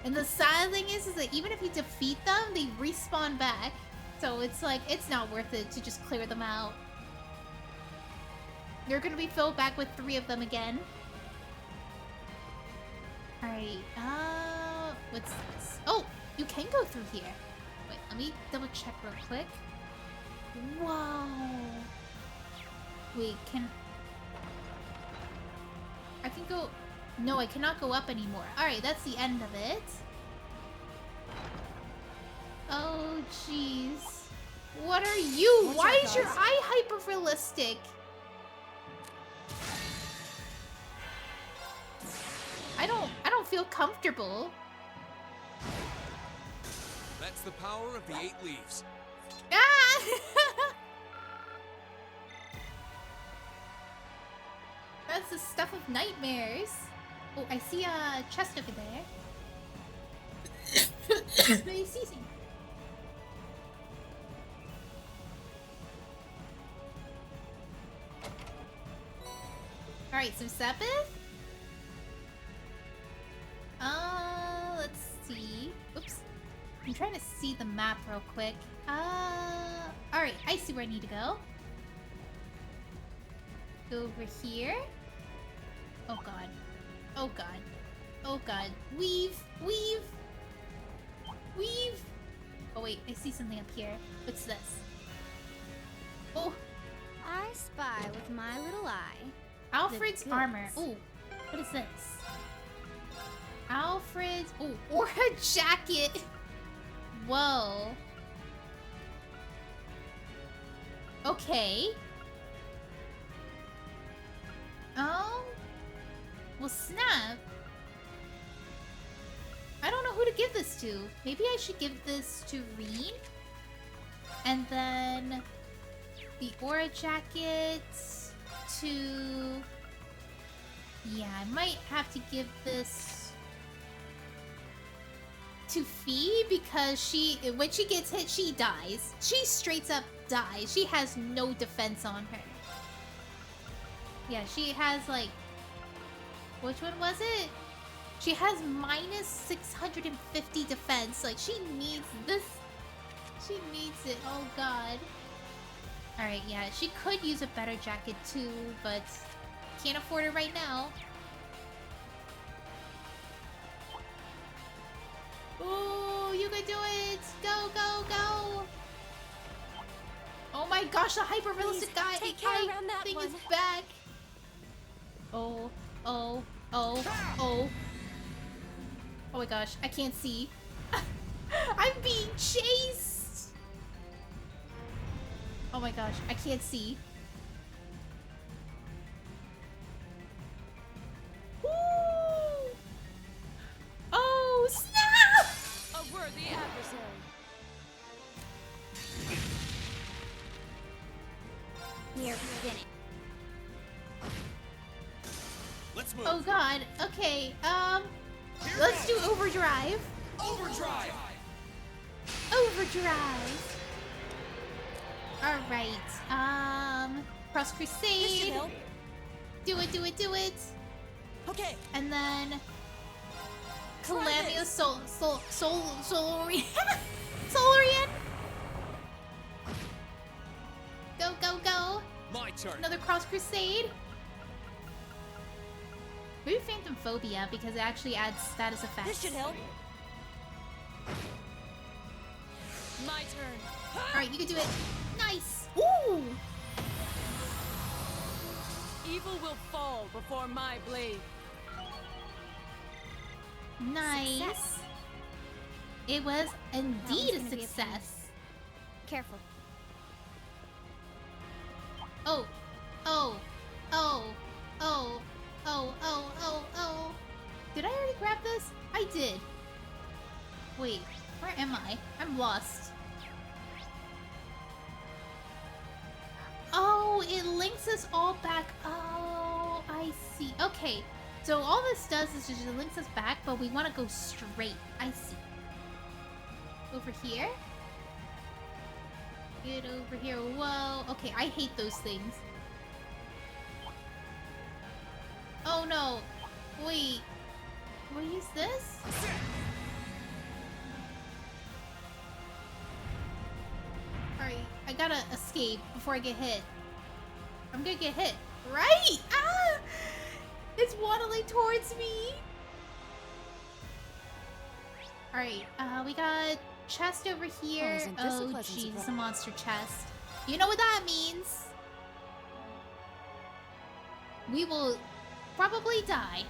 And the sad thing is that even if you defeat them, they respawn back. So it's like, it's not worth it to just clear them out. You're gonna be filled back with 3 of them again. Alright, what's this? Oh, you can go through here. Wait, let me double check real quick. Whoa. Wait, I can go... No, I cannot go up anymore. Alright, that's the end of it. Oh, jeez. What are you? Watch Why out, is your guys. eye hyper-realistic? I don't feel comfortable. That's the power of the 8 leaves. Ah! That's the stuff of nightmares. Oh, I see a chest over there. It's really seizing. Alright, so Sepith? Let's see. Oops. I'm trying to see the map real quick. Alright, I see where I need to go. Go over here. Oh god. Oh god. Oh god. Weave! Weave! Weave! Oh wait, I see something up here. What's this? Oh! I spy with my little eye. Alfred's The armor. goods. Oh, what is this? Alfred's... Oh, or a jacket! Whoa. Okay. Oh. Well, snap. I don't know who to give this to. Maybe I should give this to Reen. And then the aura jacket to... Yeah, I might have to give this to Fee because when she gets hit, she dies. She straight up dies. She has no defense on her. Yeah, she has like... Which one was it? She has minus 650 defense. Like, she needs this. She needs it. Oh, God. Alright, yeah. She could use a better jacket, too, but can't afford it right now. Ooh, you can do it! Go, go, go! Oh my gosh, the hyper-realistic guy take care around that thing one. is back! Oh, oh, oh, oh. Oh my gosh, I can't see. I'm being chased! Oh my gosh, I can't see. Woo! Oh, snap! A worthy adversary. We're beginning. Let's move. Oh god, okay, let's do overdrive. Overdrive! Overdrive! Alright, Cross Crusade. This should help. Do it, do it, do it! Okay. And then... Calamio Solarian? Solarian? Go, go, go! My turn. Another Cross Crusade. Maybe Phantom Phobia because it actually adds status effects. This should help. My turn. Alright, you can do it. Nice! Ooh! Evil will fall before my blade. Nice. Success. It was indeed a gonna be a pain. success. Careful. Oh, oh, oh, oh, oh, oh, oh, oh. Did I already grab this? I did. Wait, where am I? I'm lost. Oh, it links us all back. Oh, I see. Okay, so all this does is just it links us back, but we want to go straight. I see. Over here? Get over here. Whoa. Okay, I hate those things. Oh no. Wait. Will I use this? Alright, I gotta escape before I get hit. I'm gonna get hit. Right? Ah! It's waddling towards me. Alright, we got chest over here. isn't this a Oh, pleasant jeez, surprise? a monster chest. You know what that means? We will probably die.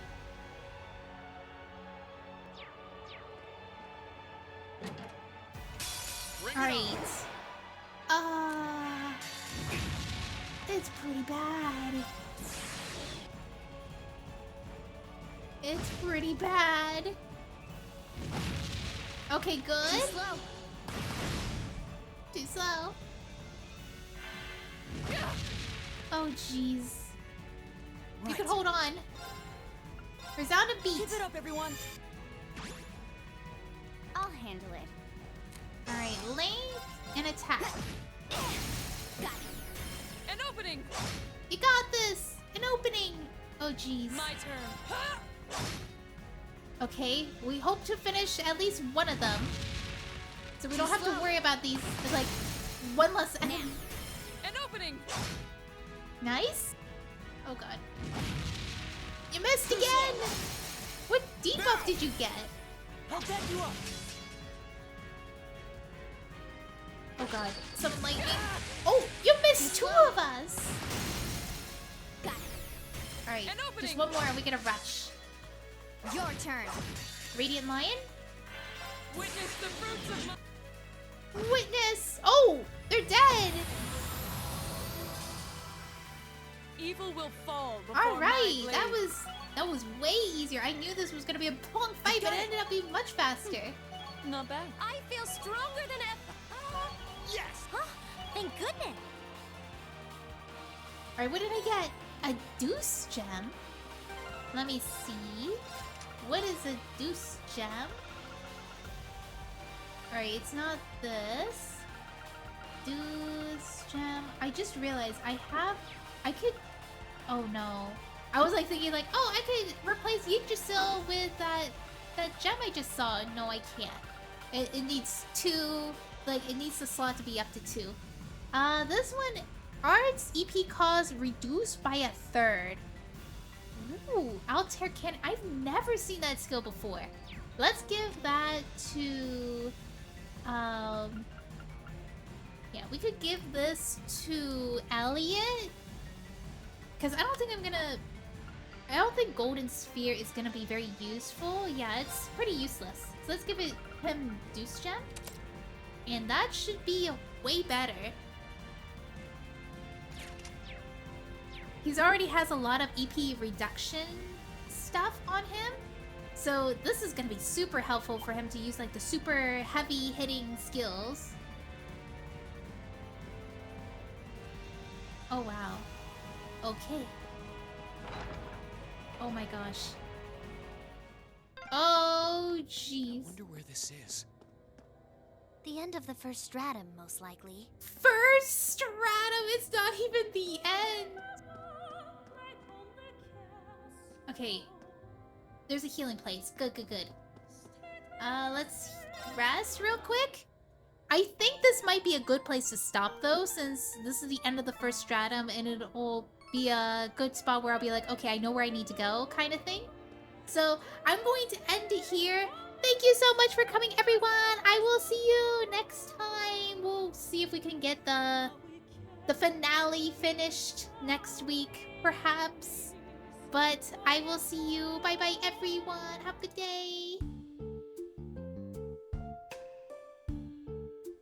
Alright. It's pretty bad. It's pretty bad. Okay, good. Too slow. Too slow. Oh, jeez. You can hold on. Resound a beat. Keep it up, everyone. I'll handle it. Alright, length and attack. Got it. An opening. You got this! An opening! Oh, jeez. My turn. Okay, we hope to finish at least one of them. So we don't have to worry about these. There's like one less enemy. An opening. Nice. Oh god. You missed again! What debuff did you get? I'll back you up. Oh god. Some lightning. Oh, you missed two of us! Got it. Alright, just one more and we get a rush. Your turn. Radiant Lion? Witness the fruits of my... Witness! Oh! They're dead! evil will fall before All right, my that blade. was way easier. I knew this was gonna be a long fight, but it ended up being much faster. Not bad. I feel stronger than ever. Yes! Huh? Thank goodness. All right, what did I get? A deuce gem. Let me see. What is a deuce gem? All right, it's not this. Deuce gem. I just realized I could. Oh no. I was like thinking like, oh, I could replace Yggdrasil with that gem I just saw. No, I can't. It needs 2. Like it needs the slot to be up to 2. This one, arts EP cost reduced by 1/3. Ooh, Altair Cannon. I've never seen that skill before. Let's give that to yeah, we could give this to Elliot. Cause I don't think Golden Sphere is gonna be very useful. Yeah, it's pretty useless. So let's give him Deuce Gem. And that should be way better. He's already has a lot of EP reduction stuff on him. So this is gonna be super helpful for him to use like the super heavy hitting skills. Oh wow. Okay. Oh my gosh. Oh jeez. Wonder where this is. The end of the first stratum, most likely. First stratum, it's not even the end. Okay. There's a healing place. Good, good, good. Let's rest real quick. I think this might be a good place to stop though, since this is the end of the first stratum and it'll be a good spot where I'll be like, okay, I know where I need to go kind of thing. So I'm going to end it here. Thank you so much for coming, everyone. I will see you next time. We'll see if we can get the finale finished next week, perhaps. But I will see you. Bye-bye, everyone. Have a good day.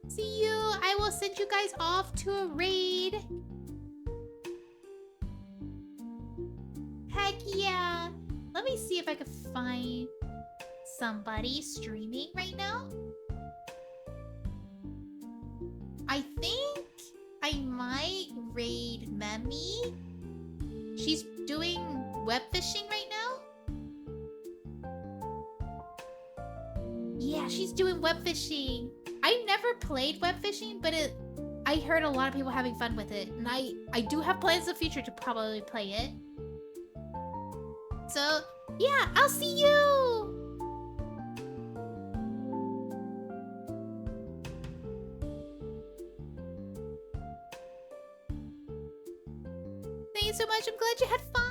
See you. I will send you guys off to a raid. Heck yeah. Let me see if I can find somebody streaming right now. I think I might raid Memi. She's doing web fishing right now. Yeah, she's doing web fishing. I never played web fishing, but I heard a lot of people having fun with it, and I do have plans in the future to probably play it. So, yeah, I'll see you! Thank you so much. I'm glad you had fun.